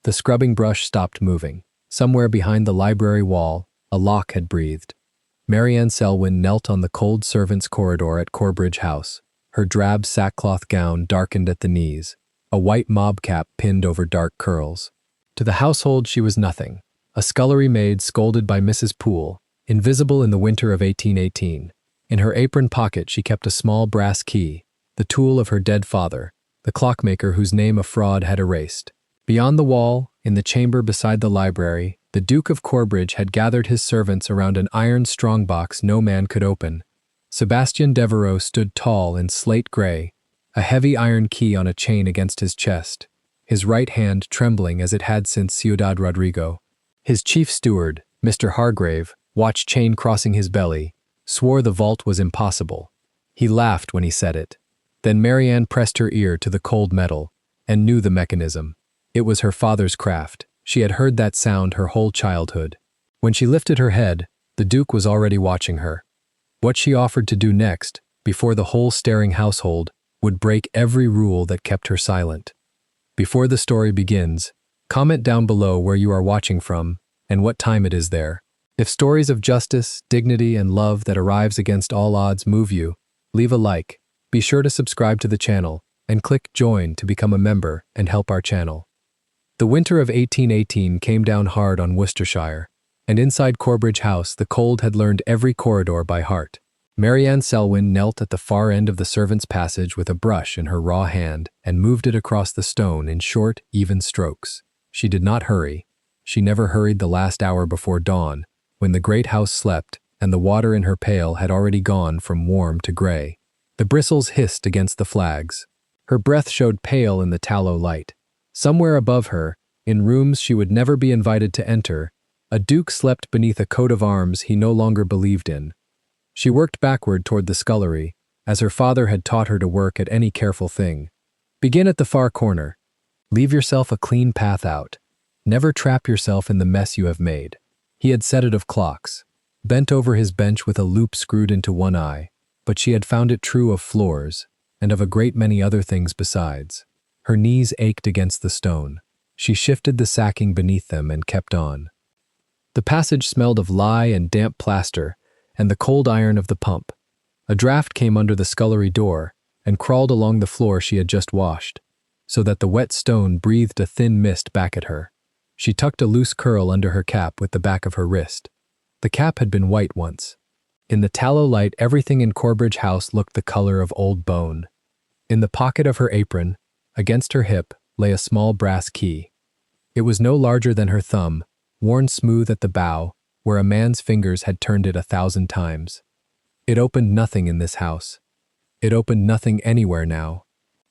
The scrubbing brush stopped moving. Somewhere behind the library wall, a lock had breathed. Marianne Selwyn knelt on the cold servants' corridor at Corbridge House, her drab sackcloth gown darkened at the knees, a white mob cap pinned over dark curls. To the household she was nothing, a scullery maid scolded by Mrs. Poole, invisible in the winter of 1818. In her apron pocket she kept a small brass key, the tool of her dead father, the clockmaker whose name a fraud had erased. Beyond the wall, in the chamber beside the library, the Duke of Corbridge had gathered his servants around an iron strongbox no man could open. Sebastian Devereux stood tall in slate gray, a heavy iron key on a chain against his chest, his right hand trembling as it had since Ciudad Rodrigo. His chief steward, Mr. Hargrave, watch chain crossing his belly, swore the vault was impossible. He laughed when he said it. Then Marianne pressed her ear to the cold metal, and knew the mechanism. It was her father's craft. She had heard that sound her whole childhood. When she lifted her head, the Duke was already watching her. What she offered to do next, before the whole staring household, would break every rule that kept her silent. Before the story begins, comment down below where you are watching from and what time it is there. If stories of justice, dignity, and love that arrives against all odds move you, leave a like, be sure to subscribe to the channel, and click join to become a member and help our channel. The winter of 1818 came down hard on Worcestershire, and inside Corbridge House the cold had learned every corridor by heart. Marianne Selwyn knelt at the far end of the servants' passage with a brush in her raw hand and moved it across the stone in short, even strokes. She did not hurry. She never hurried the last hour before dawn, when the great house slept and the water in her pail had already gone from warm to gray. The bristles hissed against the flags. Her breath showed pale in the tallow light. Somewhere above her, in rooms she would never be invited to enter, a duke slept beneath a coat of arms he no longer believed in. She worked backward toward the scullery, as her father had taught her to work at any careful thing. Begin at the far corner. Leave yourself a clean path out. Never trap yourself in the mess you have made. He had said it of clocks. Bent over his bench with a loop screwed into one eye, but she had found it true of floors, and of a great many other things besides. Her knees ached against the stone. She shifted the sacking beneath them and kept on. The passage smelled of lye and damp plaster and the cold iron of the pump. A draught came under the scullery door and crawled along the floor she had just washed, so that the wet stone breathed a thin mist back at her. She tucked a loose curl under her cap with the back of her wrist. The cap had been white once. In the tallow light, everything in Corbridge House looked the color of old bone. In the pocket of her apron, against her hip, lay a small brass key. It was no larger than her thumb, worn smooth at the bow, where a man's fingers had turned it 1,000 times. It opened nothing in this house. It opened nothing anywhere now.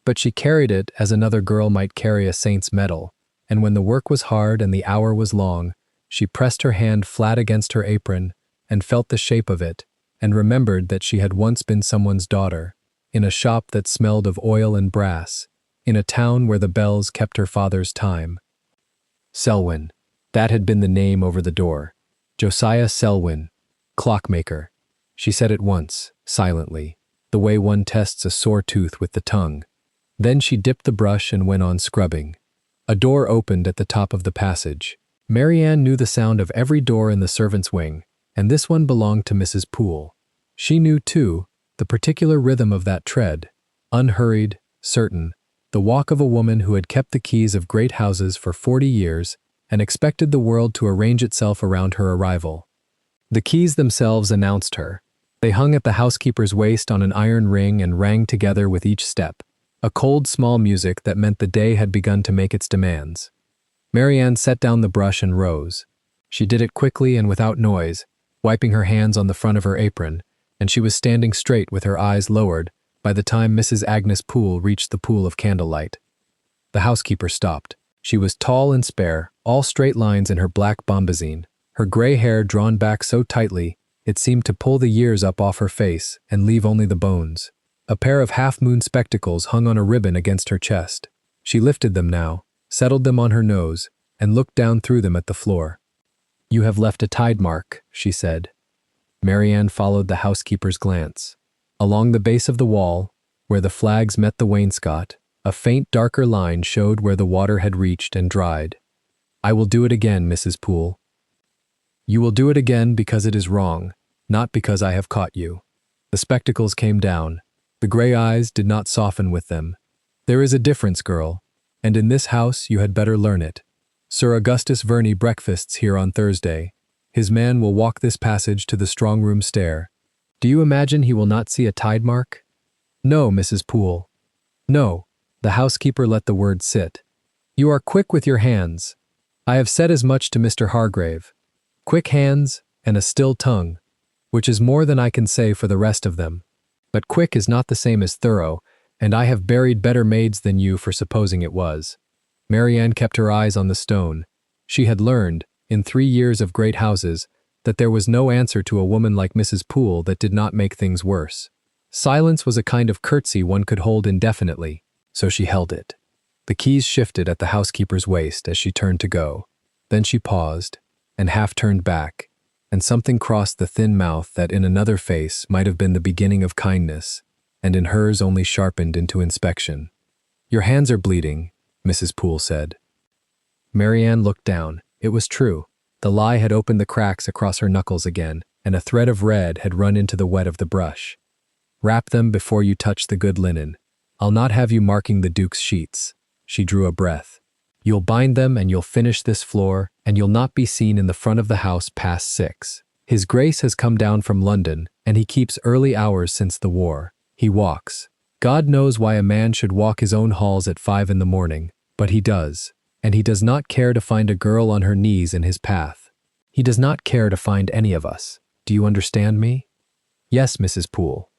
But she carried it as another girl might carry a saint's medal, and when the work was hard and the hour was long, she pressed her hand flat against her apron and felt the shape of it, and remembered that she had once been someone's daughter, in a shop that smelled of oil and brass, in a town where the bells kept her father's time. Selwyn. That had been the name over the door. Josiah Selwyn, clockmaker. She said it once, silently, the way one tests a sore tooth with the tongue. Then she dipped the brush and went on scrubbing. A door opened at the top of the passage. Marianne knew the sound of every door in the servants' wing, and this one belonged to Mrs. Poole. She knew, too, the particular rhythm of that tread, unhurried, certain, the walk of a woman who had kept the keys of great houses for 40 years and expected the world to arrange itself around her arrival. The keys themselves announced her. They hung at the housekeeper's waist on an iron ring and rang together with each step, a cold, small music that meant the day had begun to make its demands. Marianne set down the brush and rose. She did it quickly and without noise, wiping her hands on the front of her apron, and she was standing straight with her eyes lowered by the time Mrs. Agnes Poole reached the pool of candlelight. The housekeeper stopped. She was tall and spare, all straight lines in her black bombazine, her gray hair drawn back so tightly it seemed to pull the years up off her face and leave only the bones. A pair of half-moon spectacles hung on a ribbon against her chest. She lifted them now, settled them on her nose, and looked down through them at the floor. "You have left a tide mark," she said. Marianne followed the housekeeper's glance. Along the base of the wall, where the flags met the wainscot, a faint darker line showed where the water had reached and dried. I will do it again, Mrs. Poole. You will do it again because it is wrong, not because I have caught you. The spectacles came down. The gray eyes did not soften with them. There is a difference, girl, and in this house you had better learn it. Sir Augustus Verney breakfasts here on Thursday. His man will walk this passage to the strong-room stair. Do you imagine he will not see a tide mark? No, Mrs. Poole. No, the housekeeper let the word sit. You are quick with your hands. I have said as much to Mr. Hargrave. Quick hands and a still tongue, which is more than I can say for the rest of them. But quick is not the same as thorough, and I have buried better maids than you for supposing it was. Marianne kept her eyes on the stone. She had learned, in 3 years of great houses, that there was no answer to a woman like Mrs. Poole that did not make things worse. Silence was a kind of curtsy one could hold indefinitely, so she held it. The keys shifted at the housekeeper's waist as she turned to go. Then she paused, and half turned back, and something crossed the thin mouth that in another face might have been the beginning of kindness, and in hers only sharpened into inspection. Your hands are bleeding, Mrs. Poole said. Marianne looked down. It was true. The lye had opened the cracks across her knuckles again, and a thread of red had run into the wet of the brush. Wrap them before you touch the good linen. I'll not have you marking the Duke's sheets. She drew a breath. You'll bind them and you'll finish this floor, and you'll not be seen in the front of the house past 6. His Grace has come down from London, and he keeps early hours since the war. He walks. God knows why a man should walk his own halls at 5 in the morning, but he does. And he does not care to find a girl on her knees in his path. He does not care to find any of us. Do you understand me? Yes, Mrs. Poole.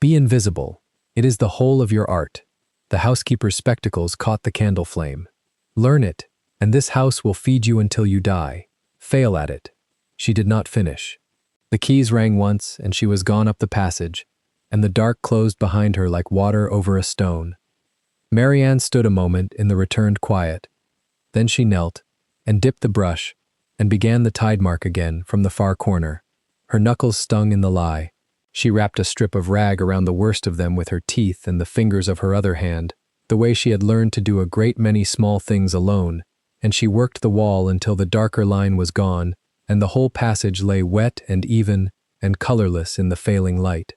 Be invisible. It is the whole of your art. The housekeeper's spectacles caught the candle flame. Learn it, and this house will feed you until you die. Fail at it. She did not finish. The keys rang once, and she was gone up the passage, and the dark closed behind her like water over a stone. Marianne stood a moment in the returned quiet. Then she knelt, and dipped the brush, and began the tide mark again from the far corner. Her knuckles stung in the lye. She wrapped a strip of rag around the worst of them with her teeth and the fingers of her other hand, the way she had learned to do a great many small things alone, and she worked the wall until the darker line was gone, and the whole passage lay wet and even and colorless in the failing light.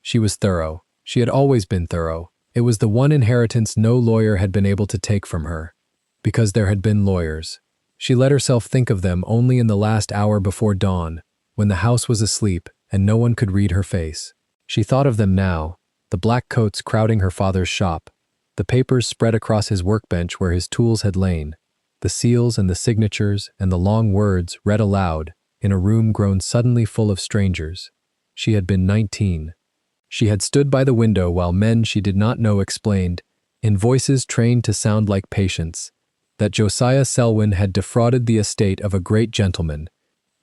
She was thorough. She had always been thorough. It was the one inheritance no lawyer had been able to take from her. Because there had been lawyers. She let herself think of them only in the last hour before dawn, when the house was asleep and no one could read her face. She thought of them now, the black coats crowding her father's shop, the papers spread across his workbench where his tools had lain, the seals and the signatures and the long words read aloud in a room grown suddenly full of strangers. She had been 19. She had stood by the window while men she did not know explained, in voices trained to sound like patience, that Josiah Selwyn had defrauded the estate of a great gentleman,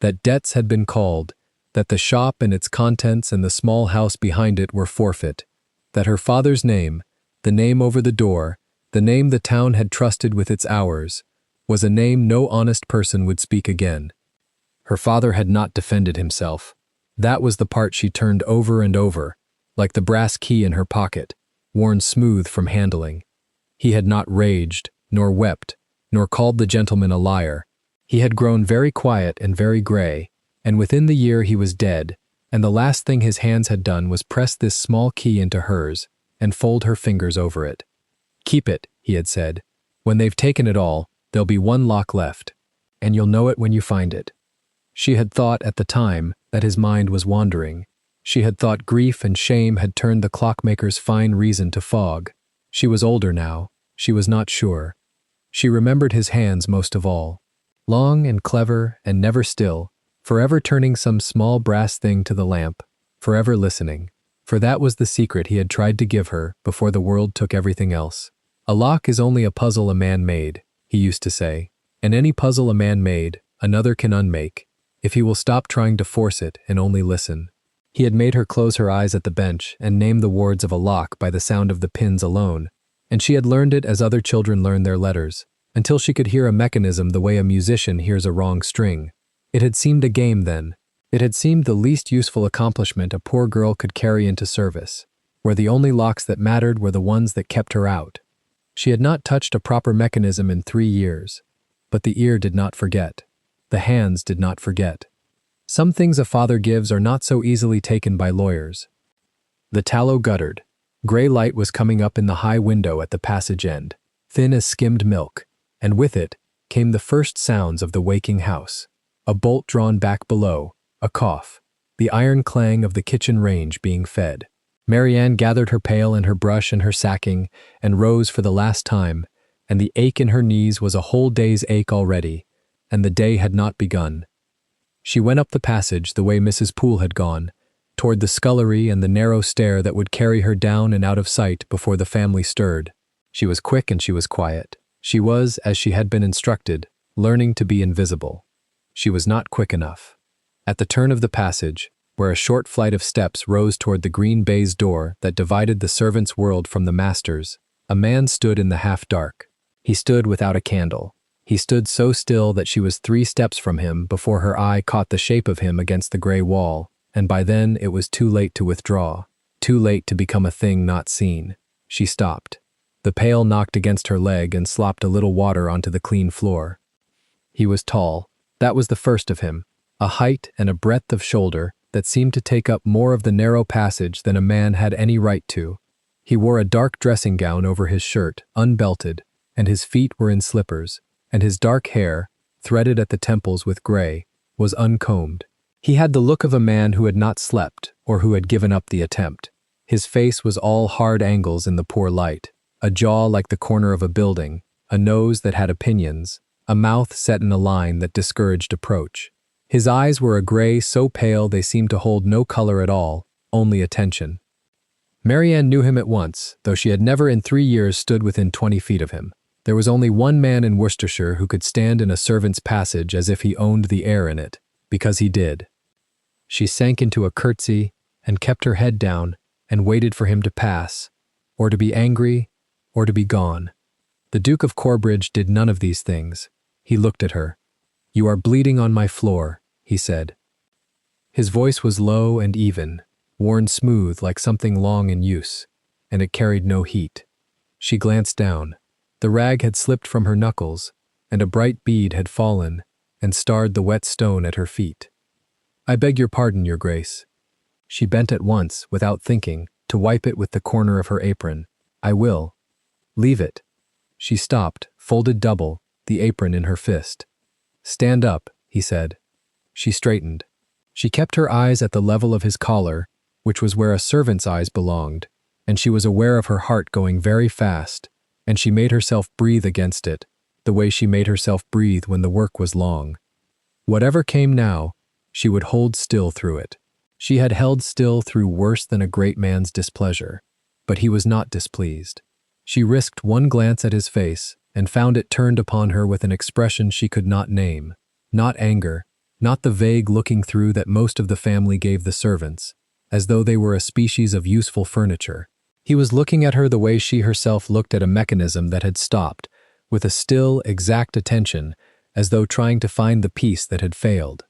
that debts had been called, that the shop and its contents and the small house behind it were forfeit, that her father's name, the name over the door, the name the town had trusted with its hours, was a name no honest person would speak again. Her father had not defended himself. That was the part she turned over and over, like the brass key in her pocket, worn smooth from handling. He had not raged, nor wept, nor called the gentleman a liar. He had grown very quiet and very gray, and within the year he was dead, and the last thing his hands had done was press this small key into hers and fold her fingers over it. Keep it, he had said. When they've taken it all, there'll be one lock left, and you'll know it when you find it. She had thought at the time that his mind was wandering. She had thought grief and shame had turned the clockmaker's fine reason to fog. She was older now. She was not sure. She remembered his hands most of all. Long and clever and never still, forever turning some small brass thing to the lamp, forever listening. For that was the secret he had tried to give her before the world took everything else. A lock is only a puzzle a man made, he used to say, and any puzzle a man made, another can unmake, if he will stop trying to force it and only listen. He had made her close her eyes at the bench and name the wards of a lock by the sound of the pins alone, and she had learned it as other children learn their letters, until she could hear a mechanism the way a musician hears a wrong string. It had seemed a game then. It had seemed the least useful accomplishment a poor girl could carry into service, where the only locks that mattered were the ones that kept her out. She had not touched a proper mechanism in 3 years. But the ear did not forget. The hands did not forget. Some things a father gives are not so easily taken by lawyers. The tallow guttered. Gray light was coming up in the high window at the passage end, thin as skimmed milk, and with it came the first sounds of the waking house. A bolt drawn back below, a cough, the iron clang of the kitchen range being fed. Marianne gathered her pail and her brush and her sacking and rose for the last time, and the ache in her knees was a whole day's ache already, and the day had not begun. She went up the passage the way Mrs. Poole had gone, toward the scullery and the narrow stair that would carry her down and out of sight before the family stirred. She was quick and she was quiet. She was, as she had been instructed, learning to be invisible. She was not quick enough. At the turn of the passage, where a short flight of steps rose toward the green baize door that divided the servants' world from the master's, a man stood in the half-dark. He stood without a candle. He stood so still that she was 3 steps from him before her eye caught the shape of him against the gray wall, and by then it was too late to withdraw, too late to become a thing not seen. She stopped. The pail knocked against her leg and slopped a little water onto the clean floor. He was tall. That was the first of him, a height and a breadth of shoulder that seemed to take up more of the narrow passage than a man had any right to. He wore a dark dressing gown over his shirt, unbelted, and his feet were in slippers, and his dark hair, threaded at the temples with gray, was uncombed. He had the look of a man who had not slept or who had given up the attempt. His face was all hard angles in the poor light, a jaw like the corner of a building, a nose that had opinions, a mouth set in a line that discouraged approach. His eyes were a gray so pale they seemed to hold no color at all, only attention. Marianne knew him at once, though she had never in 3 years stood within 20 feet of him. There was only one man in Worcestershire who could stand in a servant's passage as if he owned the air in it, because he did. She sank into a curtsy and kept her head down and waited for him to pass, or to be angry, or to be gone. The Duke of Corbridge did none of these things. He looked at her. "You are bleeding on my floor," he said. His voice was low and even, worn smooth like something long in use, and it carried no heat. She glanced down. The rag had slipped from her knuckles, and a bright bead had fallen and starred the wet stone at her feet. "I beg your pardon, Your Grace." She bent at once, without thinking, to wipe it with the corner of her apron. "I will." "Leave it." She stopped, folded double, the apron in her fist. "Stand up," he said. She straightened. She kept her eyes at the level of his collar, which was where a servant's eyes belonged, and she was aware of her heart going very fast, and she made herself breathe against it, the way she made herself breathe when the work was long. Whatever came now, she would hold still through it. She had held still through worse than a great man's displeasure, but he was not displeased. She risked one glance at his face and found it turned upon her with an expression she could not name, not anger, not the vague looking through that most of the family gave the servants, as though they were a species of useful furniture. He was looking at her the way she herself looked at a mechanism that had stopped, with a still, exact attention, as though trying to find the piece that had failed.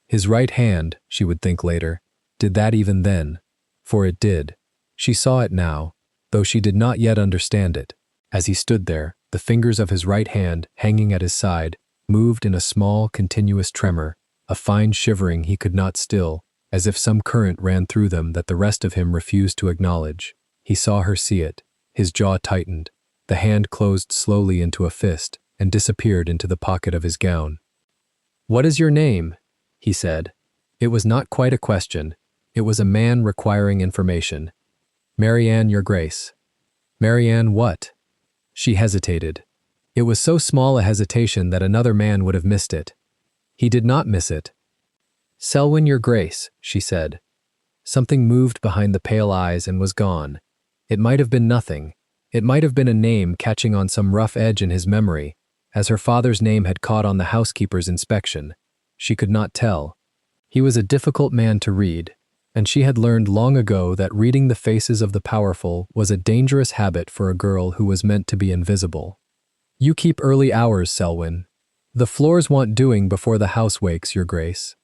His right hand, she would think later, did that even then, for it did. She saw it now, though she did not yet understand it. As he stood there, the fingers of his right hand, hanging at his side, moved in a small, continuous tremor, a fine shivering he could not still, as if some current ran through them that the rest of him refused to acknowledge. He saw her see it. His jaw tightened. The hand closed slowly into a fist and disappeared into the pocket of his gown. "What is your name?" he said. It was not quite a question. It was a man requiring information. "Marianne, Your Grace." "Marianne what?" She hesitated. It was so small a hesitation that another man would have missed it. He did not miss it. "Selwyn, Your Grace," she said. Something moved behind the pale eyes and was gone. It might have been nothing. It might have been a name catching on some rough edge in his memory, as her father's name had caught on the housekeeper's inspection. She could not tell. He was a difficult man to read, and she had learned long ago that reading the faces of the powerful was a dangerous habit for a girl who was meant to be invisible. "You keep early hours, Selwyn. The floors want doing before the house wakes, Your Grace."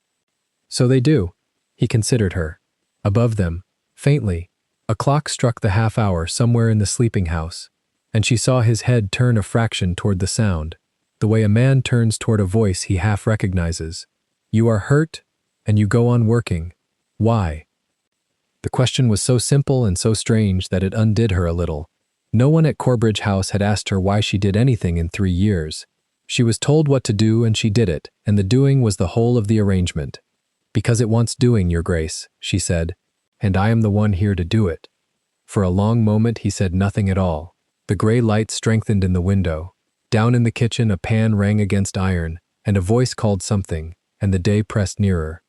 "So they do." He considered her. Above them, faintly, a clock struck the half-hour somewhere in the sleeping house, and she saw his head turn a fraction toward the sound. the way a man turns toward a voice he half recognizes. You are hurt, and you go on working. Why? The question was so simple and so strange that it undid her a little. No one at Corbridge House had asked her why she did anything in 3 years. She was told what to do and she did it, and the doing was the whole of the arrangement. Because it wants doing, Your Grace, she said, and I am the one here to do it. For a long moment he said nothing at all. The gray light strengthened in the window. Down in the kitchen a pan rang against iron, and a voice called something, and the day pressed nearer.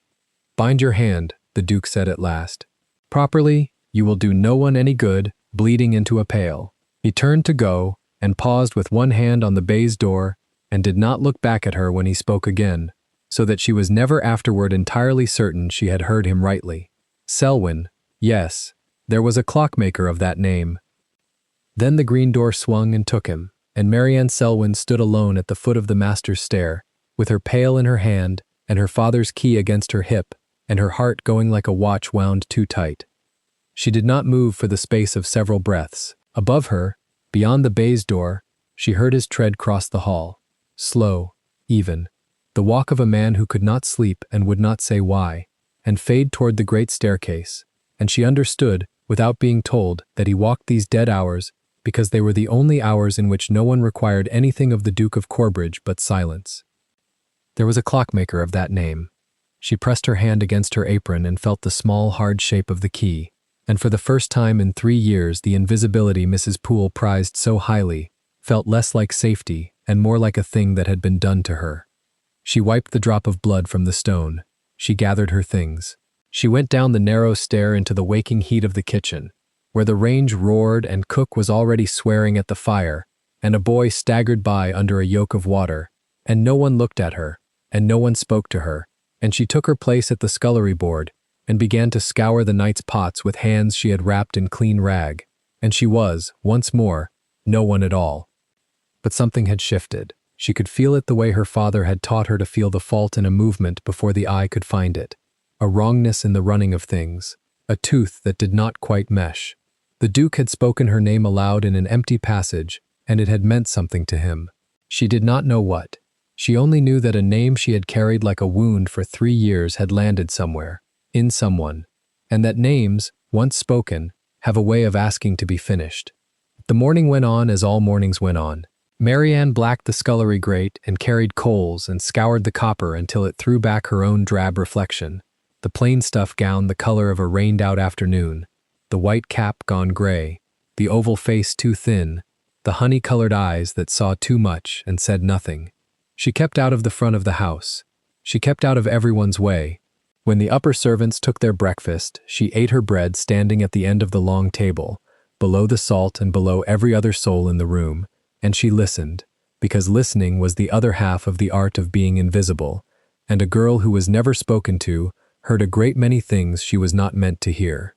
Bind your hand, the Duke said at last. Properly, you will do no one any good, bleeding into a pail. He turned to go, and paused with one hand on the baize door, and did not look back at her when he spoke again, so that she was never afterward entirely certain she had heard him rightly. Selwyn, yes, there was a clockmaker of that name. Then the green door swung and took him, and Marianne Selwyn stood alone at the foot of the master's stair, with her pail in her hand and her father's key against her hip, and her heart going like a watch wound too tight. She did not move for the space of several breaths. Above her, beyond the baize door, she heard his tread cross the hall. Slow, even, the walk of a man who could not sleep and would not say why, and fade toward the great staircase, and she understood, without being told, that he walked these dead hours because they were the only hours in which no one required anything of the Duke of Corbridge but silence. There was a clockmaker of that name. She pressed her hand against her apron and felt the small, hard shape of the key, and for the first time in 3 years the invisibility Mrs. Poole prized so highly felt less like safety and more like a thing that had been done to her. She wiped the drop of blood from the stone. She gathered her things. She went down the narrow stair into the waking heat of the kitchen, where the range roared and cook was already swearing at the fire, and a boy staggered by under a yoke of water, and no one looked at her, and no one spoke to her, and she took her place at the scullery board, and began to scour the knight's pots with hands she had wrapped in clean rag, and she was, once more, no one at all. But something had shifted. She could feel it the way her father had taught her to feel the fault in a movement before the eye could find it. A wrongness in the running of things, a tooth that did not quite mesh. The Duke had spoken her name aloud in an empty passage, and it had meant something to him. She did not know what. She only knew that a name she had carried like a wound for 3 years had landed somewhere, in someone, and that names, once spoken, have a way of asking to be finished. The morning went on as all mornings went on. Marianne blacked the scullery grate and carried coals and scoured the copper until it threw back her own drab reflection. The plain stuff gown the color of a rained-out afternoon, the white cap gone gray, the oval face too thin, the honey-colored eyes that saw too much and said nothing. She kept out of the front of the house. She kept out of everyone's way. When the upper servants took their breakfast, she ate her bread standing at the end of the long table, below the salt and below every other soul in the room, and she listened, because listening was the other half of the art of being invisible, and a girl who was never spoken to heard a great many things she was not meant to hear.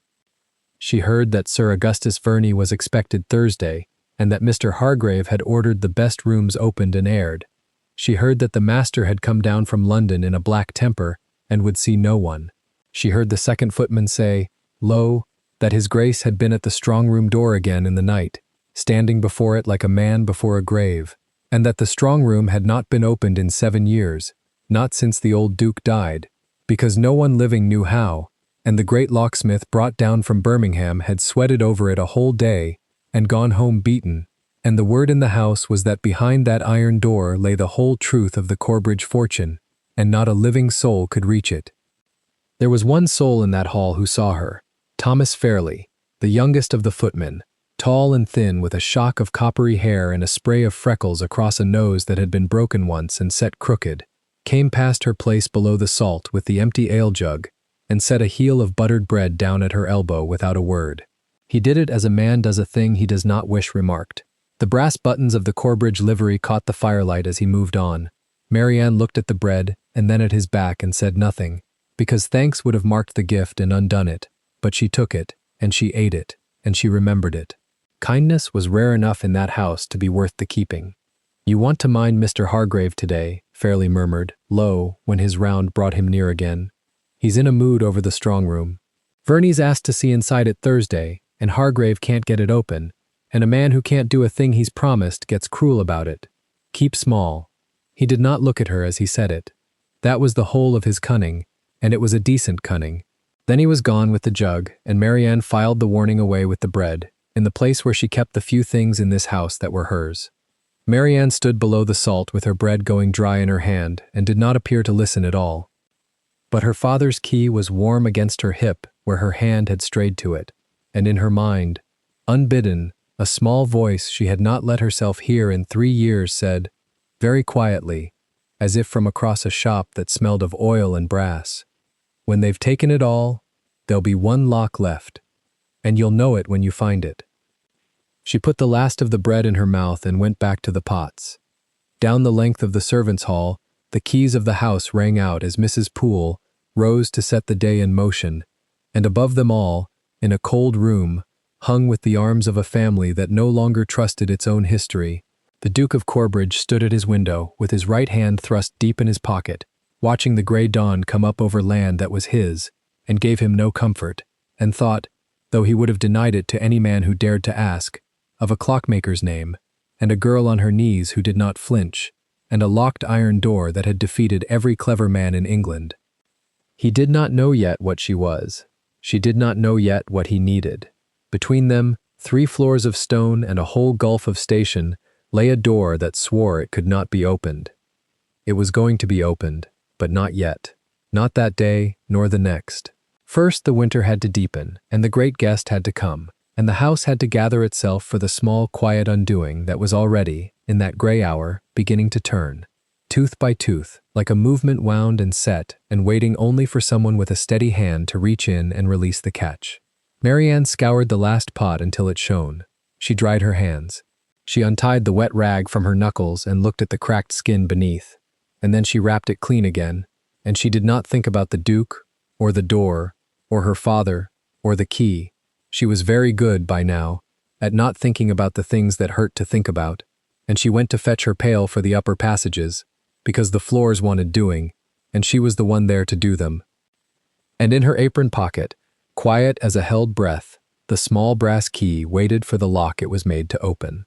She heard that Sir Augustus Verney was expected Thursday, and that Mr. Hargrave had ordered the best rooms opened and aired. She heard that the master had come down from London in a black temper and would see no one. She heard the second footman say, "Lo, that his Grace had been at the strong-room door again in the night, standing before it like a man before a grave, and that the strong-room had not been opened in 7 years, not since the old Duke died, because no one living knew how, and the great locksmith brought down from Birmingham had sweated over it a whole day and gone home beaten, and the word in the house was that behind that iron door lay the whole truth of the Corbridge fortune, and not a living soul could reach it. There was one soul in that hall who saw her, Thomas Fairley, the youngest of the footmen, tall and thin with a shock of coppery hair and a spray of freckles across a nose that had been broken once and set crooked, came past her place below the salt with the empty ale jug, and set a heel of buttered bread down at her elbow without a word. He did it as a man does a thing he does not wish remarked. The brass buttons of the Corbridge livery caught the firelight as he moved on. Marianne looked at the bread and then at his back and said nothing, because thanks would have marked the gift and undone it, but she took it, and she ate it, and she remembered it. Kindness was rare enough in that house to be worth the keeping. "You want to mind Mr. Hargrave today," Fairley murmured, low, when his round brought him near again. "He's in a mood over the strong-room. Verney's asked to see inside it Thursday, and Hargrave can't get it open, and a man who can't do a thing he's promised gets cruel about it. Keep small. He did not look at her as he said it. That was the whole of his cunning, and it was a decent cunning. Then he was gone with the jug, and Marianne filed the warning away with the bread, in the place where she kept the few things in this house that were hers. Marianne stood below the salt with her bread going dry in her hand and did not appear to listen at all. But her father's key was warm against her hip where her hand had strayed to it, and in her mind, unbidden, a small voice she had not let herself hear in 3 years said, very quietly, as if from across a shop that smelled of oil and brass, "When they've taken it all, there'll be one lock left, and you'll know it when you find it." She put the last of the bread in her mouth and went back to the pots. Down the length of the servants' hall, the keys of the house rang out as Mrs. Poole rose to set the day in motion, and above them all, in a cold room, hung with the arms of a family that no longer trusted its own history, the Duke of Corbridge stood at his window with his right hand thrust deep in his pocket, watching the grey dawn come up over land that was his, and gave him no comfort, and thought, though he would have denied it to any man who dared to ask, of a clockmaker's name, and a girl on her knees who did not flinch, and a locked iron door that had defeated every clever man in England. He did not know yet what she was. She did not know yet what he needed. Between them, 3 floors of stone and a whole gulf of station, lay a door that swore it could not be opened. It was going to be opened, but not yet. Not that day, nor the next. First the winter had to deepen, and the great guest had to come, and the house had to gather itself for the small, quiet undoing that was already, in that grey hour, beginning to turn, tooth by tooth, like a movement wound and set, and waiting only for someone with a steady hand to reach in and release the catch. Marianne scoured the last pot until it shone. She dried her hands. She untied the wet rag from her knuckles and looked at the cracked skin beneath, and then she wrapped it clean again, and she did not think about the Duke, or the door, or her father, or the key. She was very good, by now, at not thinking about the things that hurt to think about, and she went to fetch her pail for the upper passages, because the floors wanted doing, and she was the one there to do them. And in her apron pocket, quiet as a held breath, the small brass key waited for the lock it was made to open.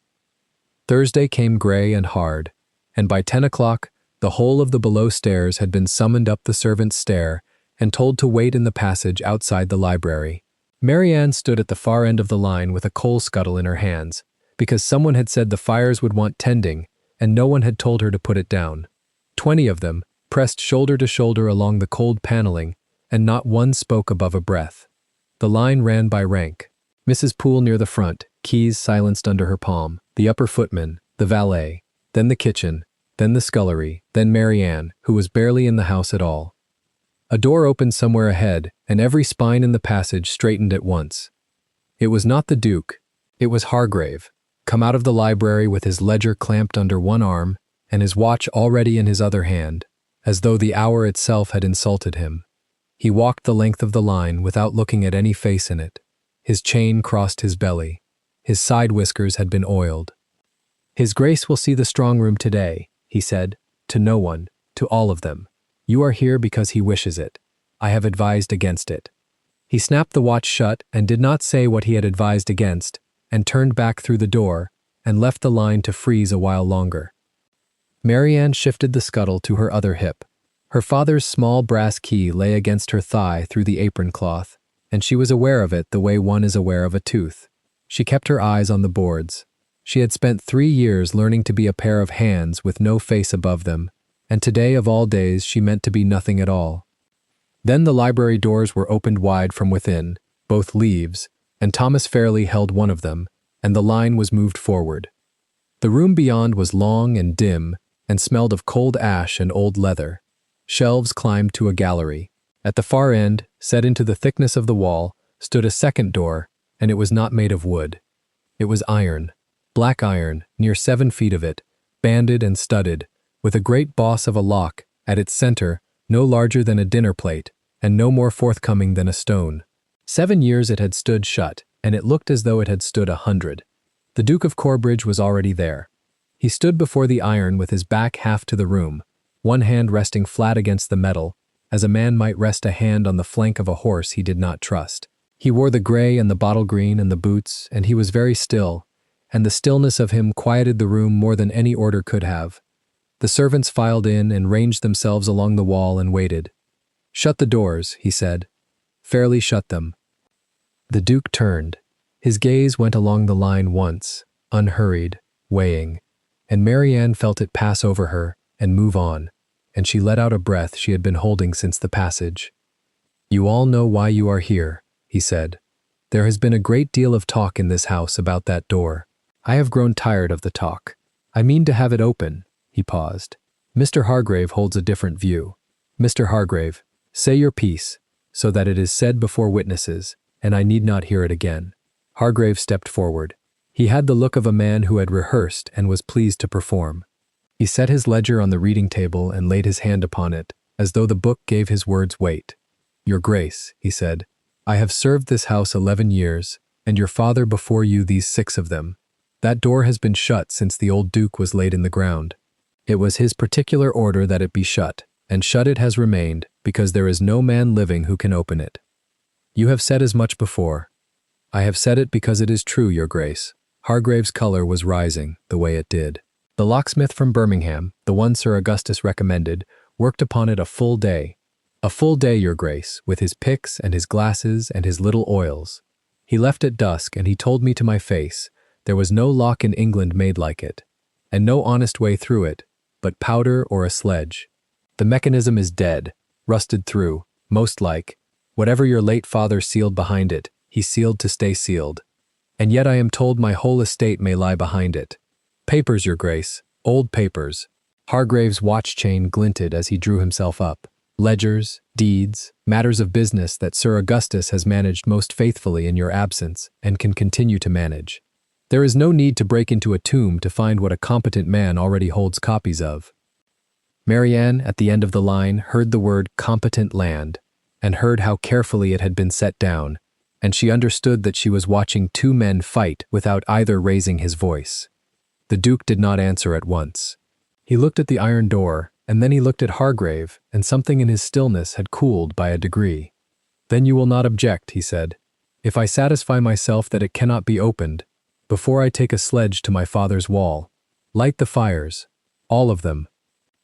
Thursday came grey and hard, and by 10 o'clock, the whole of the below stairs had been summoned up the servants' stair and told to wait in the passage outside the library. Marianne stood at the far end of the line with a coal scuttle in her hands, because someone had said the fires would want tending, and no one had told her to put it down. 20 of them, pressed shoulder to shoulder along the cold paneling, and not one spoke above a breath. The line ran by rank. Mrs. Poole near the front, keys silenced under her palm, the upper footman, the valet, then the kitchen, then the scullery, then Marianne, who was barely in the house at all. A door opened somewhere ahead, and every spine in the passage straightened at once. It was not the Duke, it was Hargrave, come out of the library with his ledger clamped under one arm and his watch already in his other hand, as though the hour itself had insulted him. He walked the length of the line without looking at any face in it. His chain crossed his belly. His side whiskers had been oiled. "His Grace will see the strong room today," he said, to no one, to all of them. "You are here because he wishes it. I have advised against it." He snapped the watch shut and did not say what he had advised against, and turned back through the door, and left the line to freeze a while longer. Marianne shifted the scuttle to her other hip. Her father's small brass key lay against her thigh through the apron cloth, and she was aware of it the way one is aware of a tooth. She kept her eyes on the boards. She had spent 3 years learning to be a pair of hands with no face above them, and today of all days she meant to be nothing at all. Then the library doors were opened wide from within, both leaves, and Thomas Fairley held one of them, and the line was moved forward. The room beyond was long and dim, and smelled of cold ash and old leather. Shelves climbed to a gallery. At the far end, set into the thickness of the wall, stood a second door, and it was not made of wood. It was iron, black iron, near 7 feet of it, banded and studded, with a great boss of a lock, at its center, no larger than a dinner plate, and no more forthcoming than a stone. 7 years it had stood shut, and it looked as though it had stood 100. The Duke of Corbridge was already there. He stood before the iron with his back half to the room, one hand resting flat against the metal, as a man might rest a hand on the flank of a horse he did not trust. He wore the gray and the bottle green and the boots, and he was very still, and the stillness of him quieted the room more than any order could have. The servants filed in and ranged themselves along the wall and waited. "Shut the doors," he said. "Fairly shut them." The Duke turned. His gaze went along the line once, unhurried, weighing, and Marianne felt it pass over her and move on, and she let out a breath she had been holding since the passage. "You all know why you are here," he said. "There has been a great deal of talk in this house about that door. I have grown tired of the talk. I mean to have it open." He paused. "Mr. Hargrave holds a different view. Mr. Hargrave, say your piece, so that it is said before witnesses, and I need not hear it again." Hargrave stepped forward. He had the look of a man who had rehearsed and was pleased to perform. He set his ledger on the reading table and laid his hand upon it, as though the book gave his words weight. "Your Grace," he said, "I have served this house 11 years, and your father before you these 6 of them. That door has been shut since the old Duke was laid in the ground. It was his particular order that it be shut, and shut it has remained, because there is no man living who can open it. You have said as much before. I have said it because it is true, your Grace." Hargrave's color was rising, the way it did. "The locksmith from Birmingham, the one Sir Augustus recommended, worked upon it a full day. A full day, your Grace, with his picks and his glasses and his little oils. He left at dusk, and he told me to my face, there was no lock in England made like it, and no honest way through it, but powder or a sledge. The mechanism is dead, rusted through, most like. Whatever your late father sealed behind it, he sealed to stay sealed. And yet I am told my whole estate may lie behind it. Papers, your Grace, old papers." Hargrave's watch chain glinted as he drew himself up. "Ledgers, deeds, matters of business that Sir Augustus has managed most faithfully in your absence and can continue to manage. There is no need to break into a tomb to find what a competent man already holds copies of." Marianne, at the end of the line, heard the word "competent land," and heard how carefully it had been set down, and she understood that she was watching 2 men fight without either raising his voice. The Duke did not answer at once. He looked at the iron door, and then he looked at Hargrave, and something in his stillness had cooled by a degree. "Then you will not object," he said, "if I satisfy myself that it cannot be opened, before I take a sledge to my father's wall. Light the fires, all of them.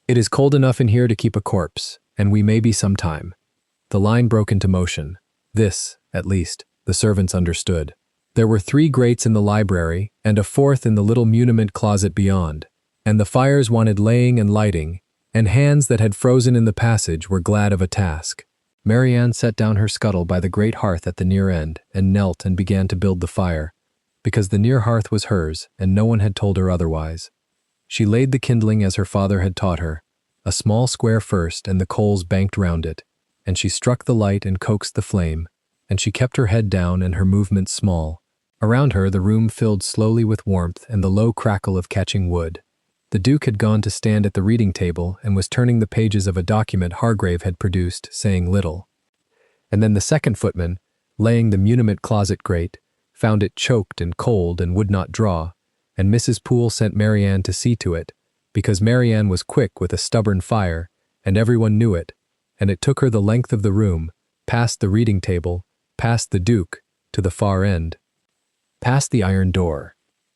It is cold enough in here to keep a corpse, and we may be some time." The line broke into motion. This, at least, the servants understood. There were 3 grates in the library, and a 4th in the little muniment closet beyond, and the fires wanted laying and lighting, and hands that had frozen in the passage were glad of a task. Marianne set down her scuttle by the great hearth at the near end, and knelt and began to build the fire, because the near hearth was hers, and no one had told her otherwise. She laid the kindling as her father had taught her, a small square first and the coals banked round it, and she struck the light and coaxed the flame, and she kept her head down and her movements small. Around her the room filled slowly with warmth and the low crackle of catching wood. The Duke had gone to stand at the reading table and was turning the pages of a document Hargrave had produced, saying little. And then the second footman, laying the muniment closet grate, found it choked and cold and would not draw, and Mrs. Poole sent Marianne to see to it, because Marianne was quick with a stubborn fire, and everyone knew it, and it took her the length of the room, past the reading table, past the Duke, to the far end, past the iron door.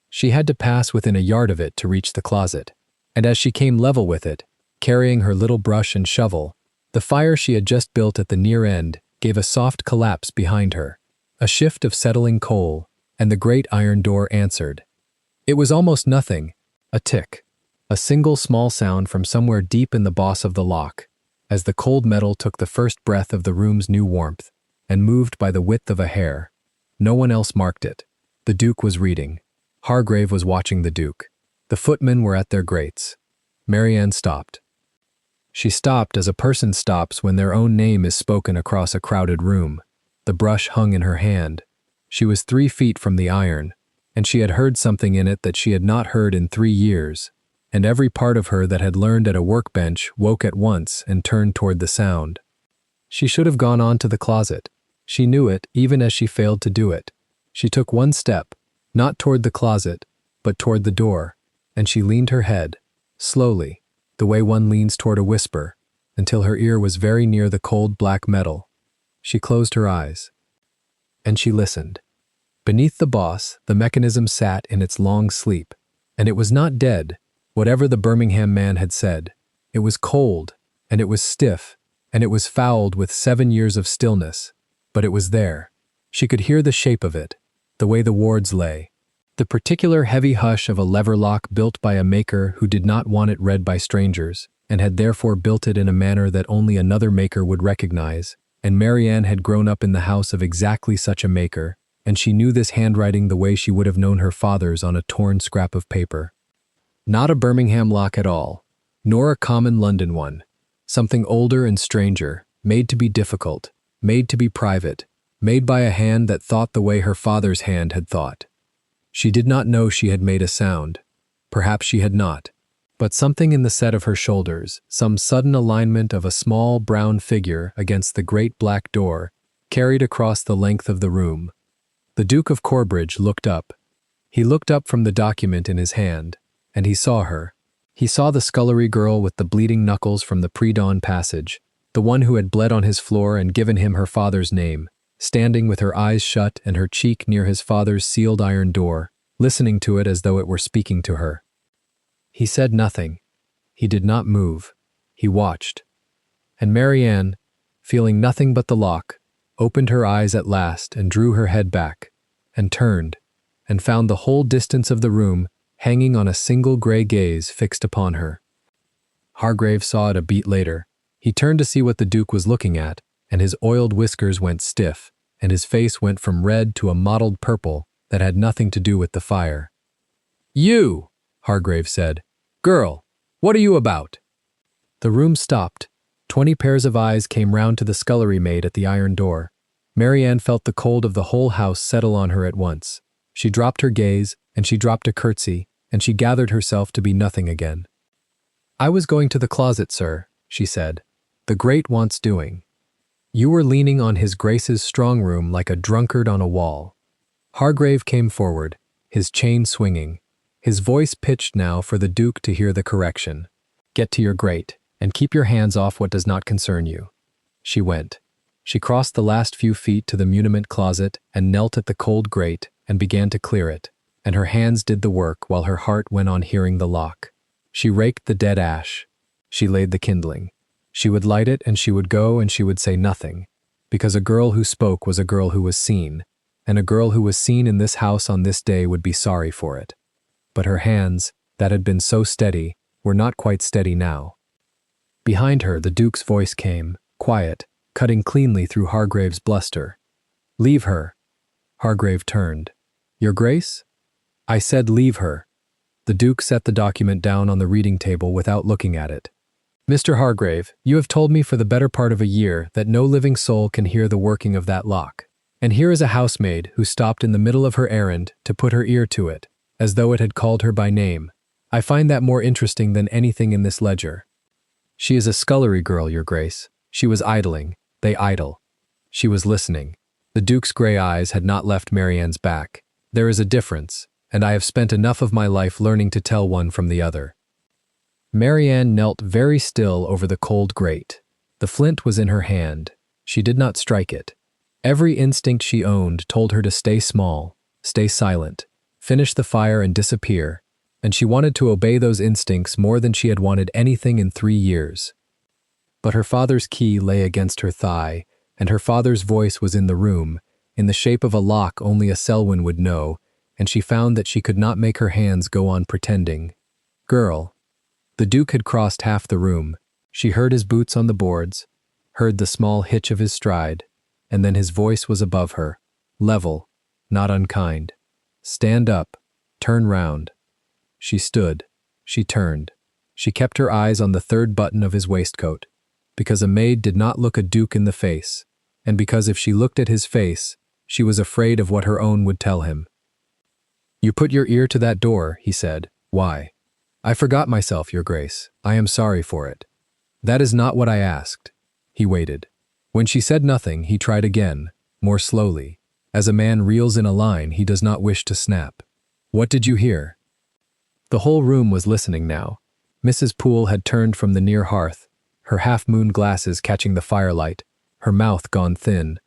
She had to pass within a yard of it to reach the closet, and as she came level with it, carrying her little brush and shovel, the fire she had just built at the near end gave a soft collapse behind her, a shift of settling coal, and the great iron door answered. It was almost nothing, a tick, a single small sound from somewhere deep in the boss of the lock, as the cold metal took the first breath of the room's new warmth, and moved by the width of a hair. No one else marked it. The Duke was reading. Hargrave was watching the Duke. The footmen were at their grates. Marianne stopped. She stopped as a person stops when their own name is spoken across a crowded room. The brush hung in her hand. She was 3 feet from the iron, and she had heard something in it that she had not heard in 3 years, and every part of her that had learned at a workbench woke at once and turned toward the sound. She should have gone on to the closet. She knew it, even as she failed to do it. She took 1 step, not toward the closet, but toward the door, and she leaned her head, slowly, the way one leans toward a whisper, until her ear was very near the cold black metal. She closed her eyes, and she listened. Beneath the boss, the mechanism sat in its long sleep, and it was not dead, Whatever the Birmingham man had said, it was cold, and it was stiff, and it was fouled with 7 years of stillness, but it was there. She could hear the shape of it, the way the wards lay, the particular heavy hush of a lever lock built by a maker who did not want it read by strangers, and had therefore built it in a manner that only another maker would recognize, and Marianne had grown up in the house of exactly such a maker, and she knew this handwriting the way she would have known her father's on a torn scrap of paper. Not a Birmingham lock at all, nor a common London one. Something older and stranger, made to be difficult, made to be private, made by a hand that thought the way her father's hand had thought. She did not know she had made a sound. Perhaps she had not. But something in the set of her shoulders, some sudden alignment of a small brown figure against the great black door, carried across the length of the room. The Duke of Corbridge looked up. He looked up from the document in his hand, and he saw her. He saw the scullery girl with the bleeding knuckles from the pre-dawn passage, the one who had bled on his floor and given him her father's name, standing with her eyes shut and her cheek near his father's sealed iron door, listening to it as though it were speaking to her. He said nothing. He did not move. He watched. And Marianne, feeling nothing but the lock, opened her eyes at last and drew her head back, and turned, and found the whole distance of the room hanging on a single gray gaze fixed upon her. Hargrave saw it a beat later. He turned to see what the Duke was looking at, and his oiled whiskers went stiff, and his face went from red to a mottled purple that had nothing to do with the fire. "You!" Hargrave said. "Girl, what are you about?" The room stopped. 20 pairs of eyes came round to the scullery maid at the iron door. Marianne felt the cold of the whole house settle on her at once. She dropped her gaze, and she dropped a curtsy, and she gathered herself to be nothing again. "I was going to the closet, sir," she said. "The grate wants doing." You were leaning on his Grace's strong room like a drunkard on a wall. Hargrave came forward, his chain swinging, his voice pitched now for the Duke to hear the correction. "Get to your grate, and keep your hands off what does not concern you." She went. She crossed the last few feet to the muniment closet and knelt at the cold grate and began to clear it, and her hands did the work while her heart went on hearing the lock. She raked the dead ash. She laid the kindling. She would light it and she would go and she would say nothing, because a girl who spoke was a girl who was seen, and a girl who was seen in this house on this day would be sorry for it. But her hands, that had been so steady, were not quite steady now. Behind her, the Duke's voice came, quiet, cutting cleanly through Hargrave's bluster. "Leave her." Hargrave turned. "Your Grace?" "I said leave her." The Duke set the document down on the reading table without looking at it. "Mr. Hargrave, you have told me for the better part of a year that no living soul can hear the working of that lock. And here is a housemaid who stopped in the middle of her errand to put her ear to it, as though it had called her by name. I find that more interesting than anything in this ledger. She is a scullery girl, Your Grace. She was idling. They idle." She was listening. The Duke's gray eyes had not left Marianne's back. "There is a difference, and I have spent enough of my life learning to tell one from the other." Marianne knelt very still over the cold grate. The flint was in her hand. She did not strike it. Every instinct she owned told her to stay small, stay silent, finish the fire and disappear, and she wanted to obey those instincts more than she had wanted anything in 3 years. But her father's key lay against her thigh, and her father's voice was in the room, in the shape of a lock only a Selwyn would know, and she found that she could not make her hands go on pretending. "Girl." The Duke had crossed half the room. She heard his boots on the boards, heard the small hitch of his stride, and then his voice was above her, level, not unkind. "Stand up. Turn round." She stood. She turned. She kept her eyes on the third button of his waistcoat, because a maid did not look a duke in the face, and because if she looked at his face, she was afraid of what her own would tell him. "You put your ear to that door," he said. "Why?" "I forgot myself, Your Grace. I am sorry for it." "That is not what I asked." He waited. When she said nothing, he tried again, more slowly. As a man reels in a line he does not wish to snap. "What did you hear?" The whole room was listening now. Mrs. Poole had turned from the near hearth, her half-moon glasses catching the firelight, her mouth gone thin.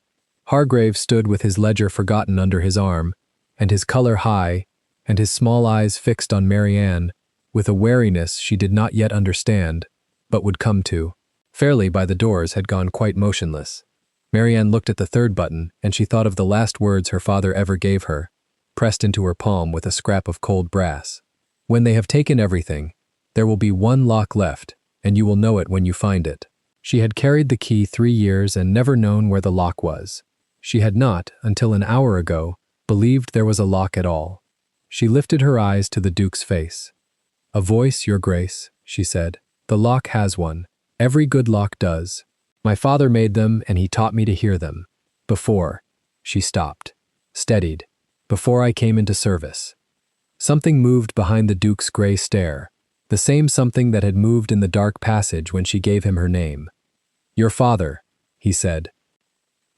Hargrave stood with his ledger forgotten under his arm, and his color high, and his small eyes fixed on Marianne, with a wariness she did not yet understand, but would come to. Fairly by the doors had gone quite motionless. Marianne looked at the third button, and she thought of the last words her father ever gave her, pressed into her palm with a scrap of cold brass. When they have taken everything, there will be one lock left, and you will know it when you find it. She had carried the key 3 years and never known where the lock was. She had not, until an hour ago, believed there was a lock at all. She lifted her eyes to the Duke's face. "A voice, your grace," she said. "The lock has one. Every good lock does. My father made them, and he taught me to hear them. Before," she stopped, steadied, "before I came into service." Something moved behind the Duke's gray stare, the same something that had moved in the dark passage when she gave him her name. "Your father," he said.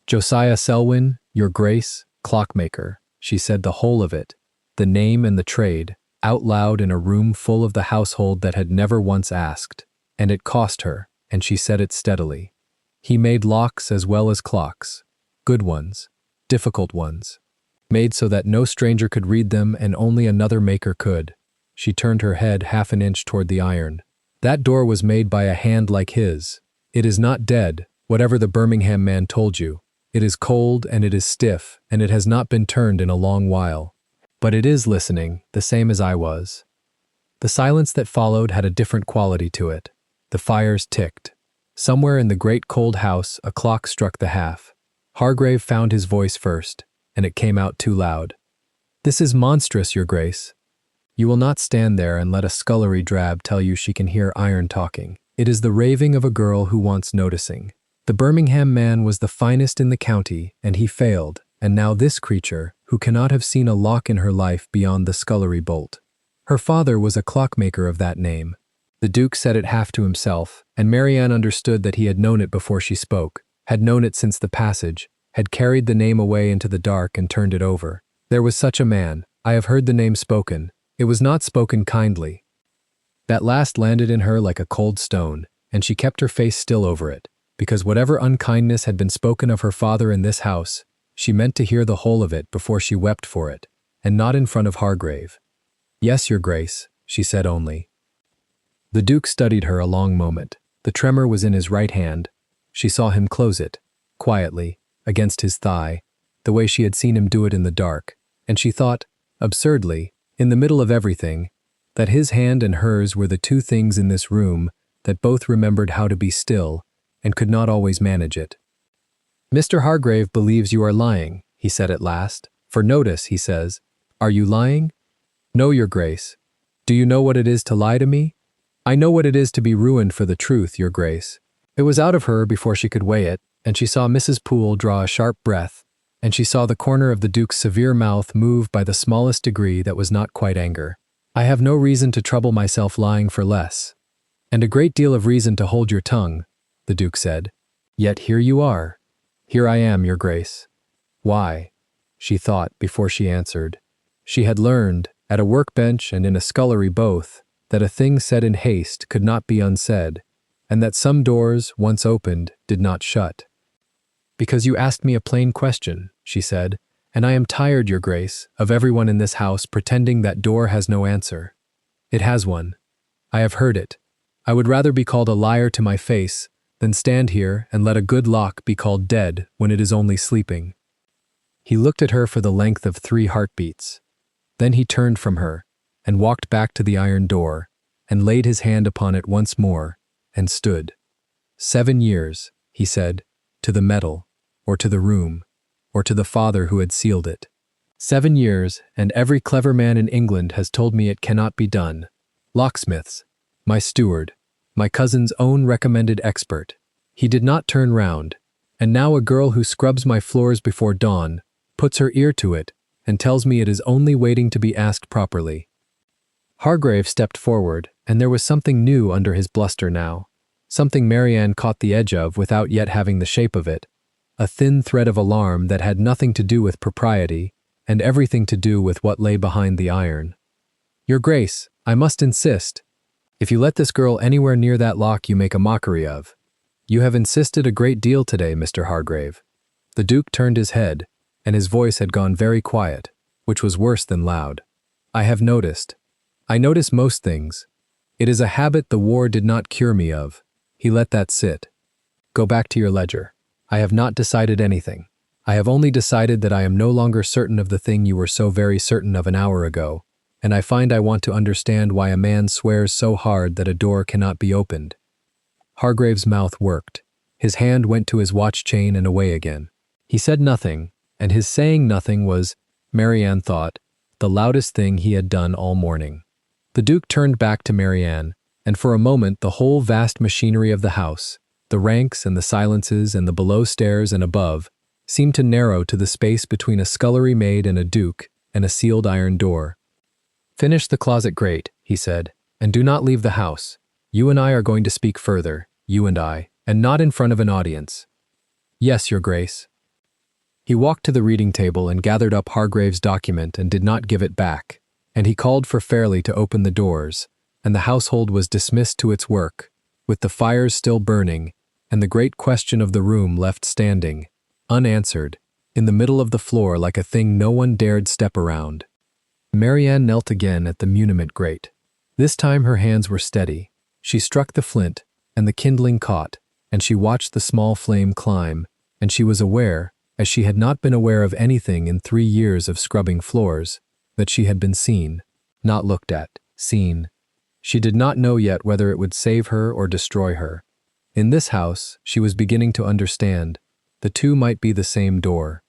"Josiah Selwyn, your grace, clockmaker," she said the whole of it, the name and the trade, out loud in a room full of the household that had never once asked, and it cost her, and she said it steadily. "He made locks as well as clocks, good ones, difficult ones, made so that no stranger could read them and only another maker could." She turned her head half an inch toward the iron. "That door was made by a hand like his. It is not dead, whatever the Birmingham man told you. It is cold and it is stiff, and it has not been turned in a long while. But it is listening, the same as I was." The silence that followed had a different quality to it. The fires ticked. Somewhere in the great cold house a clock struck the half. Hargrave found his voice first, and it came out too loud. "This is monstrous, your grace. You will not stand there and let a scullery drab tell you she can hear iron talking. It is the raving of a girl who wants noticing. The Birmingham man was the finest in the county, and he failed, and now this creature, who cannot have seen a lock in her life beyond the scullery bolt. Her father was a clockmaker of that name." The Duke said it half to himself, and Marianne understood that he had known it before she spoke, had known it since the passage, had carried the name away into the dark and turned it over. "There was such a man. I have heard the name spoken. It was not spoken kindly." That last landed in her like a cold stone, and she kept her face still over it, because whatever unkindness had been spoken of her father in this house, she meant to hear the whole of it before she wept for it, and not in front of Hargrave. "Yes, your grace," she said only. The Duke studied her a long moment. The tremor was in his right hand. She saw him close it, quietly, against his thigh, the way she had seen him do it in the dark, and she thought, absurdly, in the middle of everything, that his hand and hers were the two things in this room that both remembered how to be still and could not always manage it. "Mr. Hargrave believes you are lying," he said at last. "For notice," he says. "Are you lying?" "No, your grace." "Do you know what it is to lie to me?" "I know what it is to be ruined for the truth, your grace." It was out of her before she could weigh it, and she saw Mrs. Poole draw a sharp breath, and she saw the corner of the Duke's severe mouth move by the smallest degree that was not quite anger. "I have no reason to trouble myself lying for less." "And a great deal of reason to hold your tongue," the Duke said. "Yet here you are." "Here I am, your grace." Why? She thought before she answered. She had learned, at a workbench and in a scullery both, that a thing said in haste could not be unsaid, and that some doors, once opened, did not shut. "Because you asked me a plain question," she said, "and I am tired, your grace, of everyone in this house pretending that door has no answer. It has one. I have heard it. I would rather be called a liar to my face than stand here and let a good lock be called dead when it is only sleeping." He looked at her for the length of 3 heartbeats. Then he turned from her and walked back to the iron door and laid his hand upon it once more and stood. 7 years, he said, to the metal, or to the room, or to the father who had sealed it. 7 years, and every clever man in England has told me it cannot be done. Locksmiths, my steward, my cousin's own recommended expert. He did not turn round, and now a girl who scrubs my floors before dawn puts her ear to it and tells me it is only waiting to be asked properly. Hargrave stepped forward, and there was something new under his bluster now, something Marianne caught the edge of without yet having the shape of it, a thin thread of alarm that had nothing to do with propriety and everything to do with what lay behind the iron. "Your Grace, I must insist. If you let this girl anywhere near that lock you make a mockery of. You have insisted a great deal today, Mr. Hargrave." The Duke turned his head, and his voice had gone very quiet, which was worse than loud. "I have noticed. I notice most things. It is a habit the war did not cure me of. He let that sit. Go back to your ledger. I have not decided anything. I have only decided that I am no longer certain of the thing you were so very certain of an hour ago, and I find I want to understand why a man swears so hard that a door cannot be opened. Hargrave's mouth worked. His hand went to his watch chain and away again. He said nothing, and his saying nothing was, Marianne thought, the loudest thing he had done all morning. The Duke turned back to Marianne, and for a moment the whole vast machinery of the house, the ranks and the silences and the below stairs and above, seemed to narrow to the space between a scullery maid and a duke and a sealed iron door. Finish the closet grate, he said, and do not leave the house. You and I are going to speak further, you and I, and not in front of an audience. Yes, Your Grace. He walked to the reading table and gathered up Hargrave's document and did not give it back, and he called for Fairley to open the doors, and the household was dismissed to its work, with the fires still burning, and the great question of the room left standing, unanswered, in the middle of the floor like a thing no one dared step around. Marianne knelt again at the muniment grate. This time her hands were steady. She struck the flint, and the kindling caught, and she watched the small flame climb, and she was aware, as she had not been aware of anything in 3 years of scrubbing floors, that she had been seen, not looked at, seen. She did not know yet whether it would save her or destroy her. In this house, she was beginning to understand, the two might be the same door.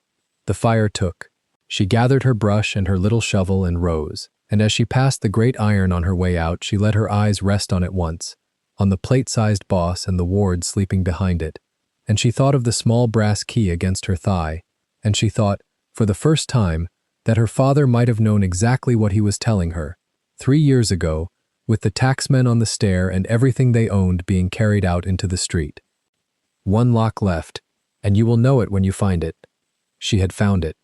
The fire took. She gathered her brush and her little shovel and rose, and as she passed the great iron on her way out, she let her eyes rest on it once, on the plate-sized boss and the ward sleeping behind it, and she thought of the small brass key against her thigh, and she thought, for the first time, that her father might have known exactly what he was telling her, 3 years ago, with the tacksmen on the stair and everything they owned being carried out into the street. One lock left, and you will know it when you find it. She had found it.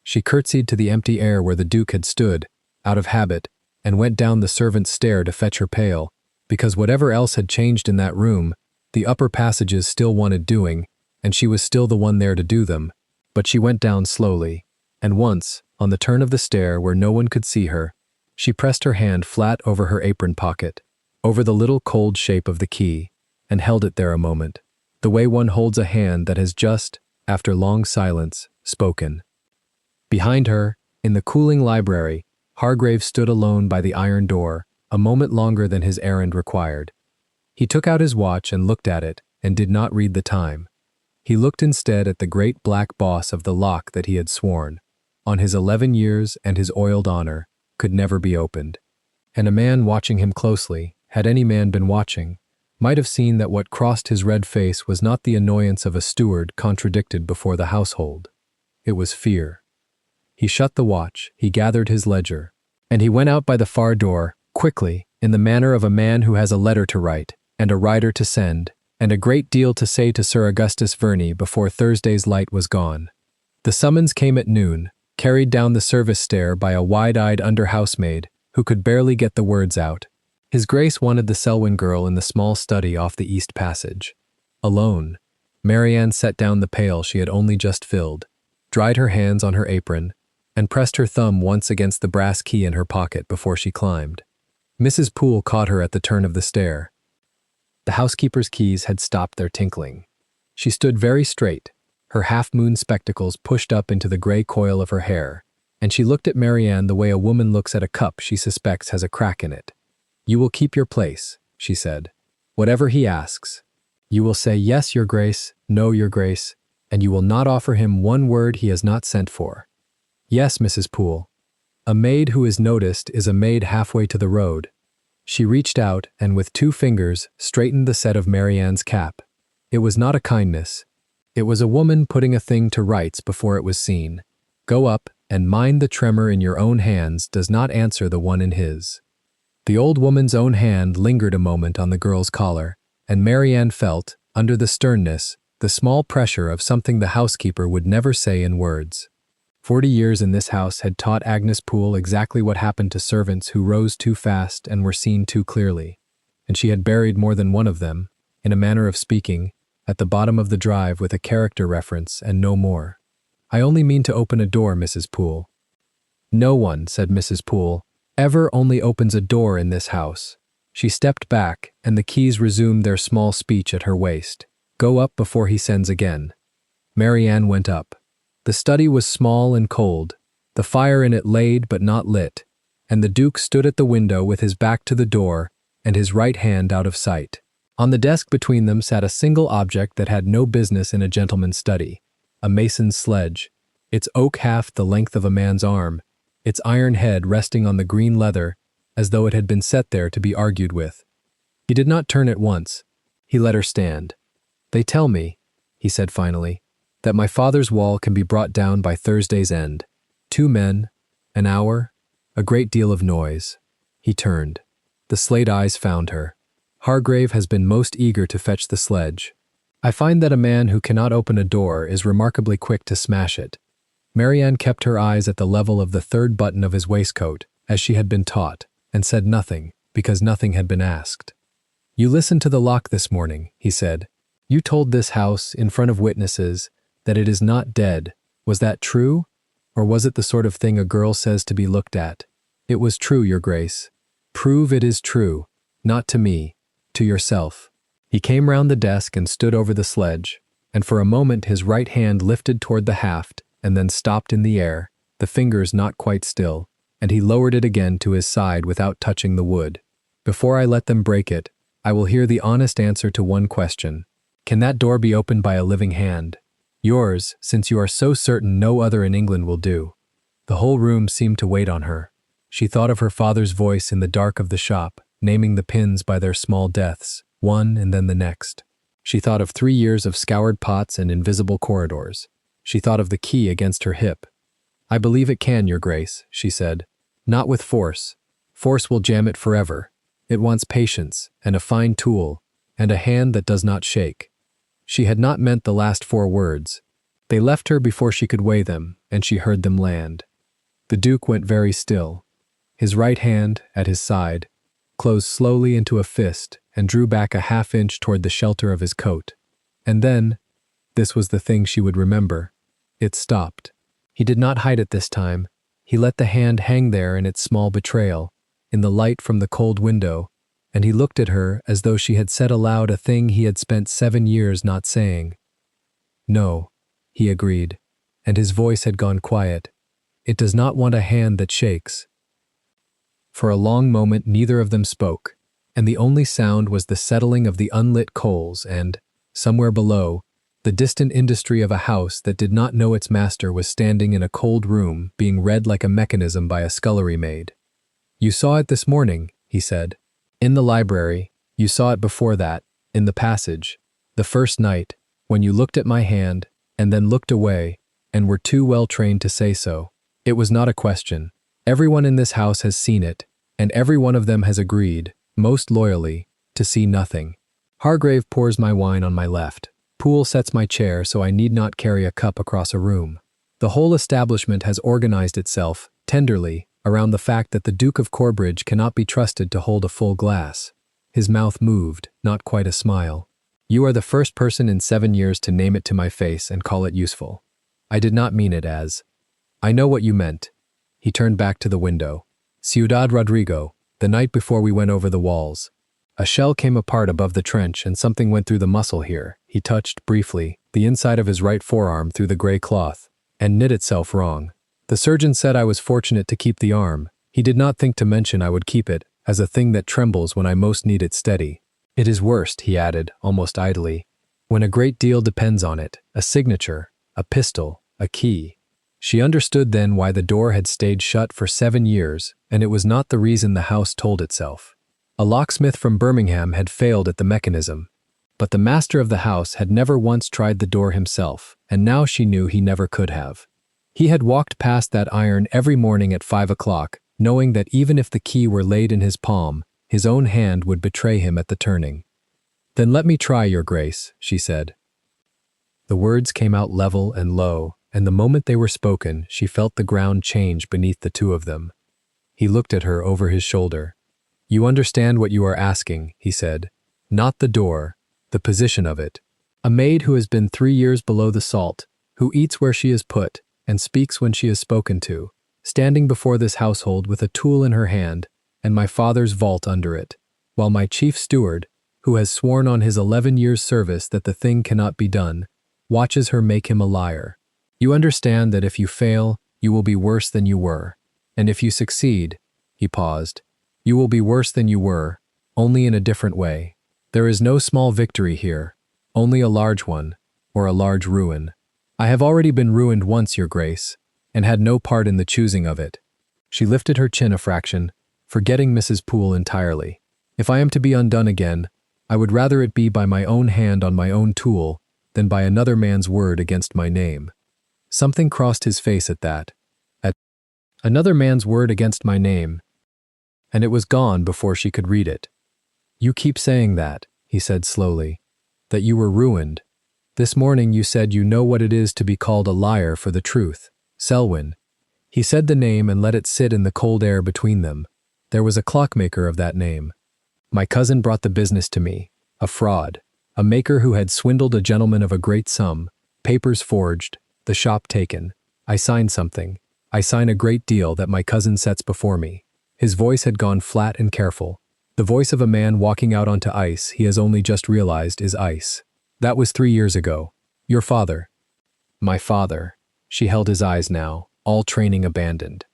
She curtsied to the empty air where the Duke had stood, out of habit, and went down the servants' stair to fetch her pail, because whatever else had changed in that room, the upper passages still wanted doing, and she was still the one there to do them. But she went down slowly, and once, on the turn of the stair where no one could see her, she pressed her hand flat over her apron pocket, over the little cold shape of the key, and held it there a moment, the way one holds a hand that has just, after long silence, spoken. Behind her, in the cooling library, Hargrave stood alone by the iron door, a moment longer than his errand required. He took out his watch and looked at it, and did not read the time. He looked instead at the great black boss of the lock that he had sworn, on his 11 years and his oiled honor, could never be opened. And a man watching him closely, had any man been watching, might have seen that what crossed his red face was not the annoyance of a steward contradicted before the household. It was fear. He shut the watch, he gathered his ledger, and he went out by the far door, quickly, in the manner of a man who has a letter to write, and a rider to send, and a great deal to say to Sir Augustus Verney before Thursday's light was gone. The summons came at noon, carried down the service stair by a wide-eyed under-housemaid who could barely get the words out. His Grace wanted the Selwyn girl in the small study off the east passage. Alone, Marianne set down the pail she had only just filled, dried her hands on her apron, and pressed her thumb once against the brass key in her pocket before she climbed. Mrs. Poole caught her at the turn of the stair. The housekeeper's keys had stopped their tinkling. She stood very straight, her half-moon spectacles pushed up into the gray coil of her hair, and she looked at Marianne the way a woman looks at a cup she suspects has a crack in it. You will keep your place, she said. Whatever he asks. You will say yes, Your Grace, no, Your Grace, and you will not offer him one word he has not sent for. Yes, Mrs. Poole. A maid who is noticed is a maid halfway to the road. She reached out and with 2 fingers straightened the set of Marianne's cap. It was not a kindness. It was a woman putting a thing to rights before it was seen. Go up and mind the tremor in your own hands does not answer the one in his. The old woman's own hand lingered a moment on the girl's collar, and Marianne felt, under the sternness, the small pressure of something the housekeeper would never say in words. 40 years in this house had taught Agnes Poole exactly what happened to servants who rose too fast and were seen too clearly, and she had buried more than one of them, in a manner of speaking, at the bottom of the drive with a character reference and no more. I only mean to open a door, Mrs. Poole. No one, said Mrs. Poole, ever only opens a door in this house." She stepped back, and the keys resumed their small speech at her waist. "Go up before he sends again." Marianne went up. The study was small and cold, the fire in it laid but not lit, and the Duke stood at the window with his back to the door and his right hand out of sight. On the desk between them sat a single object that had no business in a gentleman's study, a mason's sledge, its oak half the length of a man's arm, its iron head resting on the green leather as though it had been set there to be argued with. He did not turn at once. He let her stand. "They tell me," he said finally, "that my father's wall can be brought down by Thursday's end. 2 men, an hour, a great deal of noise." He turned. The slate eyes found her. "Hargrave has been most eager to fetch the sledge. I find that a man who cannot open a door is remarkably quick to smash it." Marianne kept her eyes at the level of the 3rd button of his waistcoat, as she had been taught, and said nothing, because nothing had been asked. "You listened to the lock this morning," he said. "You told this house, in front of witnesses, that it is not dead. Was that true? Or was it the sort of thing a girl says to be looked at?" "It was true, Your Grace." "Prove it is true. Not to me. To yourself." He came round the desk and stood over the sledge, and for a moment his right hand lifted toward the haft and then stopped in the air, the fingers not quite still, and he lowered it again to his side without touching the wood. "Before I let them break it, I will hear the honest answer to one question. Can that door be opened by a living hand? Yours, since you are so certain no other in England will do." The whole room seemed to wait on her. She thought of her father's voice in the dark of the shop, naming the pins by their small deaths, one and then the next. She thought of 3 years of scoured pots and invisible corridors. She thought of the key against her hip. "I believe it can, Your Grace," she said. "Not with force. Force will jam it forever. It wants patience, and a fine tool, and a hand that does not shake." She had not meant the last 4 words. They left her before she could weigh them, and she heard them land. The Duke went very still. His right hand, at his side, closed slowly into a fist and drew back a half-inch toward the shelter of his coat. And then, this was the thing she would remember, it stopped. He did not hide it this time. He let the hand hang there in its small betrayal, in the light from the cold window, and he looked at her as though she had said aloud a thing he had spent 7 years not saying. "No," he agreed, and his voice had gone quiet. "It does not want a hand that shakes." For a long moment neither of them spoke, and the only sound was the settling of the unlit coals and, somewhere below, the distant industry of a house that did not know its master was standing in a cold room being read like a mechanism by a scullery maid. "You saw it this morning," he said. "In the library. You saw it before that, in the passage. The first night, when you looked at my hand, and then looked away, and were too well trained to say so. It was not a question. Everyone in this house has seen it, and every one of them has agreed, most loyally, to see nothing. Hargrave pours my wine on my left. Poole sets my chair so I need not carry a cup across a room. The whole establishment has organized itself, tenderly, around the fact that the Duke of Corbridge cannot be trusted to hold a full glass." His mouth moved, not quite a smile. "You are the first person in 7 years to name it to my face and call it useful. I did not mean it as. I know what you meant." He turned back to the window. "Ciudad Rodrigo, the night before we went over the walls. A shell came apart above the trench and something went through the muscle here." He touched, briefly, the inside of his right forearm through the gray cloth, and knit itself wrong. "The surgeon said I was fortunate to keep the arm. He did not think to mention I would keep it, as a thing that trembles when I most need it steady. It is worst," he added, almost idly, "when a great deal depends on it, a signature, a pistol, a key." She understood then why the door had stayed shut for 7 years, and it was not the reason the house told itself. A locksmith from Birmingham had failed at the mechanism, but the master of the house had never once tried the door himself, and now she knew he never could have. He had walked past that iron every morning at 5 o'clock, knowing that even if the key were laid in his palm, his own hand would betray him at the turning. "Then let me try, Your Grace," she said. The words came out level and low, and the moment they were spoken, she felt the ground change beneath the two of them. He looked at her over his shoulder. "You understand what you are asking," he said. "Not the door, the position of it. A maid who has been 3 years below the salt, who eats where she is put, and speaks when she is spoken to, standing before this household with a tool in her hand and my father's vault under it, while my chief steward, who has sworn on his 11 years' service that the thing cannot be done, watches her make him a liar. You understand that if you fail, you will be worse than you were. And if you succeed, he paused, you will be worse than you were, only in a different way. There is no small victory here, only a large one, or a large ruin. I have already been ruined once, Your Grace, and had no part in the choosing of it. She lifted her chin a fraction, forgetting Mrs. Poole entirely. If I am to be undone again, I would rather it be by my own hand on my own tool than by another man's word against my name. Something crossed his face at that. At another man's word against my name, and it was gone before she could read it. You keep saying that, he said slowly, that you were ruined. This morning you said you know what it is to be called a liar for the truth. Selwyn. He said the name and let it sit in the cold air between them. There was a clockmaker of that name. My cousin brought the business to me, a fraud, a maker who had swindled a gentleman of a great sum, papers forged, the shop taken. I signed something. I sign a great deal that my cousin sets before me. His voice had gone flat and careful. The voice of a man walking out onto ice he has only just realized is ice. That was 3 years ago. Your father. My father. She held his eyes now, all training abandoned.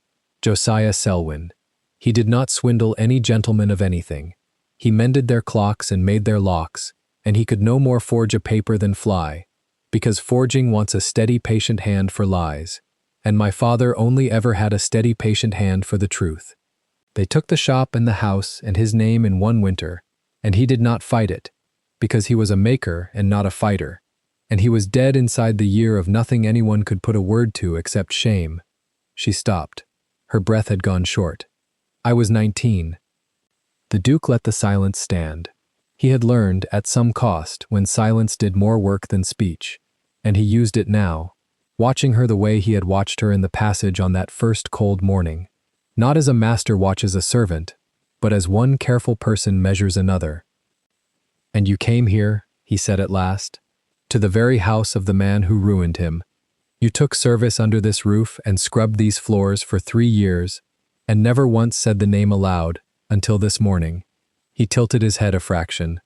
Josiah Selwyn. He did not swindle any gentleman of anything. He mended their clocks and made their locks, and he could no more forge a paper than fly, because forging wants a steady, patient hand for lies, and my father only ever had a steady, patient hand for the truth. They took the shop and the house and his name in one winter, and he did not fight it, because he was a maker and not a fighter, and he was dead inside the year of nothing anyone could put a word to except shame. She stopped. Her breath had gone short. I was 19. The Duke let the silence stand. He had learned, at some cost, when silence did more work than speech, and he used it now, watching her the way he had watched her in the passage on that first cold morning, not as a master watches a servant, but as one careful person measures another. And you came here, he said at last, to the very house of the man who ruined him. You took service under this roof and scrubbed these floors for 3 years, and never once said the name aloud, until this morning. He tilted his head a fraction.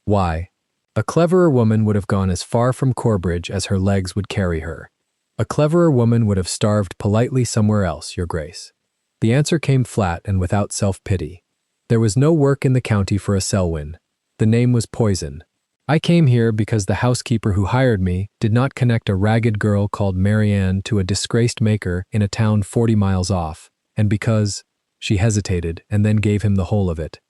Why? A cleverer woman would have gone as far from Corbridge as her legs would carry her. A cleverer woman would have starved politely somewhere else, Your Grace. The answer came flat and without self-pity. There was no work in the county for a Selwyn. The name was poison. I came here because the housekeeper who hired me did not connect a ragged girl called Marianne to a disgraced maker in a town 40 miles off, and because— she hesitated and then gave him the whole of it.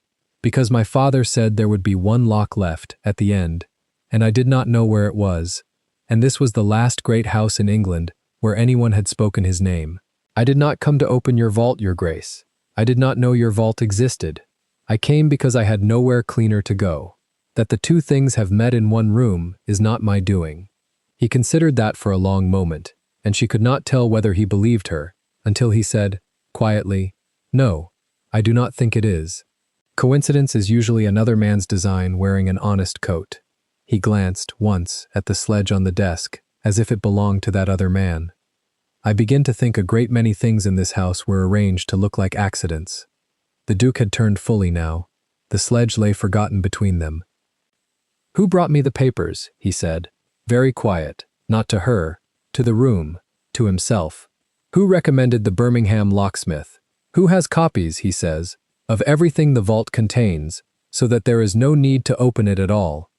Because my father said there would be one lock left at the end, and I did not know where it was, and this was the last great house in England where anyone had spoken his name. I did not come to open your vault, Your Grace. I did not know your vault existed. I came because I had nowhere cleaner to go. That the two things have met in one room is not my doing. He considered that for a long moment, and she could not tell whether he believed her, until he said, quietly, No, I do not think it is. Coincidence is usually another man's design wearing an honest coat. He glanced, once, at the sledge on the desk, as if it belonged to that other man. I begin to think a great many things in this house were arranged to look like accidents. The Duke had turned fully now. The sledge lay forgotten between them. Who brought me the papers? He said, very quiet, not to her, to the room, to himself. Who recommended the Birmingham locksmith? Who has copies, he says, of everything the vault contains, so that there is no need to open it at all?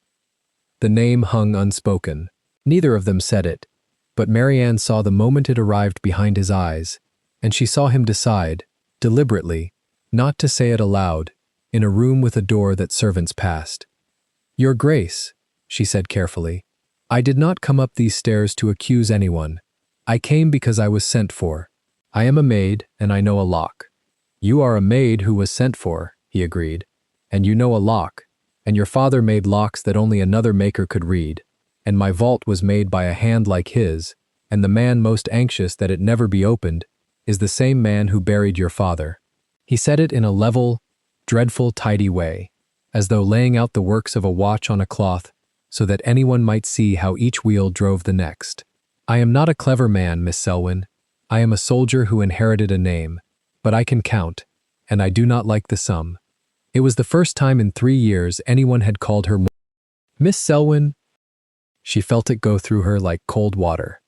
The name hung unspoken. Neither of them said it, but Marianne saw the moment it arrived behind his eyes, and she saw him decide, deliberately, not to say it aloud, in a room with a door that servants passed. Your Grace, she said carefully, I did not come up these stairs to accuse anyone. I came because I was sent for. I am a maid, and I know a lock. You are a maid who was sent for, he agreed, and you know a lock, and your father made locks that only another maker could read, and my vault was made by a hand like his, and the man most anxious that it never be opened is the same man who buried your father. He said it in a level, dreadful, tidy way, as though laying out the works of a watch on a cloth so that anyone might see how each wheel drove the next. I am not a clever man, Miss Selwyn. I am a soldier who inherited a name, but I can count, and I do not like the sum. It was the first time in 3 years anyone had called her Miss Selwyn. She felt it go through her like cold water.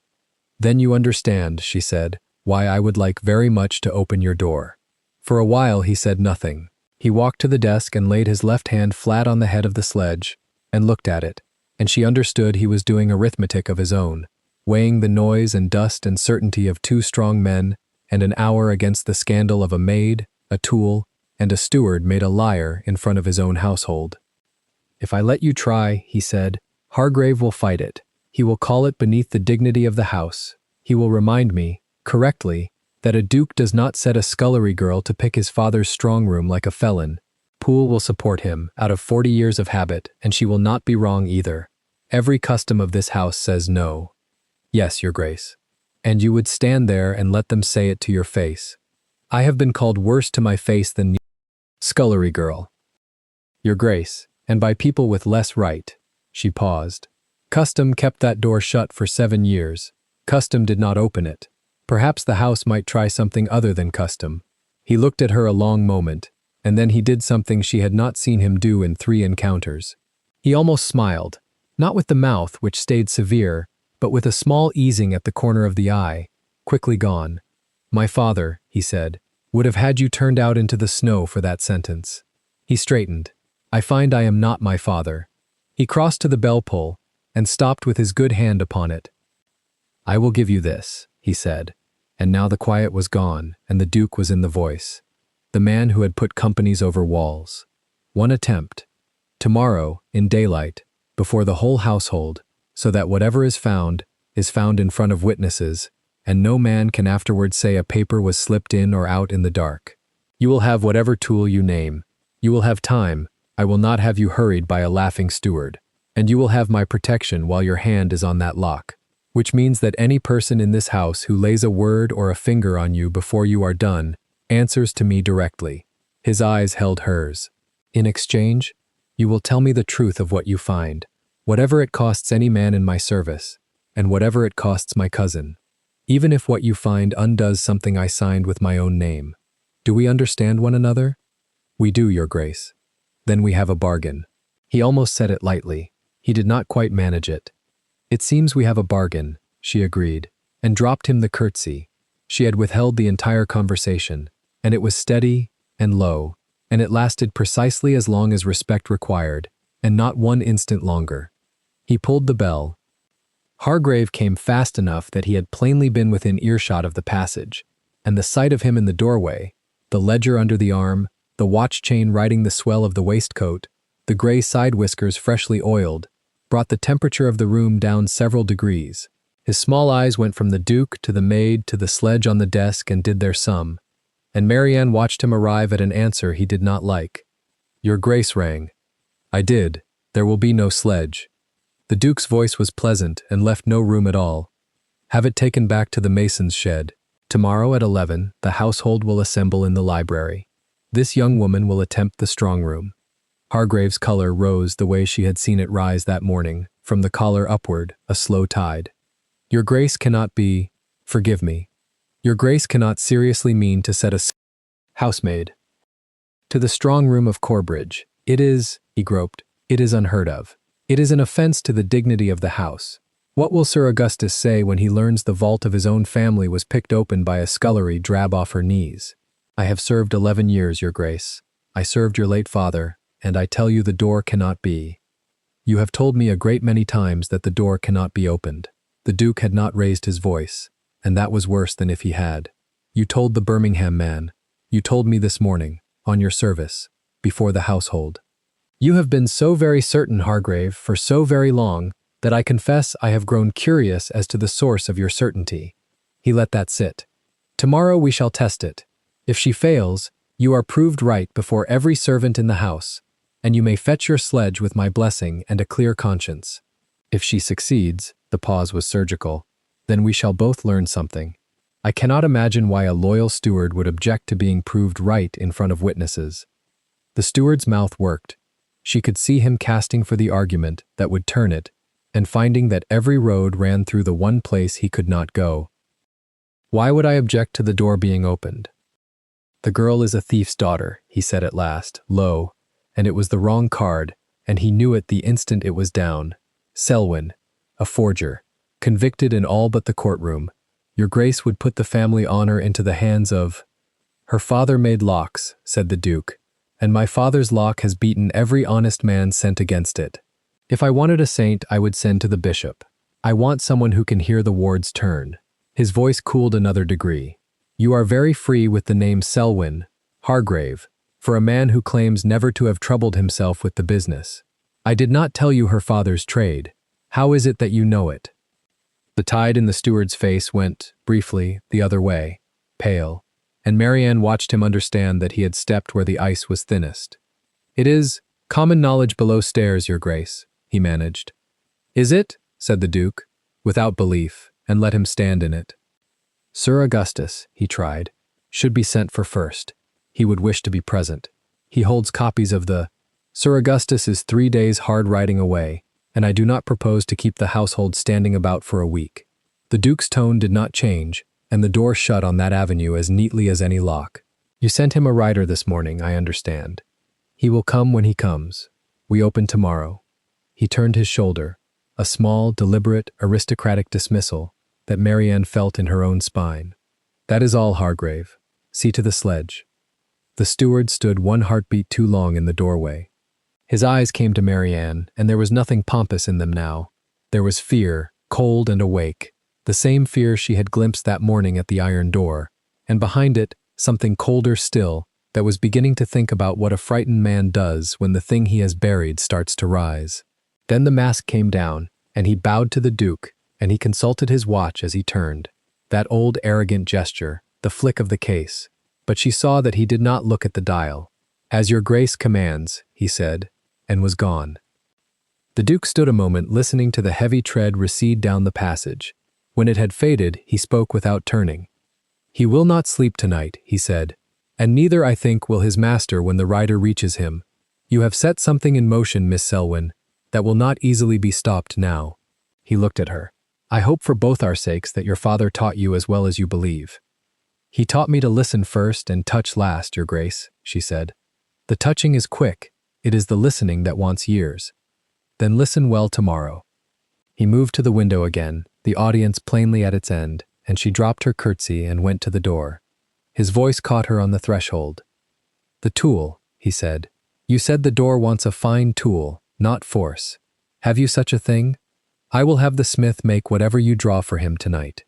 Then you understand, she said, why I would like very much to open your door. For a while he said nothing. He walked to the desk and laid his left hand flat on the head of the sledge, and looked at it, and she understood he was doing arithmetic of his own, weighing the noise and dust and certainty of 2 strong men and an hour against the scandal of a maid, a tool, and a steward made a liar in front of his own household. If I let you try, he said, Hargrave will fight it. He will call it beneath the dignity of the house. He will remind me, correctly, that a duke does not set a scullery girl to pick his father's strong room like a felon. Poole will support him, out of 40 years of habit, and she will not be wrong either. Every custom of this house says no. Yes, your grace. And you would stand there and let them say it to your face. I have been called worse to my face than scullery girl. Your grace, and by people with less right. She paused. Custom kept that door shut for 7 years. Custom did not open it. Perhaps the house might try something other than custom. He looked at her a long moment, and then he did something she had not seen him do in 3 encounters. He almost smiled, not with the mouth, which stayed severe, but with a small easing at the corner of the eye, quickly gone. My father, he said, would have had you turned out into the snow for that sentence. He straightened. I find I am not my father. He crossed to the bell pull and stopped with his good hand upon it. I will give you this, he said, and now the quiet was gone and the Duke was in the voice. The man who had put companies over walls. One attempt. Tomorrow, in daylight, before the whole household, so that whatever is found in front of witnesses, and no man can afterward say a paper was slipped in or out in the dark. You will have whatever tool you name. You will have time. I will not have you hurried by a laughing steward. And you will have my protection while your hand is on that lock, which means that any person in this house who lays a word or a finger on you before you are done answers to me directly. His eyes held hers. In exchange, you will tell me the truth of what you find, whatever it costs any man in my service, and whatever it costs my cousin, even if what you find undoes something I signed with my own name. Do we understand one another? We do, your grace. Then we have a bargain. He almost said it lightly. He did not quite manage it. It seems we have a bargain, she agreed, and dropped him the curtsy. She had withheld the entire conversation, and it was steady and low, and it lasted precisely as long as respect required, and not 1 instant longer. He pulled the bell. Hargrave came fast enough that he had plainly been within earshot of the passage, and the sight of him in the doorway, the ledger under the arm, the watch chain riding the swell of the waistcoat, the gray side whiskers freshly oiled, brought the temperature of the room down several degrees. His small eyes went from the Duke to the maid to the sledge on the desk and did their sum, and Marianne watched him arrive at an answer he did not like. Your grace rang. I did. There will be no sledge. The Duke's voice was pleasant and left no room at all. Have it taken back to the mason's shed. Tomorrow at 11, the household will assemble in the library. This young woman will attempt the strong room. Hargrave's color rose the way she had seen it rise that morning, from the collar upward, a slow tide. Your grace cannot be, forgive me, your grace cannot seriously mean to set a housemaid to the strong room of Corbridge. It is, he groped, it is unheard of. It is an offense to the dignity of the house. What will Sir Augustus say when he learns the vault of his own family was picked open by a scullery drab off her knees? I have served 11 years, your grace. I served your late father, and I tell you the door cannot be. You have told me a great many times that the door cannot be opened. The Duke had not raised his voice, and that was worse than if he had. You told the Birmingham man. You told me this morning, on your service, before the household. You have been so very certain, Hargrave, for so very long, that I confess I have grown curious as to the source of your certainty. He let that sit. Tomorrow we shall test it. If she fails, you are proved right before every servant in the house, and you may fetch your sledge with my blessing and a clear conscience. If she succeeds, the pause was surgical, then we shall both learn something. I cannot imagine why a loyal steward would object to being proved right in front of witnesses. The steward's mouth worked. She could see him casting for the argument that would turn it, and finding that every road ran through the one place he could not go. Why would I object to the door being opened? The girl is a thief's daughter, he said at last, low, and it was the wrong card, and he knew it the instant it was down. Selwyn, a forger, convicted in all but the courtroom. Your Grace would put the family honor into the hands of— Her father made locks, said the Duke, and my father's lock has beaten every honest man sent against it. If I wanted a saint, I would send to the bishop. I want someone who can hear the wards turn. His voice cooled another degree. You are very free with the name Selwyn, Hargrave, for a man who claims never to have troubled himself with the business. I did not tell you her father's trade. How is it that you know it? The tide in the steward's face went, briefly, the other way, pale, and Marianne watched him understand that he had stepped where the ice was thinnest. It is common knowledge below stairs, Your Grace, he managed. Is it? Said the Duke, without belief, and let him stand in it. Sir Augustus, he tried, should be sent for first. He would wish to be present. He holds copies of the— Sir Augustus is 3 days hard riding away, and I do not propose to keep the household standing about for a week. The Duke's tone did not change, and the door shut on that avenue as neatly as any lock. You sent him a rider this morning, I understand. He will come when he comes. We open tomorrow. He turned his shoulder, a small, deliberate, aristocratic dismissal that Marianne felt in her own spine. That is all, Hargrave. See to the sledge. The steward stood one heartbeat too long in the doorway. His eyes came to Marianne, and there was nothing pompous in them now. There was fear, cold and awake, the same fear she had glimpsed that morning at the iron door, and behind it, something colder still, that was beginning to think about what a frightened man does when the thing he has buried starts to rise. Then the mask came down, and he bowed to the Duke, and he consulted his watch as he turned. That old arrogant gesture, the flick of the case. But she saw that he did not look at the dial. As Your Grace commands, he said, and was gone. The Duke stood a moment listening to the heavy tread recede down the passage. When it had faded, he spoke without turning. He will not sleep tonight, he said, and neither, I think, will his master when the rider reaches him. You have set something in motion, Miss Selwyn, that will not easily be stopped now. He looked at her. I hope for both our sakes that your father taught you as well as you believe. He taught me to listen first and touch last, Your Grace, she said. The touching is quick. It is the listening that wants years. Then listen well tomorrow. He moved to the window again, the audience plainly at its end, and she dropped her curtsy and went to the door. His voice caught her on the threshold. The tool, he said. You said the door wants a fine tool, not force. Have you such a thing? I will have the smith make whatever you draw for him tonight.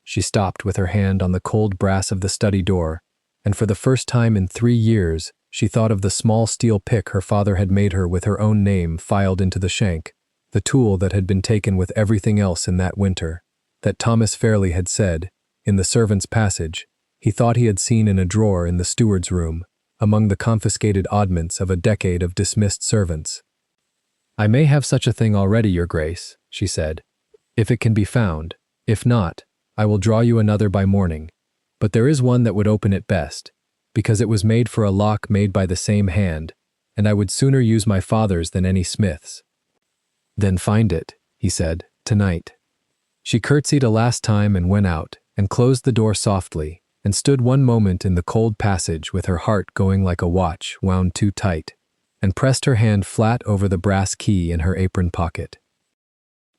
She stopped with her hand on the cold brass of the study door, and for the first time in 3 years, she thought of the small steel pick her father had made her with her own name filed into the shank, the tool that had been taken with everything else in that winter, that Thomas Fairley had said, in the servants' passage, he thought he had seen in a drawer in the steward's room, among the confiscated oddments of a decade of dismissed servants. I may have such a thing already, Your Grace, she said, if it can be found. If not, I will draw you another by morning. But there is one that would open it best, because it was made for a lock made by the same hand, and I would sooner use my father's than any smith's. Then find it, he said, tonight. She curtsied a last time and went out, and closed the door softly, and stood one moment in the cold passage with her heart going like a watch wound too tight, and pressed her hand flat over the brass key in her apron pocket.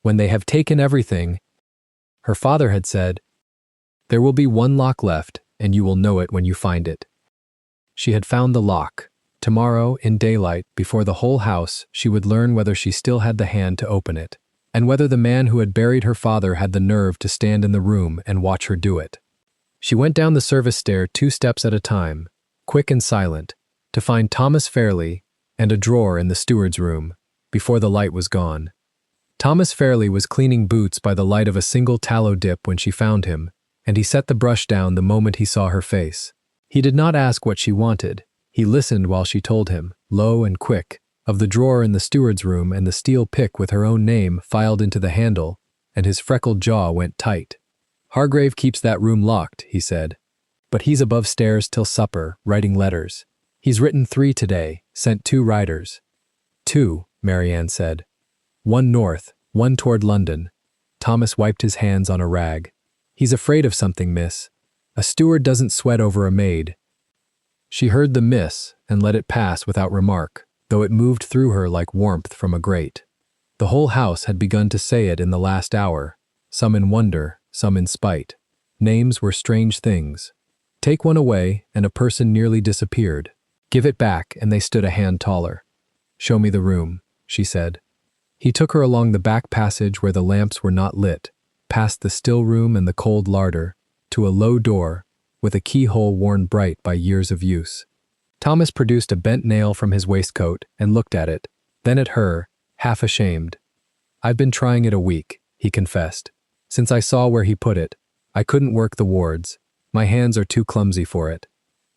When they have taken everything, her father had said, there will be one lock left, and you will know it when you find it. She had found the lock. Tomorrow, in daylight, before the whole house, she would learn whether she still had the hand to open it, and whether the man who had buried her father had the nerve to stand in the room and watch her do it. She went down the service stair 2 steps at a time, quick and silent, to find Thomas Fairley and a drawer in the steward's room, before the light was gone. Thomas Fairley was cleaning boots by the light of a single tallow dip when she found him, and he set the brush down the moment he saw her face. He did not ask what she wanted. He listened while she told him, low and quick, of the drawer in the steward's room and the steel pick with her own name filed into the handle, and his freckled jaw went tight. Hargrave keeps that room locked, he said. But he's above stairs till supper, writing letters. He's written 3 today, sent 2 riders. 2, Marianne said. 1 north, 1 toward London. Thomas wiped his hands on a rag. "He's afraid of something, miss. A steward doesn't sweat over a maid." She heard the miss and let it pass without remark, though it moved through her like warmth from a grate. The whole house had begun to say it in the last hour, some in wonder, some in spite. Names were strange things. Take one away, and a person nearly disappeared. Give it back, and they stood a hand taller. "Show me the room," she said. He took her along the back passage where the lamps were not lit, past the still room and the cold larder, to a low door, with a keyhole worn bright by years of use. Thomas produced a bent nail from his waistcoat and looked at it, then at her, half ashamed. "I've been trying it a week," he confessed. "Since I saw where he put it, I couldn't work the wards. My hands are too clumsy for it."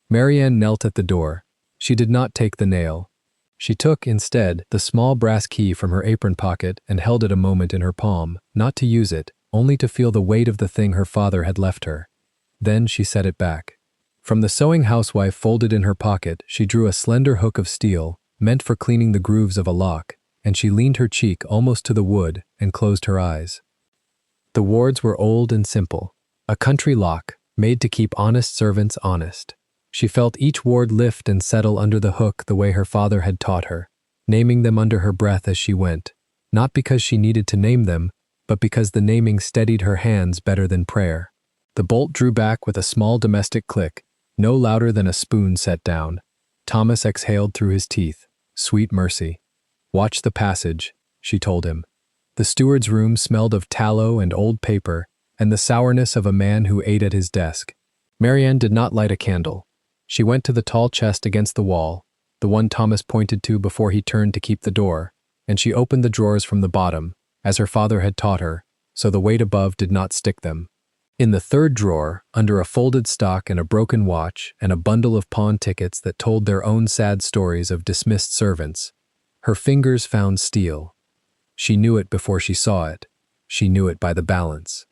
Marianne knelt at the door. She did not take the nail. She took, instead, the small brass key from her apron pocket and held it a moment in her palm, not to use it, only to feel the weight of the thing her father had left her. Then she set it back. From the sewing housewife folded in her pocket, she drew a slender hook of steel, meant for cleaning the grooves of a lock, and she leaned her cheek almost to the wood and closed her eyes. The wards were old and simple, a country lock, made to keep honest servants honest. She felt each ward lift and settle under the hook the way her father had taught her, naming them under her breath as she went, not because she needed to name them, but because the naming steadied her hands better than prayer. The bolt drew back with a small domestic click, no louder than a spoon set down. Thomas exhaled through his teeth. Sweet mercy. "Watch the passage," she told him. The steward's room smelled of tallow and old paper, and the sourness of a man who ate at his desk. Marianne did not light a candle. She went to the tall chest against the wall, the one Thomas pointed to before he turned to keep the door, and she opened the drawers from the bottom, as her father had taught her, so the weight above did not stick them. In the third drawer, under a folded stock and a broken watch and a bundle of pawn tickets that told their own sad stories of dismissed servants, her fingers found steel. She knew it before she saw it. She knew it by the balance.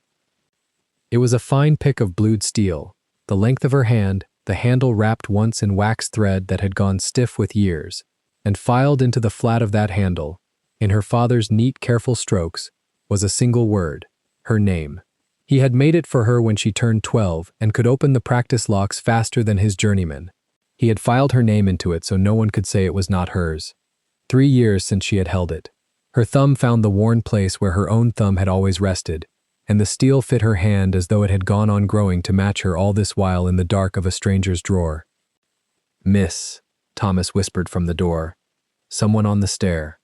It was a fine pick of blued steel, the length of her hand, the handle wrapped once in wax thread that had gone stiff with years, and filed into the flat of that handle, in her father's neat, careful strokes, was a single word, her name. He had made it for her when she turned 12 and could open the practice locks faster than his journeyman. He had filed her name into it so no one could say it was not hers. 3 years since she had held it. Her thumb found the worn place where her own thumb had always rested, and the steel fit her hand as though it had gone on growing to match her all this while in the dark of a stranger's drawer. "Miss," Thomas whispered from the door. "Someone on the stair."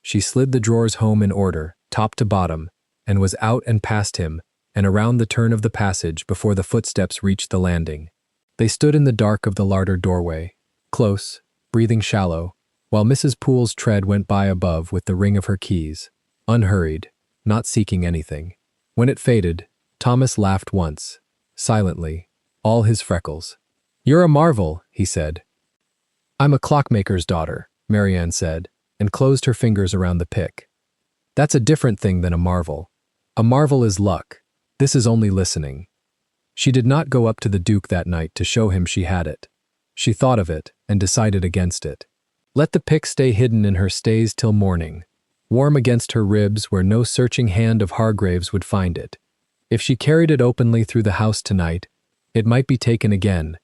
She slid the drawers home in order, top to bottom, and was out and past him, and around the turn of the passage before the footsteps reached the landing. They stood in the dark of the larder doorway, close, breathing shallow, while Mrs. Poole's tread went by above with the ring of her keys, unhurried, not seeking anything. When it faded, Thomas laughed once, silently, all his freckles. "You're a marvel," he said. "I'm a clockmaker's daughter," Marianne said, and closed her fingers around the pick. "That's a different thing than a marvel. A marvel is luck. This is only listening." She did not go up to the Duke that night to show him she had it. She thought of it and decided against it. Let the pick stay hidden in her stays till morning, warm against her ribs where no searching hand of Hargrave's would find it. If she carried it openly through the house tonight, it might be taken again,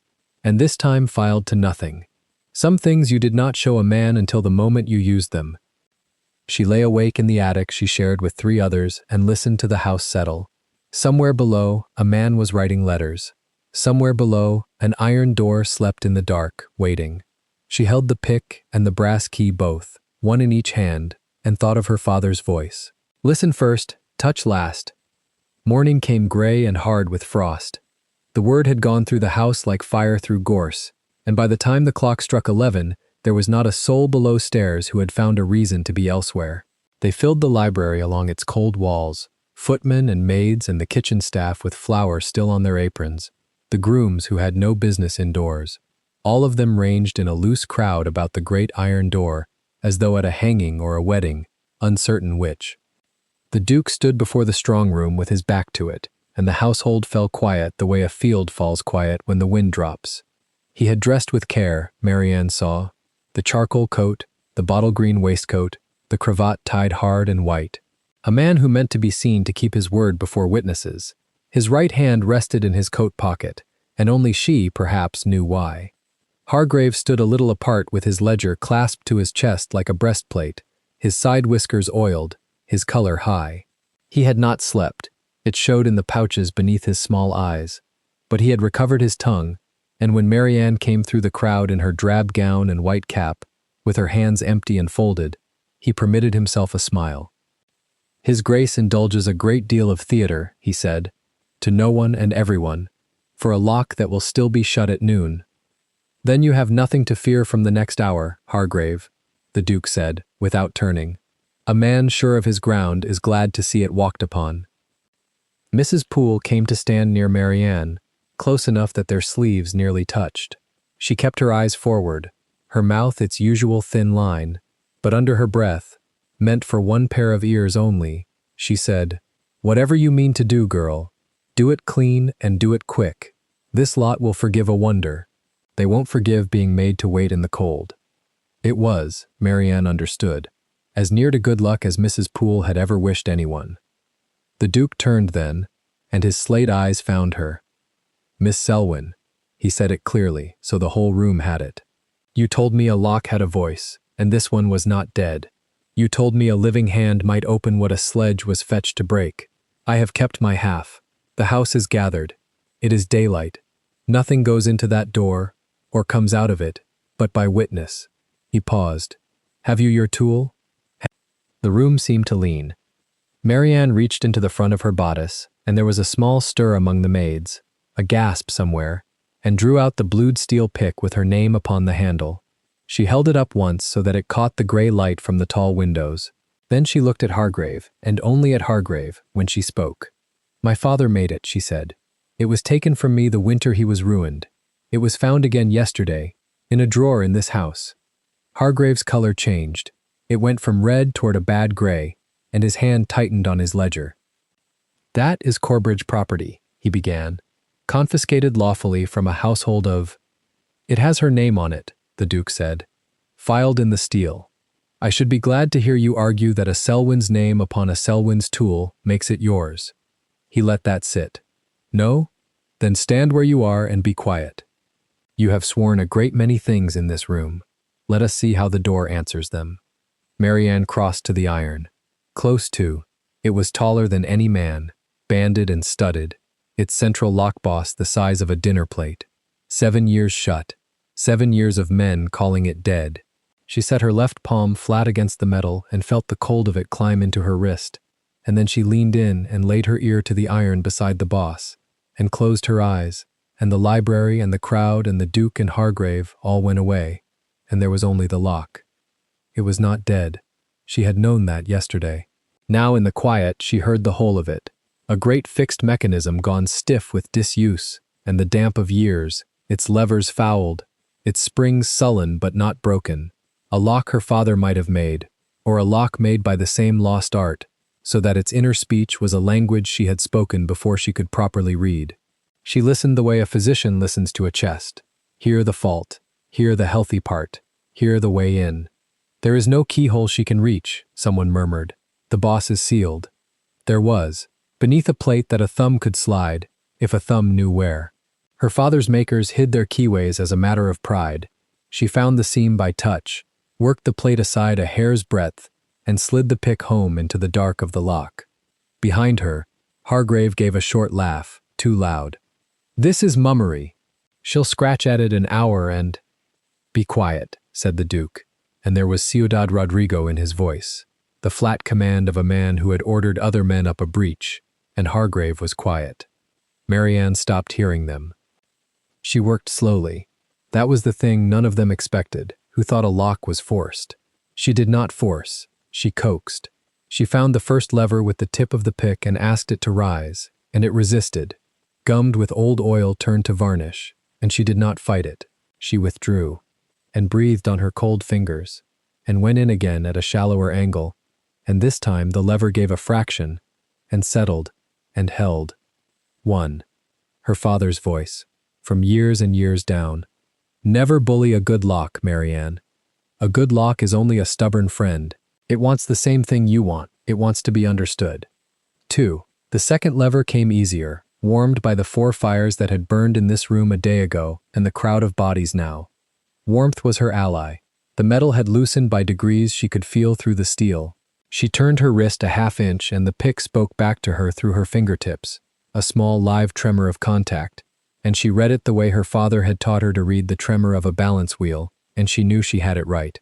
and this time filed to nothing. Some things you did not show a man until the moment you used them. She lay awake in the attic she shared with 3 others and listened to the house settle. Somewhere below, a man was writing letters. Somewhere below, an iron door slept in the dark, waiting. She held the pick and the brass key both, one in each hand, and thought of her father's voice. "Listen first, touch last." Morning came gray and hard with frost. The word had gone through the house like fire through gorse, and by the time the clock struck 11, there was not a soul below stairs who had found a reason to be elsewhere. They filled the library along its cold walls, footmen and maids and the kitchen staff with flour still on their aprons, the grooms who had no business indoors. All of them ranged in a loose crowd about the great iron door, as though at a hanging or a wedding, uncertain which. The Duke stood before the strong room with his back to it, and the household fell quiet the way a field falls quiet when the wind drops. He had dressed with care, Marianne saw, the charcoal coat, the bottle-green waistcoat, the cravat tied hard and white. A man who meant to be seen to keep his word before witnesses, His right hand rested in his coat pocket, and only she, perhaps, knew why. Hargrave stood a little apart with his ledger clasped to his chest like a breastplate, his side whiskers oiled, his color high. He had not slept. It showed in the pouches beneath his small eyes. But he had recovered his tongue, and when Marianne came through the crowd in her drab gown and white cap, with her hands empty and folded, he permitted himself a smile. His Grace indulges a great deal of theater, he said, to no one and everyone, for a lock that will still be shut at noon. Then you have nothing to fear from the next hour, Hargrave, the Duke said, without turning. A man sure of his ground is glad to see it walked upon. Mrs. Poole came to stand near Marianne, close enough that their sleeves nearly touched. She kept her eyes forward, her mouth its usual thin line, but under her breath, meant for one pair of ears only, she said, "Whatever you mean to do, girl, do it clean and do it quick. This lot will forgive a wonder. They won't forgive being made to wait in the cold." It was, Marianne understood, as near to good luck as Mrs. Poole had ever wished anyone. The Duke turned then, and his slate eyes found her. "Miss Selwyn," he said it clearly, so the whole room had it. "You told me a lock had a voice, and this one was not dead. You told me a living hand might open what a sledge was fetched to break. I have kept my half. The house is gathered. It is daylight. Nothing goes into that door, or comes out of it, but by witness." He paused. "Have you your tool?" The room seemed to lean. Marianne reached into the front of her bodice, and there was a small stir among the maids, a gasp somewhere, and drew out the blued steel pick with her name upon the handle. She held it up once so that it caught the gray light from the tall windows. Then she looked at Hargrave, and only at Hargrave, when she spoke. "My father made it," she said. "It was taken from me the winter he was ruined. It was found again yesterday, in a drawer in this house." Hargrave's color changed. It went from red toward a bad gray, and his hand tightened on his ledger. "That is Corbridge property," he began, "confiscated lawfully from a household of—" "It has her name on it," the Duke said, "filed in the steel. I should be glad to hear you argue that a Selwyn's name upon a Selwyn's tool makes it yours." He let that sit. "No? Then stand where you are and be quiet. You have sworn a great many things in this room. Let us see how the door answers them." Marianne crossed to the iron. Close to, it was taller than any man, banded and studded, its central lock-boss the size of a dinner plate. 7 years shut, 7 years of men calling it dead. She set her left palm flat against the metal and felt the cold of it climb into her wrist, and then she leaned in and laid her ear to the iron beside the boss, and closed her eyes, and the library and the crowd and the Duke and Hargrave all went away, and there was only the lock. It was not dead. She had known that yesterday. Now in the quiet she heard the whole of it, a great fixed mechanism gone stiff with disuse and the damp of years, its levers fouled, its springs sullen but not broken, a lock her father might have made, or a lock made by the same lost art, so that its inner speech was a language she had spoken before she could properly read. She listened the way a physician listens to a chest. Here the fault, here the healthy part, here the way in. "There is no keyhole she can reach," someone murmured. "The boss is sealed." There was, beneath a plate that a thumb could slide, if a thumb knew where. Her father's makers hid their keyways as a matter of pride. She found the seam by touch, worked the plate aside a hair's breadth, and slid the pick home into the dark of the lock. Behind her, Hargrave gave a short laugh, too loud. "This is mummery. She'll scratch at it an hour and—" "Be quiet," said the Duke, and there was Ciudad Rodrigo in his voice, the flat command of a man who had ordered other men up a breach, and Hargrave was quiet. Marianne stopped hearing them. She worked slowly. That was the thing none of them expected, who thought a lock was forced. She did not force. She coaxed. She found the first lever with the tip of the pick and asked it to rise, and it resisted. Gummed with old oil turned to varnish, and she did not fight it. She withdrew, and breathed on her cold fingers, and went in again at a shallower angle, and this time the lever gave a fraction, and settled, and held. "1. Her father's voice, from years and years down. "Never bully a good lock, Marianne. A good lock is only a stubborn friend. It wants the same thing you want. It wants to be understood." 2. The second lever came easier, warmed by the 4 fires that had burned in this room a day ago and the crowd of bodies now. Warmth was her ally. The metal had loosened by degrees she could feel through the steel. She turned her wrist a half-inch and the pick spoke back to her through her fingertips, a small live tremor of contact, and she read it the way her father had taught her to read the tremor of a balance wheel, and she knew she had it right.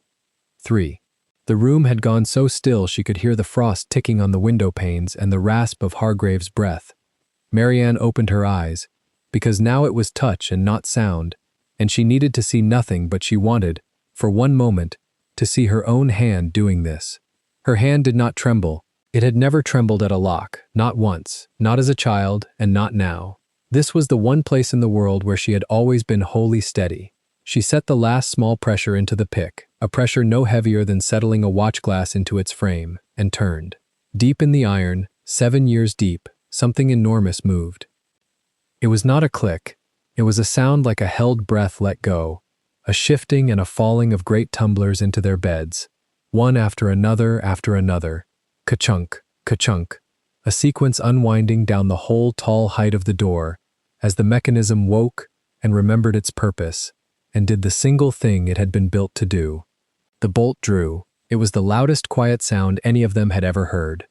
3. The room had gone so still she could hear the frost ticking on the window panes and the rasp of Hargrave's breath. Marianne opened her eyes, because now it was touch and not sound, and she needed to see nothing but she wanted, for one moment, to see her own hand doing this. Her hand did not tremble. It had never trembled at a lock, not once, not as a child, and not now. This was the one place in the world where she had always been wholly steady. She set the last small pressure into the pick, a pressure no heavier than settling a watch glass into its frame, and turned. Deep in the iron, 7 years deep, something enormous moved. It was not a click. It was a sound like a held breath let go, a shifting and a falling of great tumblers into their beds, one after another, ka-chunk, ka-chunk, a sequence unwinding down the whole tall height of the door, as the mechanism woke and remembered its purpose, and did the single thing it had been built to do. The bolt drew. It was the loudest quiet sound any of them had ever heard.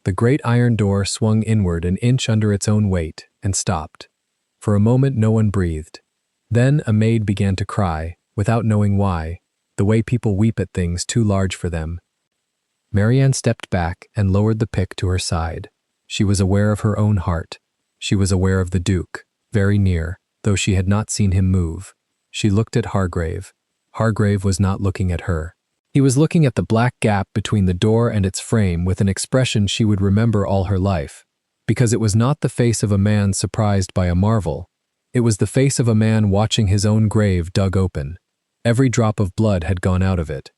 The great iron door swung inward an inch under its own weight, and stopped. For a moment no one breathed. Then a maid began to cry, without knowing why, the way people weep at things too large for them. Marianne stepped back and lowered the pick to her side. She was aware of her own heart. She was aware of the Duke, very near, though she had not seen him move. She looked at Hargrave. Hargrave was not looking at her. He was looking at the black gap between the door and its frame with an expression she would remember all her life, because it was not the face of a man surprised by a marvel. It was the face of a man watching his own grave dug open. Every drop of blood had gone out of it.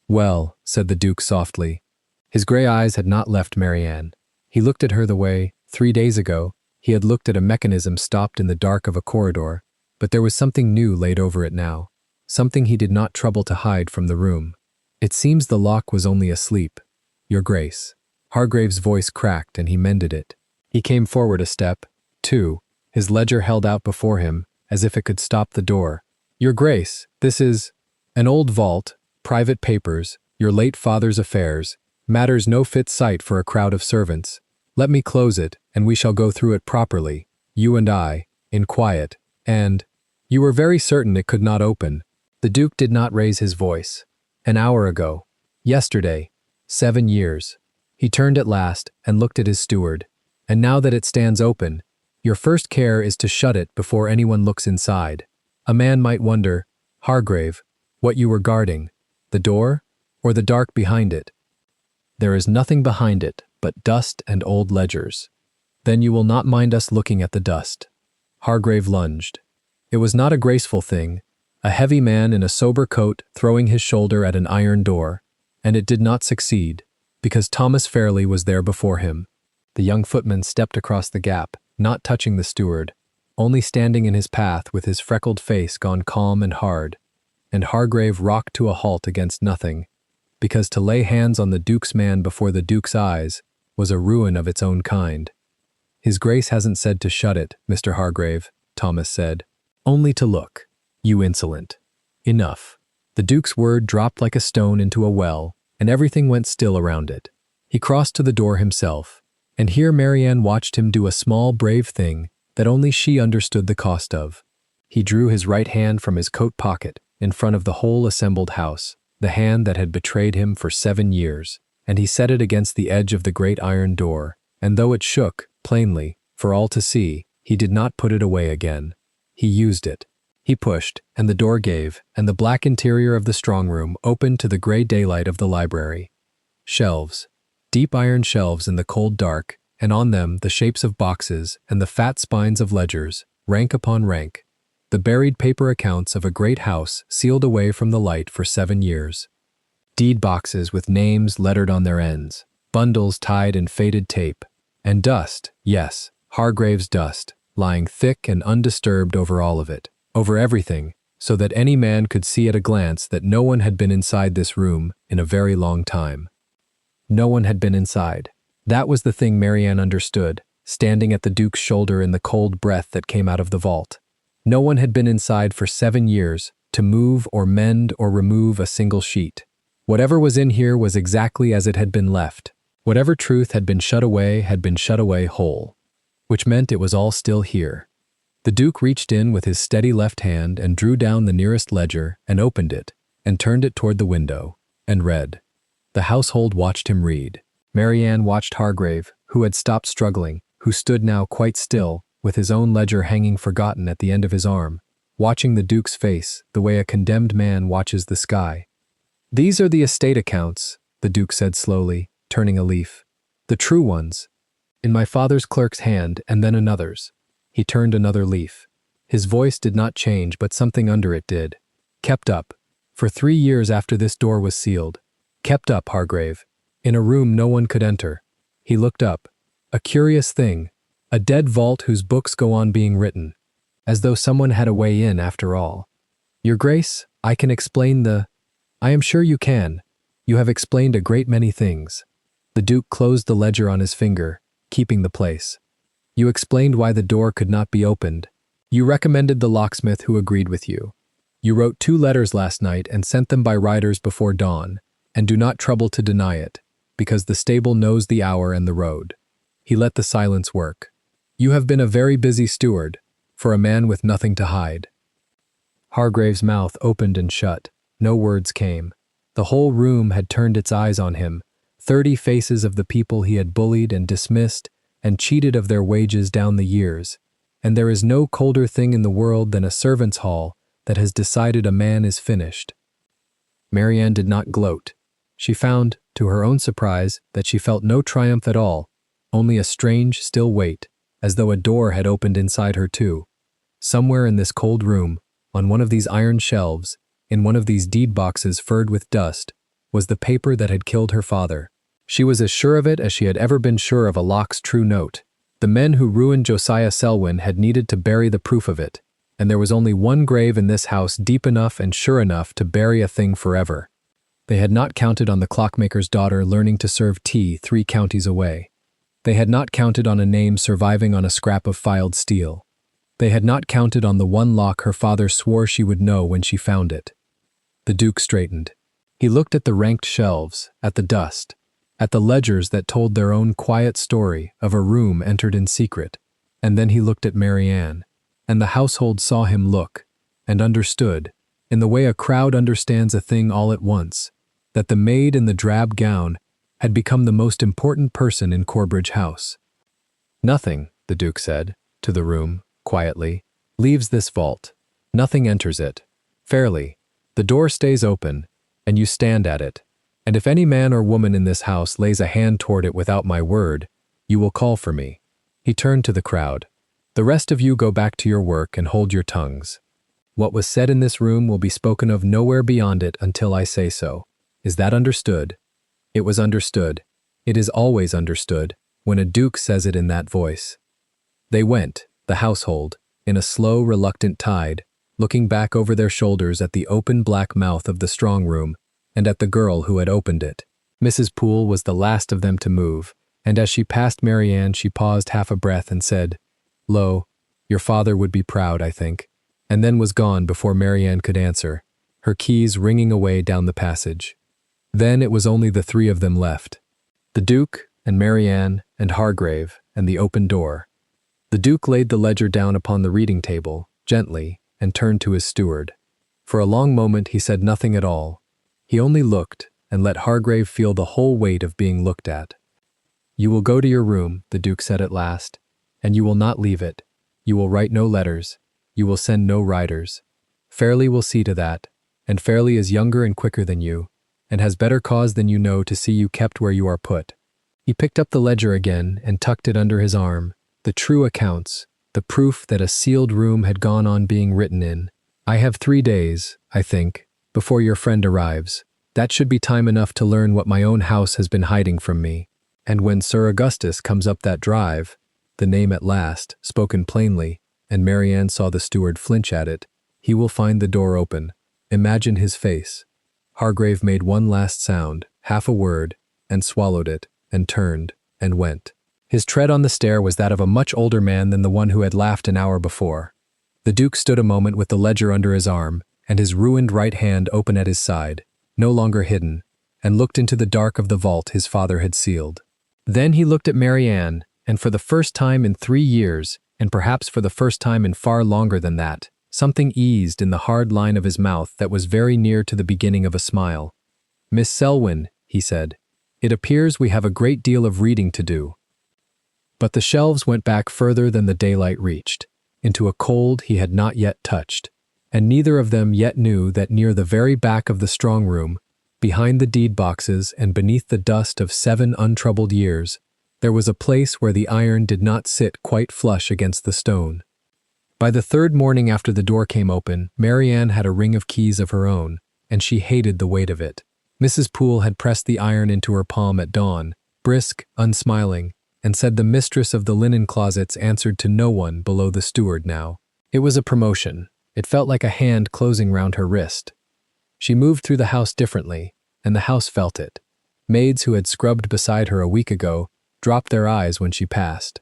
"Well," said the Duke softly. His gray eyes had not left Marianne. He looked at her the way, 3 days ago, he had looked at a mechanism stopped in the dark of a corridor, but there was something new laid over it now, something he did not trouble to hide from the room. "It seems the lock was only asleep, Your Grace." Hargrave's voice cracked and he mended it. He came forward a step, 2, his ledger held out before him, as if it could stop the door. "Your Grace, this is an old vault, private papers, your late father's affairs, matters no fit sight for a crowd of servants. Let me close it, and we shall go through it properly, you and I, in quiet, and you were very certain it could not open." The Duke did not raise his voice. "An hour ago. Yesterday. 7 years. He turned at last and looked at his steward. "And now that it stands open, your first care is to shut it before anyone looks inside. A man might wonder, Hargrave, what you were guarding, the door or the dark behind it? There is nothing behind it but dust and old ledgers. Then you will not mind us looking at the dust." Hargrave lunged. It was not a graceful thing, a heavy man in a sober coat throwing his shoulder at an iron door, and it did not succeed, because Thomas Fairley was there before him. The young footman stepped across the gap, not touching the steward, only standing in his path with his freckled face gone calm and hard, and Hargrave rocked to a halt against nothing, because to lay hands on the Duke's man before the Duke's eyes was a ruin of its own kind. "His Grace hasn't said to shut it, Mr. Hargrave," Thomas said. "Only to look. You insolent." "Enough." The Duke's word dropped like a stone into a well, and everything went still around it. He crossed to the door himself, and here Marianne watched him do a small, brave thing that only she understood the cost of. He drew his right hand from his coat pocket in front of the whole assembled house, the hand that had betrayed him for 7 years, and he set it against the edge of the great iron door, and though it shook, plainly, for all to see, he did not put it away again. He used it. He pushed, and the door gave, and the black interior of the strong room opened to the gray daylight of the library. Shelves, deep iron shelves in the cold dark, and on them the shapes of boxes and the fat spines of ledgers, rank upon rank, the buried paper accounts of a great house sealed away from the light for 7 years. Deed boxes with names lettered on their ends, bundles tied in faded tape, and dust, yes, Hargrave's dust, lying thick and undisturbed over all of it, over everything, so that any man could see at a glance that no one had been inside this room in a very long time. No one had been inside. That was the thing Marianne understood. standing at the Duke's shoulder in the cold breath that came out of the vault. No one had been inside for 7 years to move or mend or remove a single sheet. Whatever was in here was exactly as it had been left. Whatever truth had been shut away whole, which meant it was all still here. The Duke reached in with his steady left hand and drew down the nearest ledger and opened it and turned it toward the window and read. The household watched him read. Marianne watched Hargrave, who had stopped struggling, who stood now quite still, with his own ledger hanging forgotten at the end of his arm, watching the Duke's face the way a condemned man watches the sky. "These are the estate accounts," the Duke said slowly, turning a leaf. "The true ones. In my father's clerk's hand, and then another's." He turned another leaf. His voice did not change, but something under it did. "Kept up. For 3 years after this door was sealed. Kept up, Hargrave. In a room no one could enter." He looked up. "A curious thing. A dead vault whose books go on being written. As though someone had a way in after all. Your Grace, I can explain I am sure you can. You have explained a great many things." The Duke closed the ledger on his finger, keeping the place. "You explained why the door could not be opened. You recommended the locksmith who agreed with you. You wrote 2 letters last night and sent them by riders before dawn, and do not trouble to deny it, because the stable knows the hour and the road." He let the silence work. "You have been a very busy steward, for a man with nothing to hide." Hargrave's mouth opened and shut. No words came. The whole room had turned its eyes on him, 30 faces of the people he had bullied and dismissed and cheated of their wages down the years, and there is no colder thing in the world than a servants' hall that has decided a man is finished. Marianne did not gloat. She found, to her own surprise, that she felt no triumph at all, only a strange, still weight, as though a door had opened inside her too. Somewhere in this cold room, on one of these iron shelves, in one of these deed boxes furred with dust, was the paper that had killed her father. She was as sure of it as she had ever been sure of a lock's true note. The men who ruined Josiah Selwyn had needed to bury the proof of it, and there was only one grave in this house deep enough and sure enough to bury a thing forever. They had not counted on the clockmaker's daughter learning to serve tea 3 counties away. They had not counted on a name surviving on a scrap of filed steel. They had not counted on the one lock her father swore she would know when she found it. The Duke straightened. He looked at the ranked shelves, at the dust, at the ledgers that told their own quiet story of a room entered in secret, and then he looked at Marianne, and the household saw him look, and understood, in the way a crowd understands a thing all at once, that the maid in the drab gown had become the most important person in Corbridge House. "Nothing," the Duke said, to the room, quietly, "leaves this vault. Nothing enters it. Fairly. The door stays open, and you stand at it. And if any man or woman in this house lays a hand toward it without my word, you will call for me." He turned to the crowd. "The rest of you go back to your work and hold your tongues. What was said in this room will be spoken of nowhere beyond it until I say so. Is that understood?" It was understood. It is always understood when a duke says it in that voice. They went, the household, in a slow, reluctant tide, looking back over their shoulders at the open black mouth of the strong room and at the girl who had opened it. Mrs. Poole was the last of them to move, and as she passed Marianne she paused half a breath and said, "Lo, your father would be proud, I think," and then was gone before Marianne could answer, her keys ringing away down the passage. Then it was only the 3 of them left, the Duke and Marianne and Hargrave and the open door. The Duke laid the ledger down upon the reading table, gently, and turned to his steward. For a long moment he said nothing at all. He only looked and let Hargrave feel the whole weight of being looked at. "You will go to your room," the Duke said at last, "and you will not leave it. You will write no letters. You will send no riders. Fairly will see to that, and Fairly is younger and quicker than you, and has better cause than you know to see you kept where you are put." He picked up the ledger again and tucked it under his arm. The true accounts, the proof that a sealed room had gone on being written in. "I have 3 days, I think, before your friend arrives. That should be time enough to learn what my own house has been hiding from me. And when Sir Augustus comes up that drive," the name at last, spoken plainly, and Marianne saw the steward flinch at it, "he will find the door open. Imagine his face." Hargrave made one last sound, half a word, and swallowed it, and turned, and went. His tread on the stair was that of a much older man than the one who had laughed an hour before. The Duke stood a moment with the ledger under his arm, and his ruined right hand open at his side, no longer hidden, and looked into the dark of the vault his father had sealed. Then he looked at Marianne, and for the first time in 3 years, and perhaps for the first time in far longer than that, something eased in the hard line of his mouth that was very near to the beginning of a smile. "Miss Selwyn," he said, "it appears we have a great deal of reading to do." But the shelves went back further than the daylight reached, into a cold he had not yet touched, and neither of them yet knew that near the very back of the strong room, behind the deed boxes and beneath the dust of 7 untroubled years, there was a place where the iron did not sit quite flush against the stone. By the 3rd morning after the door came open, Marianne had a ring of keys of her own, and she hated the weight of it. Mrs. Poole had pressed the iron into her palm at dawn, brisk, unsmiling, and said the mistress of the linen closets answered to no one below the steward now. It was a promotion. It felt like a hand closing round her wrist. She moved through the house differently, and the house felt it. Maids who had scrubbed beside her a week ago dropped their eyes when she passed.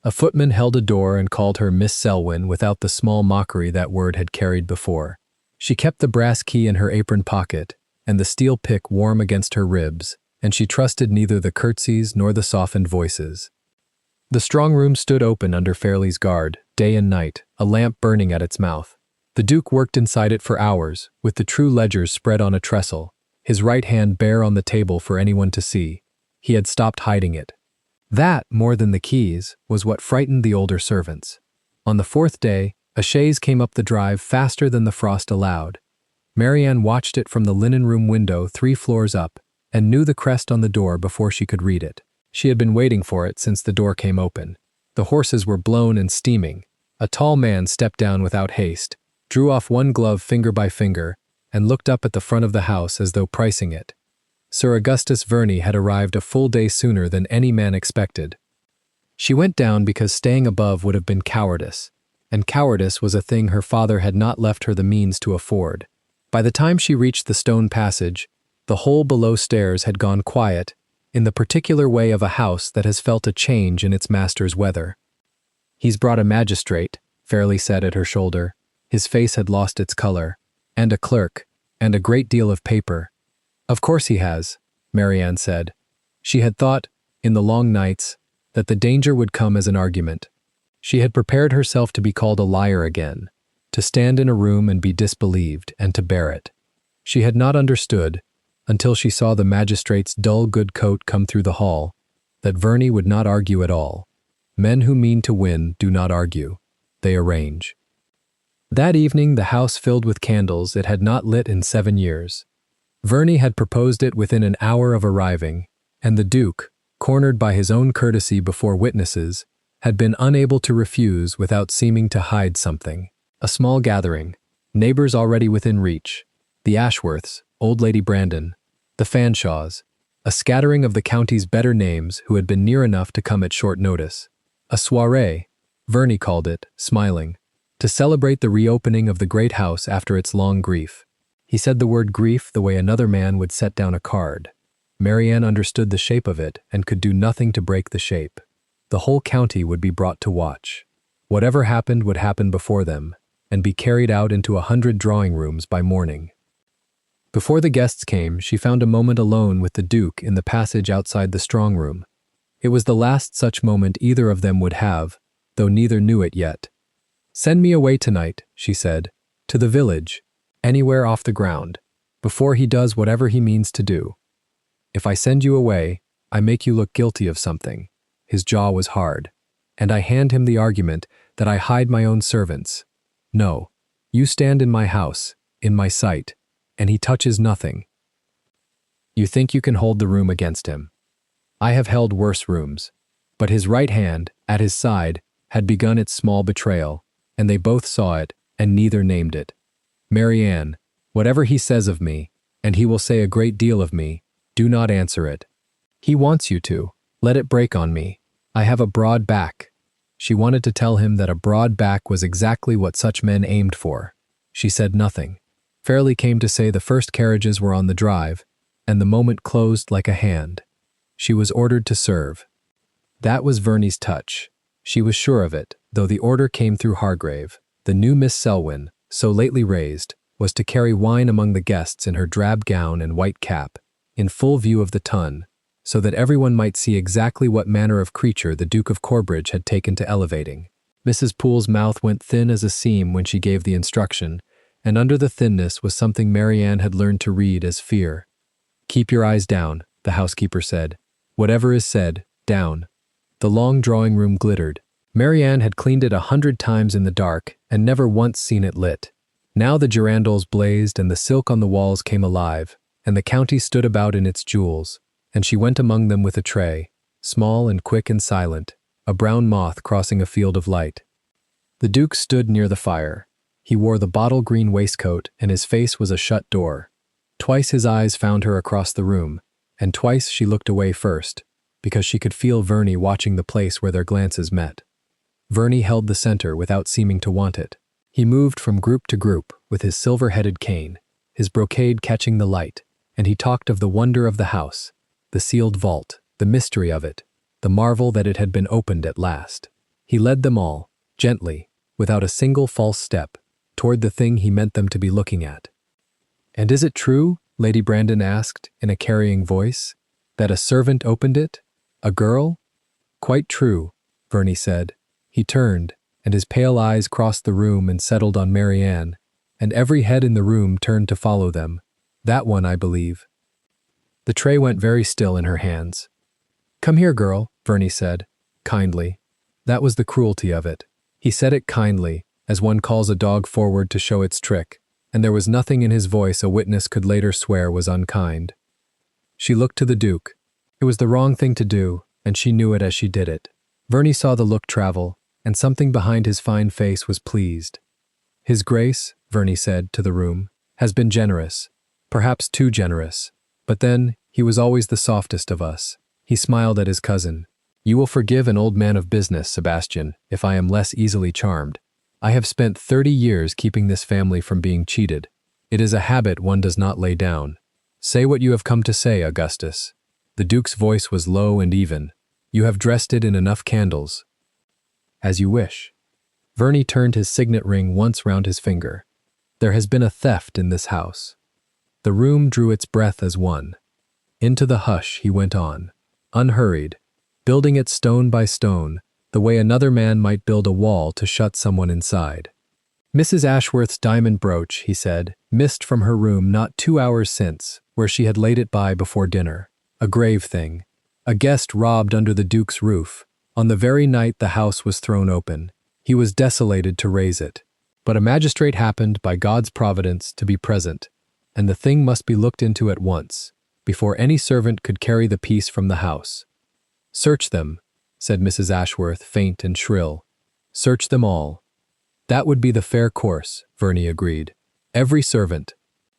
A footman held a door and called her Miss Selwyn without the small mockery that word had carried before. She kept the brass key in her apron pocket and the steel pick warm against her ribs, and she trusted neither the curtsies nor the softened voices. The strong room stood open under Fairlie's guard, day and night, a lamp burning at its mouth. The Duke worked inside it for hours, with the true ledgers spread on a trestle, his right hand bare on the table for anyone to see. He had stopped hiding it. That, more than the keys, was what frightened the older servants. On the 4th day, a chaise came up the drive faster than the frost allowed. Marianne watched it from the linen room window 3 floors up, and knew the crest on the door before she could read it. She had been waiting for it since the door came open. The horses were blown and steaming. A tall man stepped down without haste, drew off one glove finger by finger, and looked up at the front of the house as though pricing it. Sir Augustus Verney had arrived a full day sooner than any man expected. She went down because staying above would have been cowardice, and cowardice was a thing her father had not left her the means to afford. By the time she reached the stone passage, the whole below stairs had gone quiet, in the particular way of a house that has felt a change in its master's weather. "He's brought a magistrate," Fairlie said at her shoulder. His face had lost its color, and a clerk, and a great deal of paper. "Of course he has," Marianne said. She had thought, in the long nights, that the danger would come as an argument. She had prepared herself to be called a liar again, to stand in a room and be disbelieved, and to bear it. She had not understood, until she saw the magistrate's dull good coat come through the hall, that Verney would not argue at all. Men who mean to win do not argue. They arrange. That evening the house filled with candles it had not lit in 7 years. Verney had proposed it within an hour of arriving, and the Duke, cornered by his own courtesy before witnesses, had been unable to refuse without seeming to hide something. A small gathering, neighbors already within reach, the Ashworths, old Lady Brandon, the Fanshaws, a scattering of the county's better names who had been near enough to come at short notice. A soirée, Verney called it, smiling, to celebrate the reopening of the great house after its long grief. He said the word grief the way another man would set down a card. Marianne understood the shape of it and could do nothing to break the shape. The whole county would be brought to watch. Whatever happened would happen before them, and be carried out into 100 drawing rooms by morning. Before the guests came, she found a moment alone with the Duke in the passage outside the strong room. It was the last such moment either of them would have, though neither knew it yet. "Send me away tonight," she said, "to the village, anywhere off the ground, before he does whatever he means to do. If I send you away, I make you look guilty of something." His jaw was hard. "And I hand him the argument that I hide my own servants. No, you stand in my house, in my sight, and he touches nothing. You think you can hold the room against him. I have held worse rooms." But his right hand, at his side, had begun its small betrayal, and they both saw it, and neither named it. "Marianne, whatever he says of me, and he will say a great deal of me, do not answer it. He wants you to. Let it break on me. I have a broad back." She wanted to tell him that a broad back was exactly what such men aimed for. She said nothing. Fairlie came to say the first carriages were on the drive, and the moment closed like a hand. She was ordered to serve. That was Verney's touch. She was sure of it, though the order came through Hargrave. The new Miss Selwyn, so lately raised, was to carry wine among the guests in her drab gown and white cap, in full view of the tun, so that everyone might see exactly what manner of creature the Duke of Corbridge had taken to elevating. Mrs. Poole's mouth went thin as a seam when she gave the instruction, and under the thinness was something Marianne had learned to read as fear. "Keep your eyes down," the housekeeper said. "Whatever is said, down." The long drawing-room glittered. Marianne had cleaned it 100 times in the dark and never once seen it lit. Now the girandoles blazed and the silk on the walls came alive, and the county stood about in its jewels, and she went among them with a tray, small and quick and silent, a brown moth crossing a field of light. The Duke stood near the fire. He wore the bottle-green waistcoat and his face was a shut door. Twice his eyes found her across the room, and twice she looked away first, because she could feel Verney watching the place where their glances met. Verney held the center without seeming to want it. He moved from group to group with his silver-headed cane, his brocade catching the light, and he talked of the wonder of the house, the sealed vault, the mystery of it, the marvel that it had been opened at last. He led them all, gently, without a single false step, toward the thing he meant them to be looking at. "And is it true," Lady Brandon asked in a carrying voice, "that a servant opened it? A girl?" "Quite true," Verney said. He turned, and his pale eyes crossed the room and settled on Marianne, and every head in the room turned to follow them. "That one, I believe." The tray went very still in her hands. "Come here, girl," Verney said, kindly. That was the cruelty of it. He said it kindly, as one calls a dog forward to show its trick, and there was nothing in his voice a witness could later swear was unkind. She looked to the Duke. It was the wrong thing to do, and she knew it as she did it. Verney saw the look travel, and something behind his fine face was pleased. "His Grace," Verney said to the room, "has been generous, perhaps too generous, but then he was always the softest of us." He smiled at his cousin. "You will forgive an old man of business, Sebastian, if I am less easily charmed. I have spent 30 years keeping this family from being cheated. It is a habit one does not lay down. Say what you have come to say, Augustus." The Duke's voice was low and even. "You have dressed it in enough candles." "As you wish." Verney turned his signet ring once round his finger. "There has been a theft in this house." The room drew its breath as one. Into the hush he went on, unhurried, building it stone by stone, the way another man might build a wall to shut someone inside. "Mrs. Ashworth's diamond brooch," he said, "missed from her room not 2 hours since, where she had laid it by before dinner. A grave thing. A guest robbed under the Duke's roof. On the very night the house was thrown open. He was desolated to raise it. But a magistrate happened, by God's providence, to be present, and the thing must be looked into at once, before any servant could carry the piece from the house." "Search them," said Mrs. Ashworth, faint and shrill. "Search them all." "That would be the fair course," Verney agreed. "Every servant.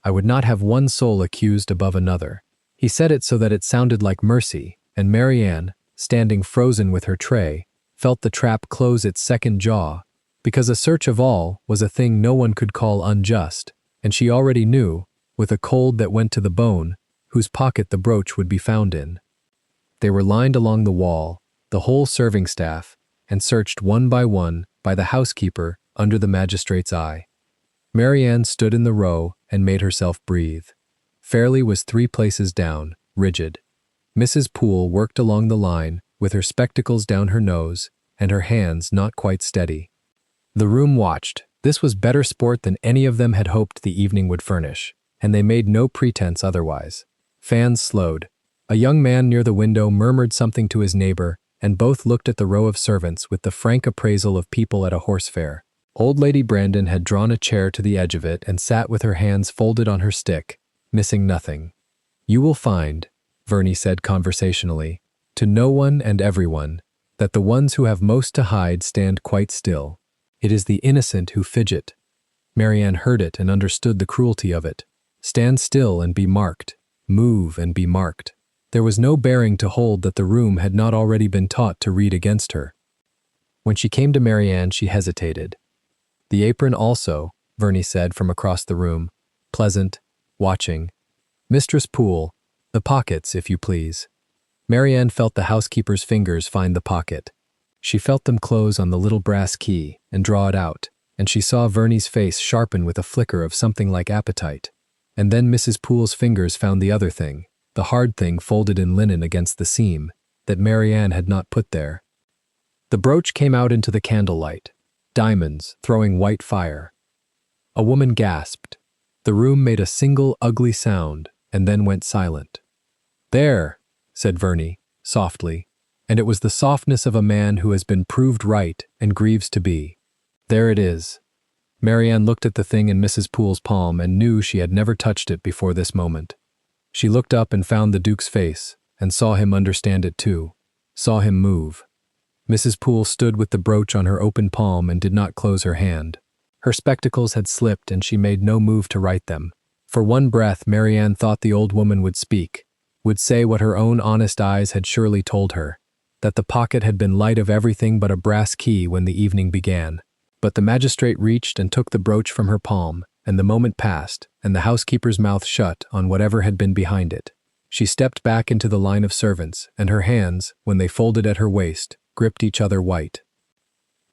I would not have one soul accused above another." He said it so that it sounded like mercy, and Marianne, standing frozen with her tray, felt the trap close its second jaw, because a search of all was a thing no one could call unjust, and she already knew, with a cold that went to the bone, whose pocket the brooch would be found in. They were lined along the wall, the whole serving staff, and searched one by the housekeeper under the magistrate's eye. Marianne stood in the row and made herself breathe. Fairley was 3 places down, rigid. Mrs. Poole worked along the line, with her spectacles down her nose, and her hands not quite steady. The room watched. This was better sport than any of them had hoped the evening would furnish, and they made no pretense otherwise. Fans slowed. A young man near the window murmured something to his neighbor, and both looked at the row of servants with the frank appraisal of people at a horse fair. Old Lady Brandon had drawn a chair to the edge of it and sat with her hands folded on her stick, missing nothing. "You will find," Verney said conversationally, "to no one and everyone, that the ones who have most to hide stand quite still. It is the innocent who fidget." Marianne heard it and understood the cruelty of it. Stand still and be marked. Move and be marked. There was no bearing to hold that the room had not already been taught to read against her. When she came to Marianne, she hesitated. "The apron also," Verney said from across the room, pleasant, watching. "Mistress Poole, the pockets, if you please." Marianne felt the housekeeper's fingers find the pocket. She felt them close on the little brass key and draw it out, and she saw Verney's face sharpen with a flicker of something like appetite. And then Mrs. Poole's fingers found the other thing, the hard thing folded in linen against the seam, that Marianne had not put there. The brooch came out into the candlelight, diamonds throwing white fire. A woman gasped. The room made a single ugly sound and then went silent. "There," said Verney, softly, and it was the softness of a man who has been proved right and grieves to be. "There it is." Marianne looked at the thing in Mrs. Poole's palm and knew she had never touched it before this moment. She looked up and found the Duke's face, and saw him understand it too, saw him move. Mrs. Poole stood with the brooch on her open palm and did not close her hand. Her spectacles had slipped and she made no move to right them. For one breath Marianne thought the old woman would speak, would say what her own honest eyes had surely told her, that the pocket had been light of everything but a brass key when the evening began. But the magistrate reached and took the brooch from her palm, and the moment passed, and the housekeeper's mouth shut on whatever had been behind it. She stepped back into the line of servants, and her hands, when they folded at her waist, gripped each other white.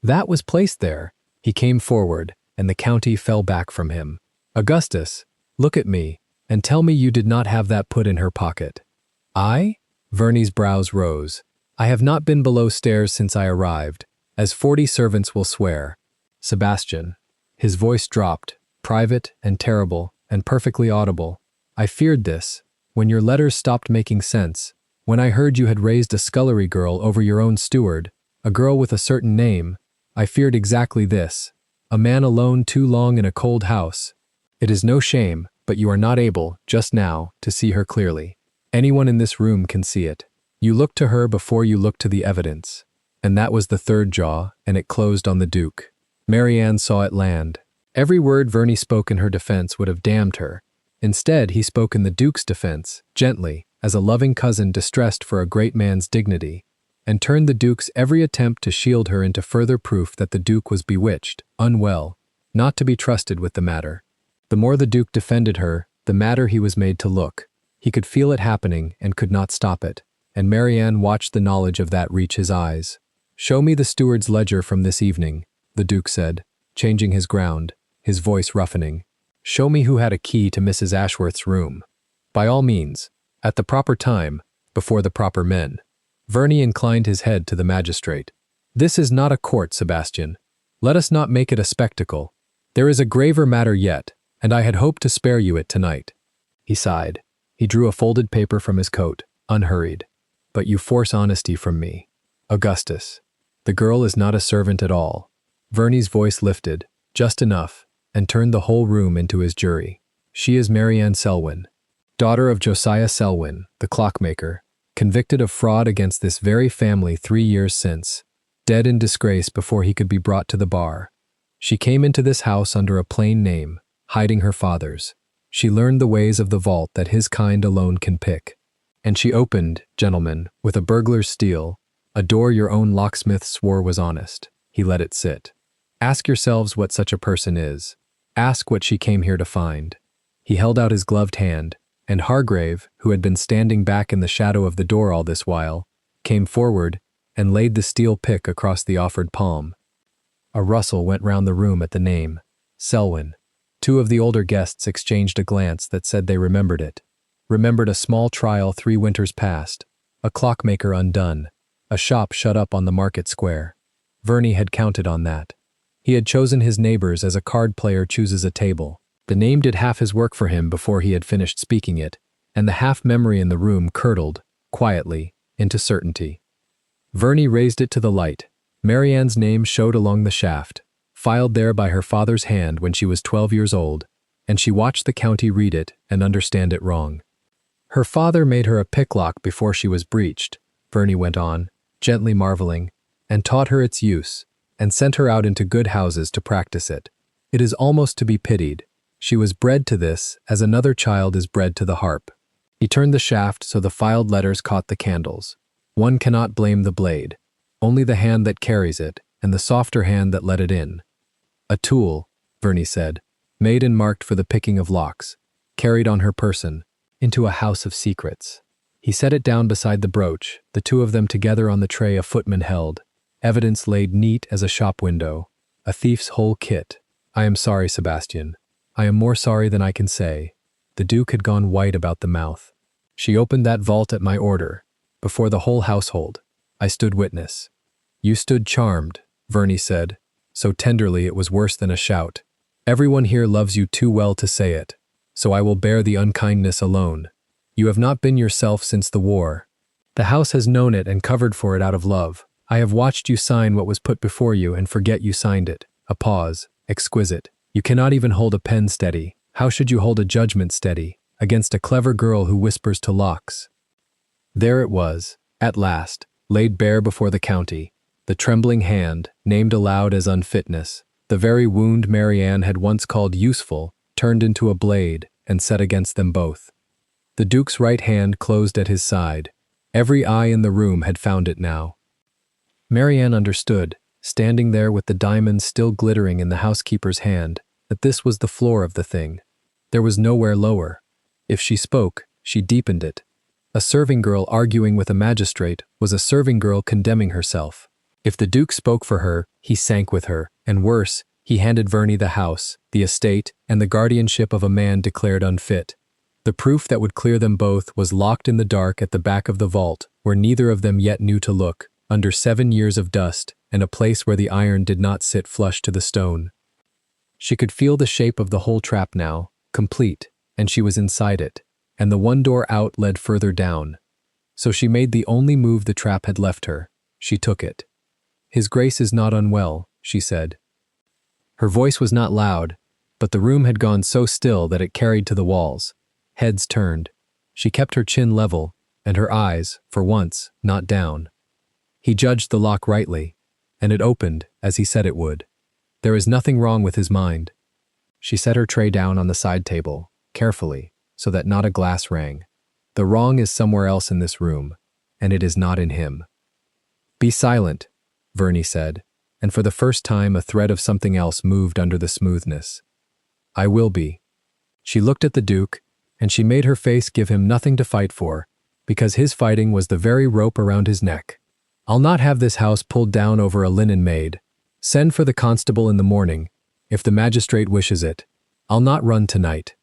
"That was placed there." He came forward, and the county fell back from him. "Augustus, look at me, and tell me you did not have that put in her pocket." "I?" Verney's brows rose. "I have not been below stairs since I arrived, as 40 servants will swear. Sebastian." His voice dropped, private and terrible and perfectly audible. "I feared this, when your letters stopped making sense, when I heard you had raised a scullery girl over your own steward, a girl with a certain name, I feared exactly this, a man alone too long in a cold house. It is no shame, but you are not able, just now, to see her clearly. Anyone in this room can see it. You looked to her before you looked to the evidence." And that was the third jaw, and it closed on the Duke. Marianne saw it land. Every word Verney spoke in her defense would have damned her. Instead, he spoke in the Duke's defense, gently, as a loving cousin distressed for a great man's dignity, and turned the Duke's every attempt to shield her into further proof that the Duke was bewitched, unwell, not to be trusted with the matter. The more the Duke defended her, the madder he was made to look. He could feel it happening and could not stop it, and Marianne watched the knowledge of that reach his eyes. "Show me the steward's ledger from this evening," the Duke said, changing his ground, his voice roughening. "Show me who had a key to Mrs. Ashworth's room. By all means, at the proper time, before the proper men." Verney inclined his head to the magistrate. "This is not a court, Sebastian. Let us not make it a spectacle. There is a graver matter yet, and I had hoped to spare you it tonight." He sighed. He drew a folded paper from his coat, unhurried. "But you force honesty from me. Augustus, the girl is not a servant at all." Verney's voice lifted, just enough, and turned the whole room into his jury. "She is Marianne Selwyn, daughter of Josiah Selwyn, the clockmaker, convicted of fraud against this very family 3 years since, dead in disgrace before he could be brought to the bar. She came into this house under a plain name, hiding her father's. She learned the ways of the vault that his kind alone can pick. And she opened, gentlemen, with a burglar's steel, a door your own locksmith swore was honest. He let it sit. Ask yourselves what such a person is. Ask what she came here to find." He held out his gloved hand, and Hargrave, who had been standing back in the shadow of the door all this while, came forward and laid the steel pick across the offered palm. A rustle went round the room at the name, Selwyn. 2 of the older guests exchanged a glance that said they remembered it. Remembered a small trial 3 winters past, a clockmaker undone, a shop shut up on the market square. Verney had counted on that. He had chosen his neighbors as a card player chooses a table. The name did half his work for him before he had finished speaking it, and the half-memory in the room curdled, quietly, into certainty. Verney raised it to the light. Marianne's name showed along the shaft, filed there by her father's hand when she was 12 years old, and she watched the county read it and understand it wrong. "Her father made her a picklock before she was breeched," Verney went on, gently marveling, "and taught her its use, and sent her out into good houses to practice it. It is almost to be pitied. She was bred to this, as another child is bred to the harp." He turned the shaft so the filed letters caught the candles. "One cannot blame the blade, only the hand that carries it, and the softer hand that let it in. A tool," Verney said, "made and marked for the picking of locks, carried on her person, into a house of secrets." He set it down beside the brooch, the two of them together on the tray a footman held. Evidence laid neat as a shop window. A thief's whole kit. I am sorry, Sebastian. I am more sorry than I can say. The Duke had gone white about the mouth. She opened that vault at my order, before the whole household. I stood witness. You stood charmed, Verney said, so tenderly it was worse than a shout. Everyone here loves you too well to say it, so I will bear the unkindness alone. You have not been yourself since the war. The house has known it and covered for it out of love. I have watched you sign what was put before you and forget you signed it. A pause. Exquisite. You cannot even hold a pen steady. How should you hold a judgment steady against a clever girl who whispers to locks? There it was, at last, laid bare before the county. The trembling hand, named aloud as unfitness. The very wound Marianne had once called useful, turned into a blade and set against them both. The Duke's right hand closed at his side. Every eye in the room had found it now. Marianne understood, standing there with the diamonds still glittering in the housekeeper's hand, that this was the floor of the thing. There was nowhere lower. If she spoke, she deepened it. A serving girl arguing with a magistrate was a serving girl condemning herself. If the Duke spoke for her, he sank with her, and worse, he handed Verney the house, the estate, and the guardianship of a man declared unfit. The proof that would clear them both was locked in the dark at the back of the vault, where neither of them yet knew to look, under 7 years of dust, and a place where the iron did not sit flush to the stone. She could feel the shape of the whole trap now, complete, and she was inside it, and the one door out led further down. So she made the only move the trap had left her. She took it. His Grace is not unwell, she said. Her voice was not loud, but the room had gone so still that it carried to the walls. Heads turned. She kept her chin level, and her eyes, for once, not down. He judged the lock rightly, and it opened as he said it would. There is nothing wrong with his mind. She set her tray down on the side table, carefully, so that not a glass rang. The wrong is somewhere else in this room, and it is not in him. Be silent, Verney said, and for the first time a thread of something else moved under the smoothness. I will be. She looked at the Duke, and she made her face give him nothing to fight for, because his fighting was the very rope around his neck. I'll not have this house pulled down over a linen maid. Send for the constable in the morning, if the magistrate wishes it. I'll not run tonight.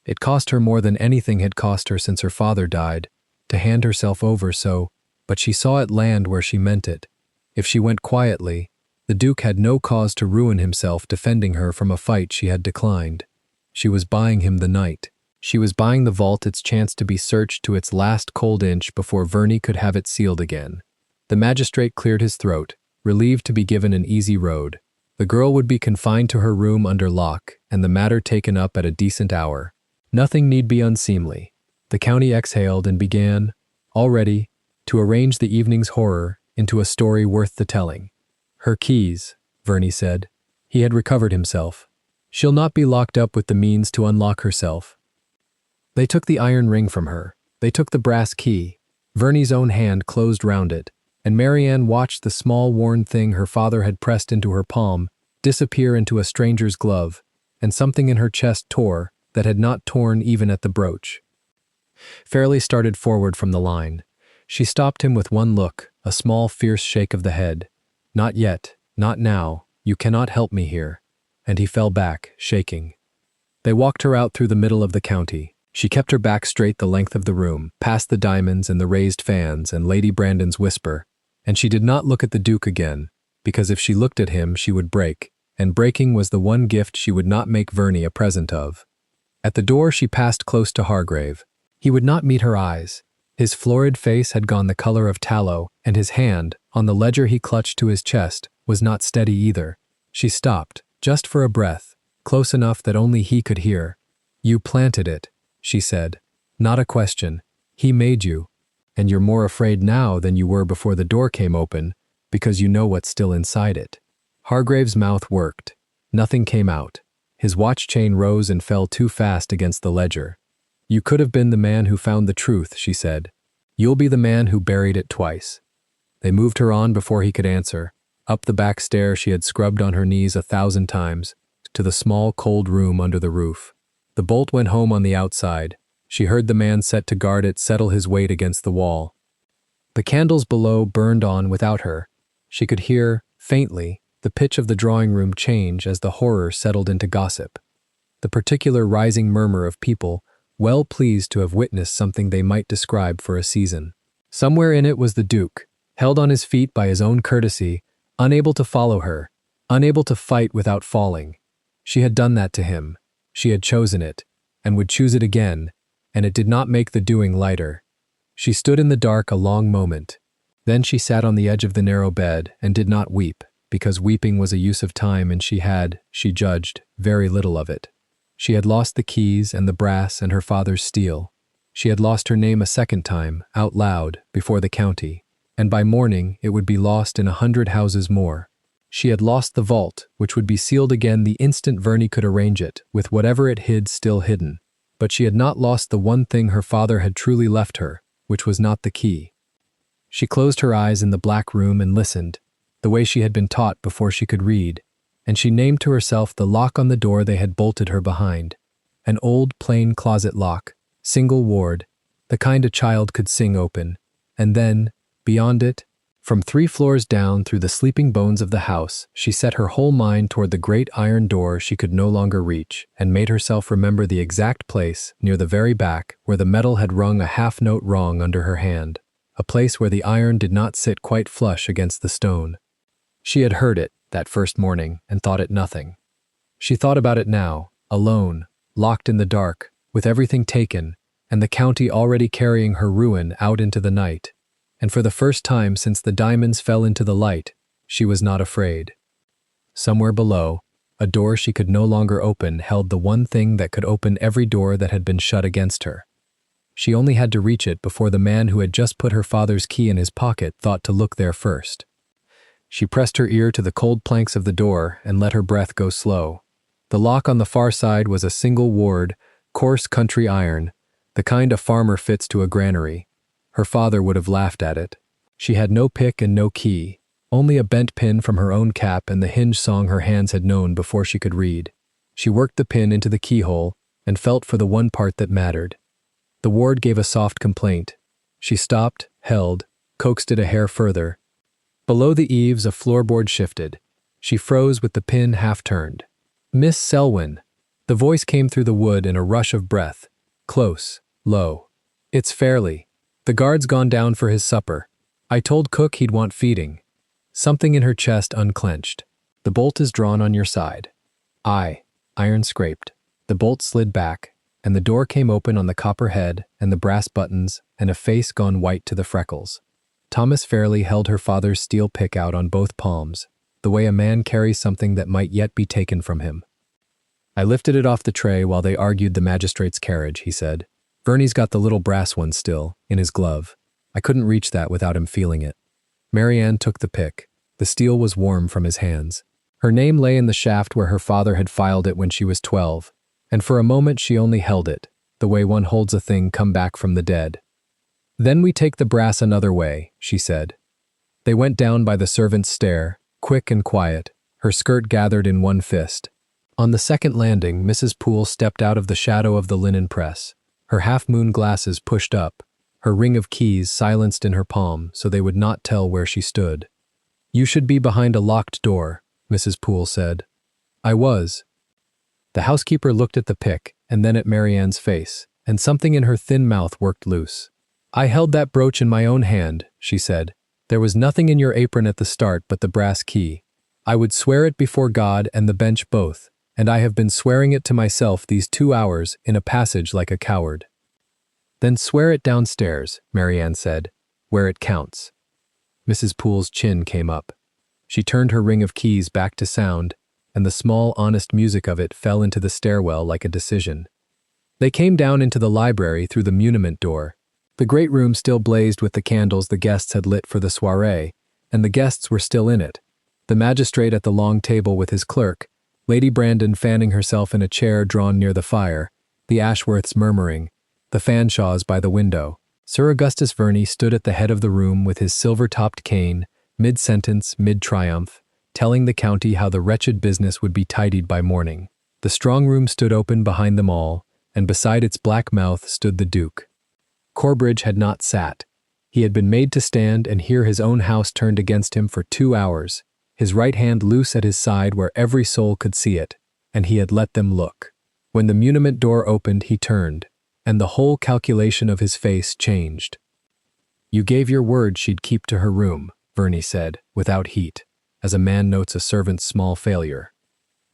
It cost her more than anything had cost her since her father died, to hand herself over so, but she saw it land where she meant it. If she went quietly, the Duke had no cause to ruin himself defending her from a fight she had declined. She was buying him the night. She was buying the vault its chance to be searched to its last cold inch before Verney could have it sealed again. The magistrate cleared his throat, relieved to be given an easy road. The girl would be confined to her room under lock, and the matter taken up at a decent hour. Nothing need be unseemly. The county exhaled and began, already, to arrange the evening's horror into a story worth the telling. Her keys, Verney said. He had recovered himself. She'll not be locked up with the means to unlock herself. They took the iron ring from her. They took the brass key. Verney's own hand closed round it, and Marianne watched the small worn thing her father had pressed into her palm disappear into a stranger's glove, and something in her chest tore that had not torn even at the brooch. Fairly started forward from the line. She stopped him with one look, a small fierce shake of the head. Not yet, not now, you cannot help me here. And he fell back, shaking. They walked her out through the middle of the county. She kept her back straight the length of the room, past the diamonds and the raised fans and Lady Brandon's whisper, and she did not look at the Duke again, because if she looked at him she would break, and breaking was the one gift she would not make Verney a present of. At the door she passed close to Hargrave. He would not meet her eyes. His florid face had gone the color of tallow, and his hand, on the ledger he clutched to his chest, was not steady either. She stopped, just for a breath, close enough that only he could hear. You planted it, she said. Not a question. He made you. And you're more afraid now than you were before the door came open, because you know what's still inside it. Hargrave's mouth worked. Nothing came out. His watch chain rose and fell too fast against the ledger. You could have been the man who found the truth, she said. You'll be the man who buried it twice. They moved her on before he could answer, up the back stair she had scrubbed on her knees 1,000 times, to the small cold room under the roof. The bolt went home on the outside, She heard the man set to guard it settle his weight against the wall. The candles below burned on without her. She could hear, faintly, the pitch of the drawing room change as the horror settled into gossip. The particular rising murmur of people, well pleased to have witnessed something they might describe for a season. Somewhere in it was the Duke, held on his feet by his own courtesy, unable to follow her, unable to fight without falling. She had done that to him. She had chosen it, and would choose it again, and it did not make the doing lighter. She stood in the dark a long moment. Then she sat on the edge of the narrow bed and did not weep, because weeping was a use of time and she had, she judged, very little of it. She had lost the keys and the brass and her father's steel. She had lost her name a second time, out loud, before the county, and by morning it would be lost in 100 houses more. She had lost the vault, which would be sealed again the instant Verney could arrange it, with whatever it hid still hidden. But she had not lost the one thing her father had truly left her, which was not the key. She closed her eyes in the black room and listened, the way she had been taught before she could read, and she named to herself the lock on the door they had bolted her behind. An old, plain closet lock, single ward, the kind a child could sing open, and then, beyond it, from 3 floors down through the sleeping bones of the house, she set her whole mind toward the great iron door she could no longer reach, and made herself remember the exact place, near the very back, where the metal had rung a half-note wrong under her hand, a place where the iron did not sit quite flush against the stone. She had heard it, that first morning, and thought it nothing. She thought about it now, alone, locked in the dark, with everything taken, and the county already carrying her ruin out into the night. And for the first time since the diamonds fell into the light, she was not afraid. Somewhere below, a door she could no longer open held the one thing that could open every door that had been shut against her. She only had to reach it before the man who had just put her father's key in his pocket thought to look there first. She pressed her ear to the cold planks of the door and let her breath go slow. The lock on the far side was a single ward, coarse country iron, the kind a farmer fits to a granary. Her father would have laughed at it. She had no pick and no key, only a bent pin from her own cap and the hinge song her hands had known before she could read. She worked the pin into the keyhole and felt for the one part that mattered. The ward gave a soft complaint. She stopped, held, coaxed it a hair further. Below the eaves a floorboard shifted. She froze with the pin half-turned. "Miss Selwyn." The voice came through the wood in a rush of breath, close, low. "It's Fairly. The guard's gone down for his supper. I told Cook he'd want feeding." Something in her chest unclenched. "The bolt is drawn on your side." "Aye." Iron scraped. The bolt slid back, and the door came open on the copper head and the brass buttons and a face gone white to the freckles. Thomas Fairly held her father's steel pick out on both palms, the way a man carries something that might yet be taken from him. "I lifted it off the tray while they argued the magistrate's carriage," he said. "Verney's got the little brass one still, in his glove. I couldn't reach that without him feeling it." Marianne took the pick. The steel was warm from his hands. Her name lay in the shaft where her father had filed it when she was 12, and for a moment she only held it, the way one holds a thing come back from the dead. "Then we take the brass another way," she said. They went down by the servants' stair, quick and quiet, her skirt gathered in one fist. On the second landing, Mrs. Poole stepped out of the shadow of the linen press, her half-moon glasses pushed up, her ring of keys silenced in her palm so they would not tell where she stood. "You should be behind a locked door," Mrs. Poole said. "I was." The housekeeper looked at the pick and then at Marianne's face, and something in her thin mouth worked loose. "I held that brooch in my own hand," she said. "There was nothing in your apron at the start but the brass key. I would swear it before God and the bench both, and I have been swearing it to myself these 2 hours in a passage like a coward." "Then swear it downstairs," Marianne said, "where it counts." Mrs. Poole's chin came up. She turned her ring of keys back to sound, and the small, honest music of it fell into the stairwell like a decision. They came down into the library through the muniment door. The great room still blazed with the candles the guests had lit for the soirée, and the guests were still in it. The magistrate at the long table with his clerk, Lady Brandon fanning herself in a chair drawn near the fire, the Ashworths murmuring, the Fanshaws by the window. Sir Augustus Verney stood at the head of the room with his silver-topped cane, mid-sentence, mid-triumph, telling the county how the wretched business would be tidied by morning. The strong room stood open behind them all, and beside its black mouth stood the Duke. Corbridge had not sat. He had been made to stand and hear his own house turned against him for 2 hours, his right hand loose at his side where every soul could see it, and he had let them look. When the muniment door opened, he turned, and the whole calculation of his face changed. "You gave your word she'd keep to her room," Verney said, without heat, as a man notes a servant's small failure.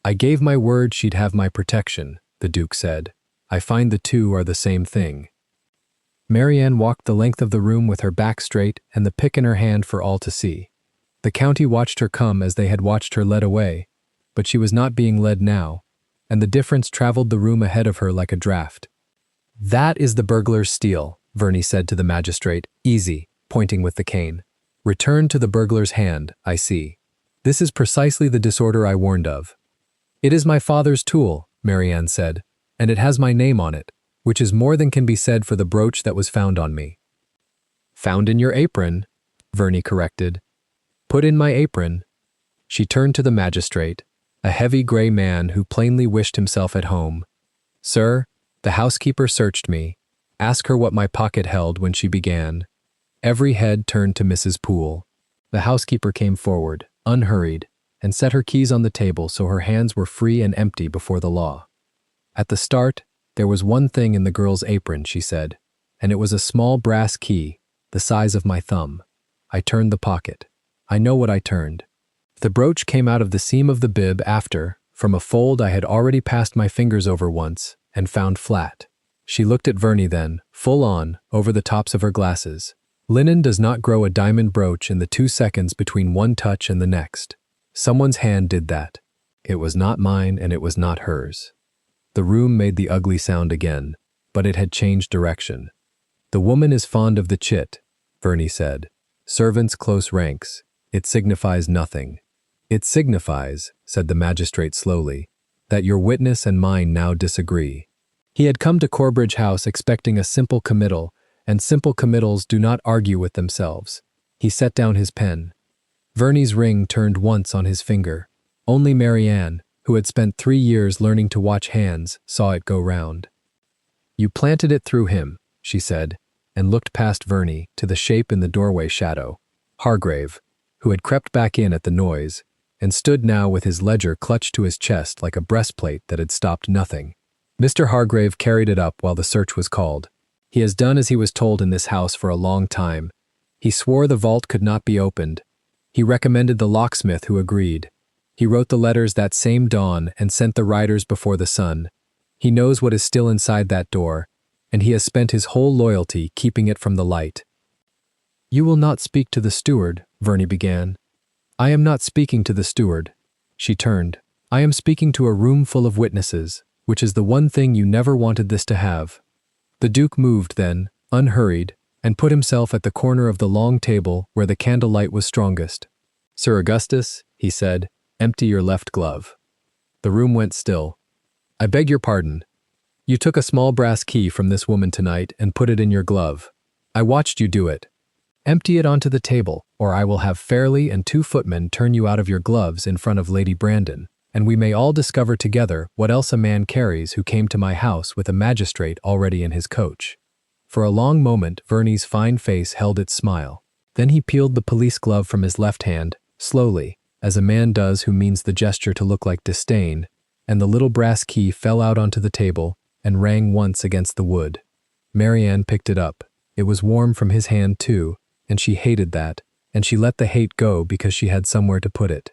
"I gave my word she'd have my protection," the Duke said. "I find the two are the same thing." Marianne walked the length of the room with her back straight and the pick in her hand for all to see. The county watched her come as they had watched her led away, but she was not being led now, and the difference traveled the room ahead of her like a draft. "That is the burglar's steal," Verney said to the magistrate. "Easy," pointing with the cane. "Return to the burglar's hand, I see. This is precisely the disorder I warned of." "It is my father's tool," Marianne said, "and it has my name on it, which is more than can be said for the brooch that was found on me." "Found in your apron," Verney corrected. "Put in my apron." She turned to the magistrate, a heavy gray man who plainly wished himself at home. "Sir, the housekeeper searched me. Ask her what my pocket held when she began." Every head turned to Mrs. Poole. The housekeeper came forward, unhurried, and set her keys on the table so her hands were free and empty before the law. "At the start, there was one thing in the girl's apron," she said, "and it was a small brass key, the size of my thumb. I turned the pocket. I know what I turned. The brooch came out of the seam of the bib after, from a fold I had already passed my fingers over once, and found flat." She looked at Verney then, full on, over the tops of her glasses. "Linen does not grow a diamond brooch in the 2 seconds between one touch and the next. Someone's hand did that. It was not mine and it was not hers." The room made the ugly sound again, but it had changed direction. "The woman is fond of the chit," Verney said. "Servants close ranks. It signifies nothing." "It signifies," said the magistrate slowly, "that your witness and mine now disagree." He had come to Corbridge House expecting a simple committal, and simple committals do not argue with themselves. He set down his pen. Verney's ring turned once on his finger. Only Marianne, who had spent 3 years learning to watch hands, saw it go round. "You planted it through him," she said, and looked past Verney to the shape in the doorway shadow, Hargrave, who had crept back in at the noise, and stood now with his ledger clutched to his chest like a breastplate that had stopped nothing. Mr. Hargrave carried it up while the search was called. He has done as he was told in this house for a long time. He swore the vault could not be opened. He recommended the locksmith who agreed. He wrote the letters that same dawn and sent the riders before the sun. He knows what is still inside that door, and he has spent his whole loyalty keeping it from the light. "You will not speak to the steward," Verney began. "I am not speaking to the steward." She turned. "I am speaking to a room full of witnesses, which is the one thing you never wanted this to have." The Duke moved then, unhurried, and put himself at the corner of the long table where the candlelight was strongest. "Sir Augustus," he said, "empty your left glove." The room went still. "I beg your pardon. You took a small brass key from this woman tonight and put it in your glove. I watched you do it. Empty it onto the table, or I will have Fairley and 2 footmen turn you out of your gloves in front of Lady Brandon, and we may all discover together what else a man carries who came to my house with a magistrate already in his coach." For a long moment, Verney's fine face held its smile. Then he peeled the police glove from his left hand, slowly, as a man does who means the gesture to look like disdain, and the little brass key fell out onto the table and rang once against the wood. Marianne picked it up. It was warm from his hand too, and she hated that, and she let the hate go because she had somewhere to put it.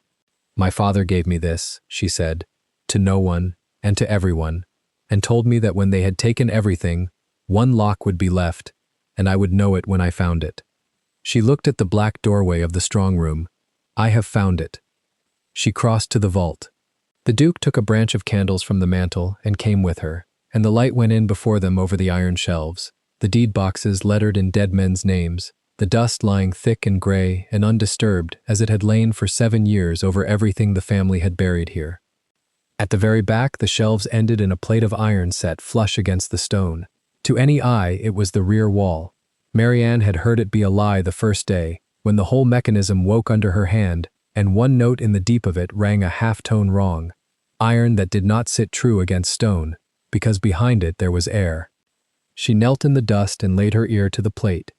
"My father gave me this," she said, "to no one and to everyone, and told me that when they had taken everything, one lock would be left, and I would know it when I found it." She looked at the black doorway of the strong room. "I have found it." She crossed to the vault. The Duke took a branch of candles from the mantel and came with her, and the light went in before them over the iron shelves, the deed boxes lettered in dead men's names, the dust lying thick and gray and undisturbed as it had lain for 7 years over everything the family had buried here. At the very back, the shelves ended in a plate of iron set flush against the stone. To any eye, it was the rear wall. Marianne had heard it be a lie the first day, when the whole mechanism woke under her hand, and one note in the deep of it rang a half-tone wrong. Iron that did not sit true against stone. because behind it there was air. She knelt in the dust and laid her ear to the plate.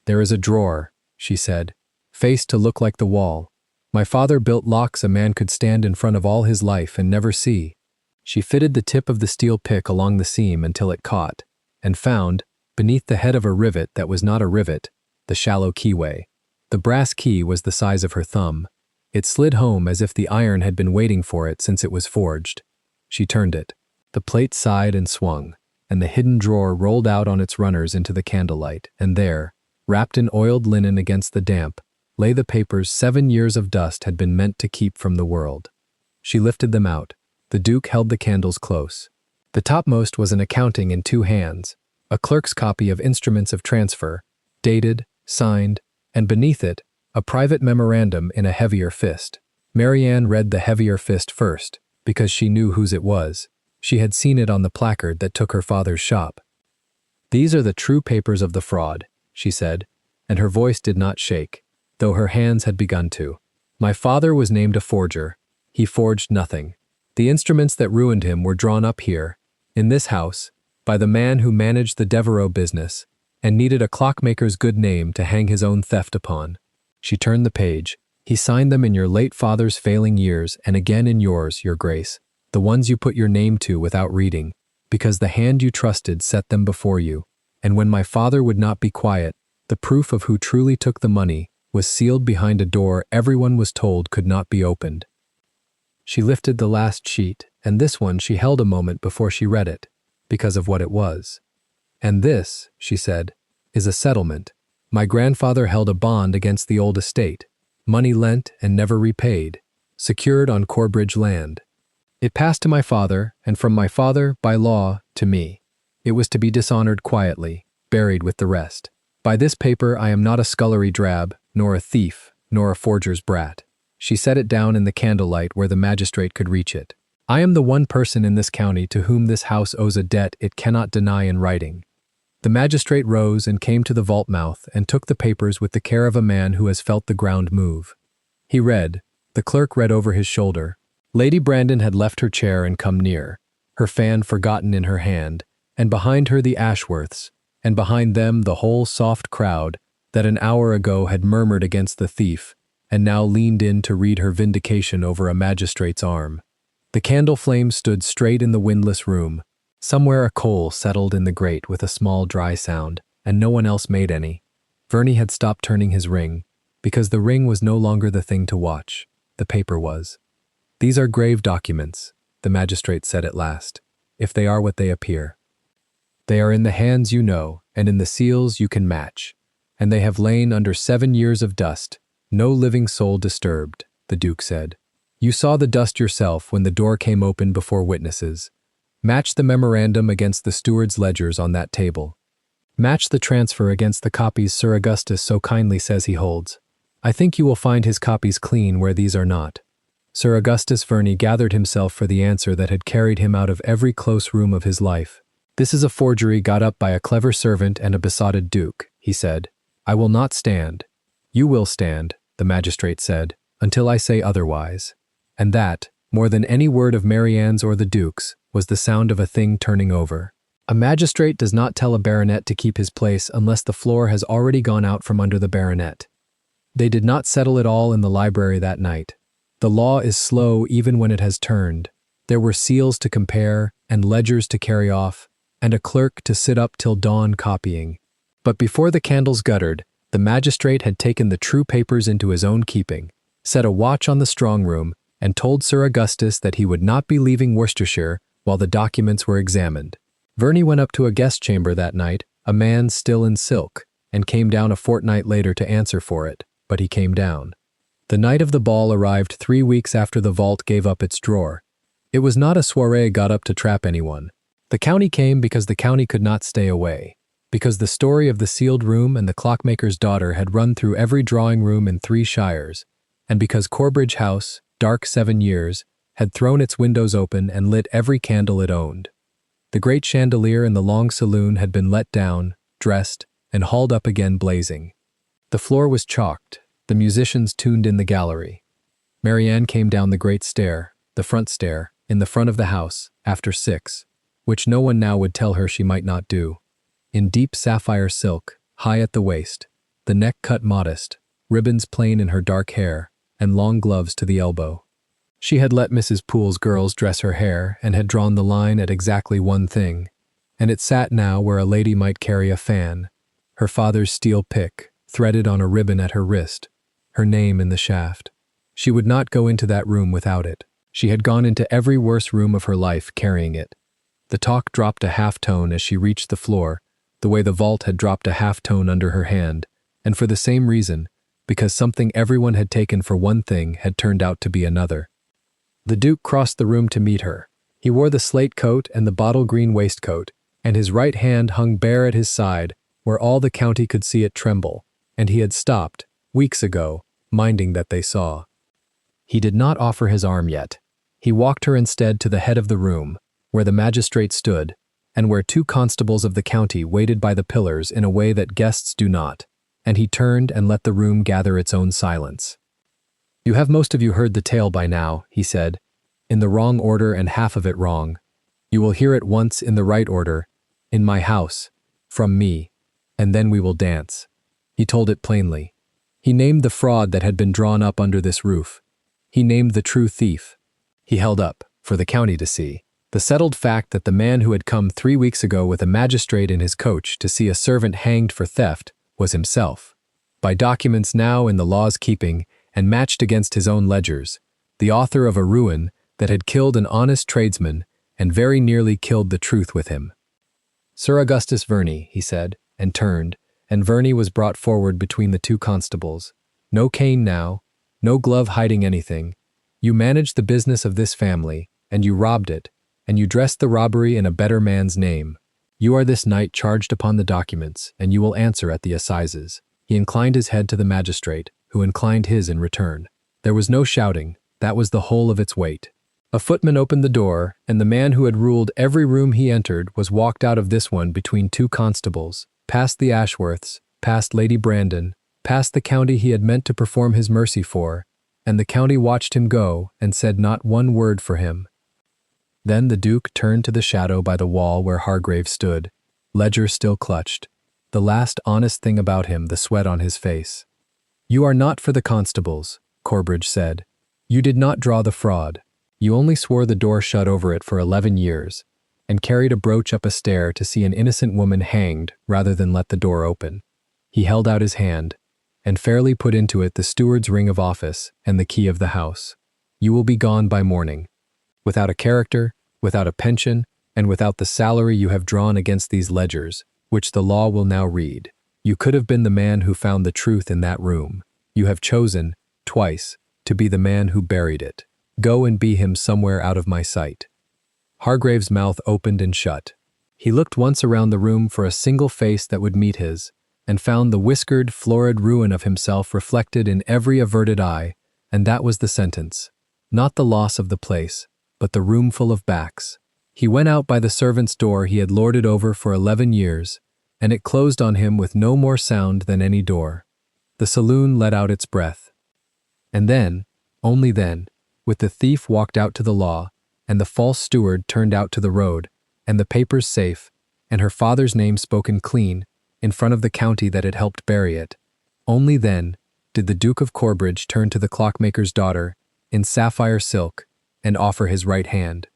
"There is a drawer," she said, "faced to look like the wall. My father built locks a man could stand in front of all his life and never see." She fitted the tip of the steel pick along the seam until it caught, and found, beneath the head of a rivet that was not a rivet, the shallow keyway. The brass key was the size of her thumb. It slid home as if the iron had been waiting for it since it was forged. She turned it. The plate sighed and swung, and the hidden drawer rolled out on its runners into the candlelight, and there, wrapped in oiled linen against the damp, lay the papers 7 years of dust had been meant to keep from the world. She lifted them out. The Duke held the candles close. The topmost was an accounting in 2 hands, a clerk's copy of instruments of transfer, dated, signed, and beneath it, a private memorandum in a heavier fist. Marianne read the heavier fist first, because she knew whose it was. She had seen it on the placard that took her father's shop. "These are the true papers of the fraud," she said, and her voice did not shake, though her hands had begun to. "My father was named a forger. He forged nothing. The instruments that ruined him were drawn up here, in this house, by the man who managed the Devereux business, and needed a clockmaker's good name to hang his own theft upon." She turned the page. "He signed them in your late father's failing years and again in yours, your grace, the ones you put your name to without reading, because the hand you trusted set them before you. And when my father would not be quiet, the proof of who truly took the money was sealed behind a door everyone was told could not be opened." She lifted the last sheet, and this one she held a moment before she read it, because of what it was. "And this," she said, "is a settlement. My grandfather held a bond against the old estate, money lent and never repaid, secured on Corbridge land. It passed to my father, and from my father, by law, to me. It was to be dishonored quietly, buried with the rest. By this paper I am not a scullery drab, nor a thief, nor a forger's brat." She set it down in the candlelight where the magistrate could reach it. "I am the one person in this county to whom this house owes a debt it cannot deny in writing." The magistrate rose and came to the vault mouth and took the papers with the care of a man who has felt the ground move. He read. The clerk read over his shoulder. Lady Brandon had left her chair and come near, her fan forgotten in her hand, and behind her the Ashworths, and behind them the whole soft crowd that an hour ago had murmured against the thief, and now leaned in to read her vindication over a magistrate's arm. The candle flame stood straight in the windless room. Somewhere a coal settled in the grate with a small dry sound, and no one else made any. Verney had stopped turning his ring, because the ring was no longer the thing to watch. The paper was. "These are grave documents," the magistrate said at last, "if they are what they appear. They are in the hands you know, and in the seals you can match, and they have lain under 7 years of dust, no living soul disturbed," the Duke said. "You saw the dust yourself when the door came open before witnesses. Match the memorandum against the steward's ledgers on that table. Match the transfer against the copies Sir Augustus so kindly says he holds. I think you will find his copies clean where these are not." Sir Augustus Verney gathered himself for the answer that had carried him out of every close room of his life. "This is a forgery got up by a clever servant and a besotted duke," he said. "I will not stand." "You will stand," the magistrate said, "until I say otherwise." And that, more than any word of Marianne's or the Duke's, was the sound of a thing turning over. A magistrate does not tell a baronet to keep his place unless the floor has already gone out from under the baronet. They did not settle it all in the library that night. The law is slow even when it has turned. There were seals to compare, and ledgers to carry off, and a clerk to sit up till dawn copying. But before the candles guttered, the magistrate had taken the true papers into his own keeping, set a watch on the strong room, and told Sir Augustus that he would not be leaving Worcestershire while the documents were examined. Verney went up to a guest chamber that night, a man still in silk, and came down a fortnight later to answer for it, but he came down. The night of the ball arrived 3 weeks after the vault gave up its drawer. It was not a soirée got up to trap anyone. The county came because the county could not stay away, because the story of the sealed room and the clockmaker's daughter had run through every drawing room in 3 shires, and because Corbridge House, dark 7 years, had thrown its windows open and lit every candle it owned. The great chandelier in the long saloon had been let down, dressed, and hauled up again blazing. The floor was chalked. The musicians tuned in the gallery. Marianne came down the great stair, the front stair, in the front of the house, after 6. which no one now would tell her she might not do. In deep sapphire silk, high at the waist, the neck cut modest, ribbons plain in her dark hair, and long gloves to the elbow. She had let Mrs. Poole's girls dress her hair and had drawn the line at exactly one thing, and it sat now where a lady might carry a fan, her father's steel pick threaded on a ribbon at her wrist, her name in the shaft. She would not go into that room without it. She had gone into every worse room of her life carrying it. The talk dropped a half-tone as she reached the floor, the way the vault had dropped a half-tone under her hand, and for the same reason, because something everyone had taken for one thing had turned out to be another. The Duke crossed the room to meet her. He wore the slate coat and the bottle green waistcoat, and his right hand hung bare at his side, where all the county could see it tremble, and he had stopped, weeks ago, minding that they saw. He did not offer his arm yet. He walked her instead to the head of the room, where the magistrate stood, and where 2 constables of the county waited by the pillars in a way that guests do not, and he turned and let the room gather its own silence. "You have most of you heard the tale by now," he said, "in the wrong order and half of it wrong. You will hear it once in the right order, in my house, from me, and then we will dance." He told it plainly. He named the fraud that had been drawn up under this roof. He named the true thief. He held up, for the county to see, the settled fact that the man who had come 3 weeks ago with a magistrate in his coach to see a servant hanged for theft was himself. By documents now in the law's keeping and matched against his own ledgers, the author of a ruin that had killed an honest tradesman and very nearly killed the truth with him. "Sir Augustus Verney," he said, and turned, and Verney was brought forward between the 2 constables. "No cane now, no glove hiding anything. You managed the business of this family, and you robbed it, and you dressed the robbery in a better man's name. You are this night charged upon the documents, and you will answer at the assizes." He inclined his head to the magistrate, who inclined his in return. There was no shouting, that was the whole of its weight. A footman opened the door, and the man who had ruled every room he entered was walked out of this one between 2 constables, past the Ashworths, past Lady Brandon, past the county he had meant to perform his mercy for, and the county watched him go and said not one word for him. Then the Duke turned to the shadow by the wall where Hargrave stood, ledger still clutched, the last honest thing about him, the sweat on his face. "You are not for the constables," Corbridge said. "You did not draw the fraud. You only swore the door shut over it for 11 years, and carried a brooch up a stair to see an innocent woman hanged rather than let the door open." He held out his hand, and fairly put into it the steward's ring of office and the key of the house. "You will be gone by morning. Without a character, without a pension, and without the salary you have drawn against these ledgers, which the law will now read. You could have been the man who found the truth in that room. You have chosen, twice, to be the man who buried it. Go and be him somewhere out of my sight." Hargrave's mouth opened and shut. He looked once around the room for a single face that would meet his, and found the whiskered, florid ruin of himself reflected in every averted eye, and that was the sentence. Not the loss of the place, but the roomful of backs. He went out by the servant's door he had lorded over for 11 years, and it closed on him with no more sound than any door. The saloon let out its breath. And then, only then, with the thief walked out to the law, and the false steward turned out to the road, and the papers safe, and her father's name spoken clean, in front of the county that had helped bury it, only then did the Duke of Corbridge turn to the clockmaker's daughter, in sapphire silk, and offer his right hand.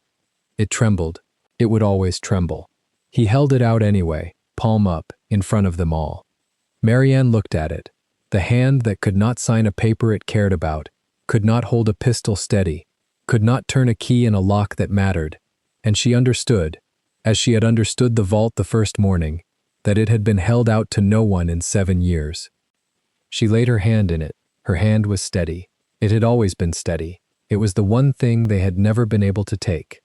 It trembled. It would always tremble. He held it out anyway, palm up, in front of them all. Marianne looked at it. The hand that could not sign a paper it cared about, could not hold a pistol steady, could not turn a key in a lock that mattered, and she understood, as she had understood the vault the first morning, that it had been held out to no one in 7 years. She laid her hand in it. Her hand was steady. It had always been steady. It was the one thing they had never been able to take.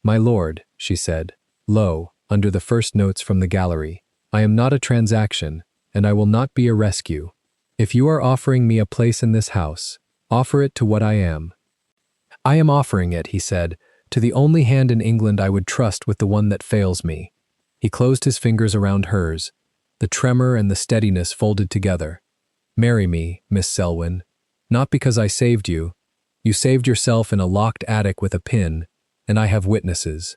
"My lord," she said, low, under the first notes from the gallery, "I am not a transaction, and I will not be a rescue. If you are offering me a place in this house, offer it to what I am." "I am offering it," he said, "to the only hand in England I would trust with the one that fails me." He closed his fingers around hers, the tremor and the steadiness folded together. "Marry me, Miss Selwyn, not because I saved you. You saved yourself in a locked attic with a pin, and I have witnesses.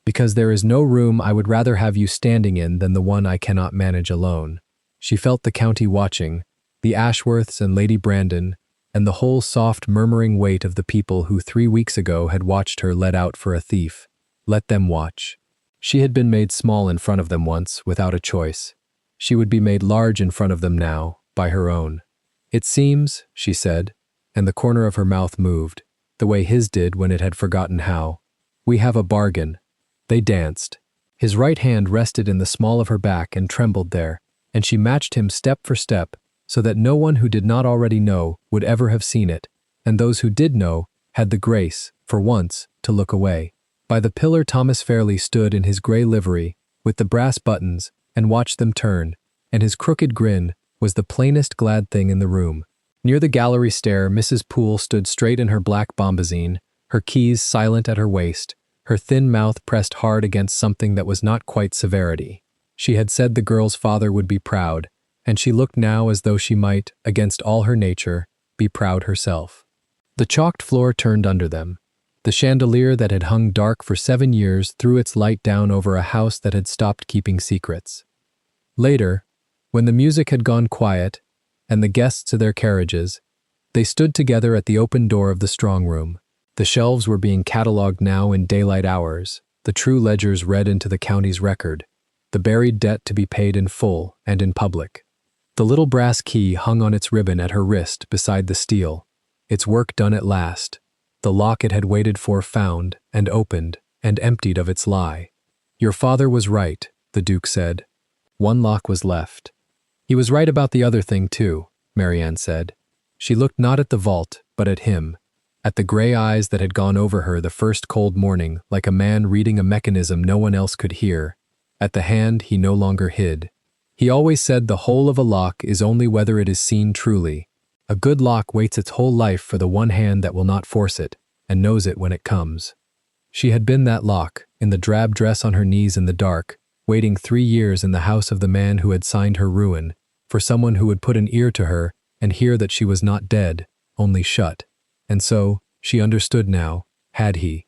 Because there is no room I would rather have you standing in than the one I cannot manage alone. She felt the county watching, the Ashworths and Lady Brandon, and the whole soft murmuring weight of the people who 3 weeks ago had watched her led out for a thief. Let them watch. She had been made small in front of them once, without a choice. She would be made large in front of them now, by her own. It seems, she said, and the corner of her mouth moved, the way his did when it had forgotten how. We have a bargain. They danced. His right hand rested in the small of her back and trembled there, and she matched him step for step, so that no one who did not already know would ever have seen it, and those who did know had the grace, for once, to look away. By the pillar Thomas Fairley stood in his grey livery, with the brass buttons, and watched them turn, and his crooked grin was the plainest glad thing in the room. Near the gallery stair, Mrs. Poole stood straight in her black bombazine, her keys silent at her waist, her thin mouth pressed hard against something that was not quite severity. She had said the girl's father would be proud, and she looked now as though she might, against all her nature, be proud herself. The chalked floor turned under them. The chandelier that had hung dark for 7 years threw its light down over a house that had stopped keeping secrets. Later, when the music had gone quiet, and the guests to their carriages, they stood together at the open door of the strong room. The shelves were being catalogued now in daylight hours, the true ledgers read into the county's record, the buried debt to be paid in full and in public. The little brass key hung on its ribbon at her wrist beside the steel, its work done at last, the lock it had waited for found and opened and emptied of its lie. Your father was right, the Duke said. One lock was left. He was right about the other thing too, Marianne said. She looked not at the vault, but at him, at the grey eyes that had gone over her the first cold morning like a man reading a mechanism no one else could hear, at the hand he no longer hid. He always said the whole of a lock is only whether it is seen truly. A good lock waits its whole life for the one hand that will not force it, and knows it when it comes. She had been that lock, in the drab dress on her knees in the dark, waiting 3 years in the house of the man who had signed her ruin, for someone who would put an ear to her and hear that she was not dead, only shut. And so, she understood now, had he.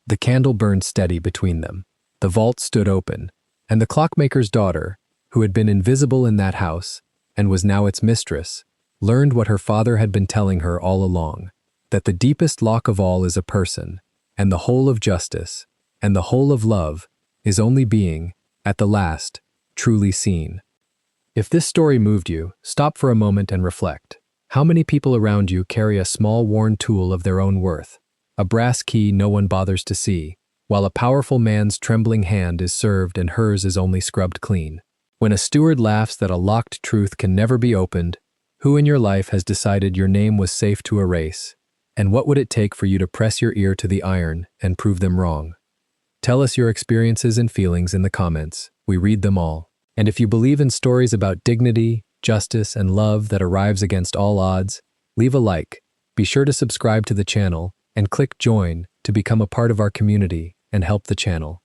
The candle burned steady between them. The vault stood open, and the clockmaker's daughter, who had been invisible in that house, and was now its mistress, learned what her father had been telling her all along, that the deepest lock of all is a person, and the whole of justice, and the whole of love, is only being, at the last, truly seen. If this story moved you, stop for a moment and reflect. How many people around you carry a small worn tool of their own worth, a brass key no one bothers to see, while a powerful man's trembling hand is served and hers is only scrubbed clean? When a steward laughs that a locked truth can never be opened, who in your life has decided your name was safe to erase? And what would it take for you to press your ear to the iron and prove them wrong? Tell us your experiences and feelings in the comments. We read them all. And if you believe in stories about dignity, justice, and love that arrives against all odds, leave a like, be sure to subscribe to the channel, and click join to become a part of our community and help the channel.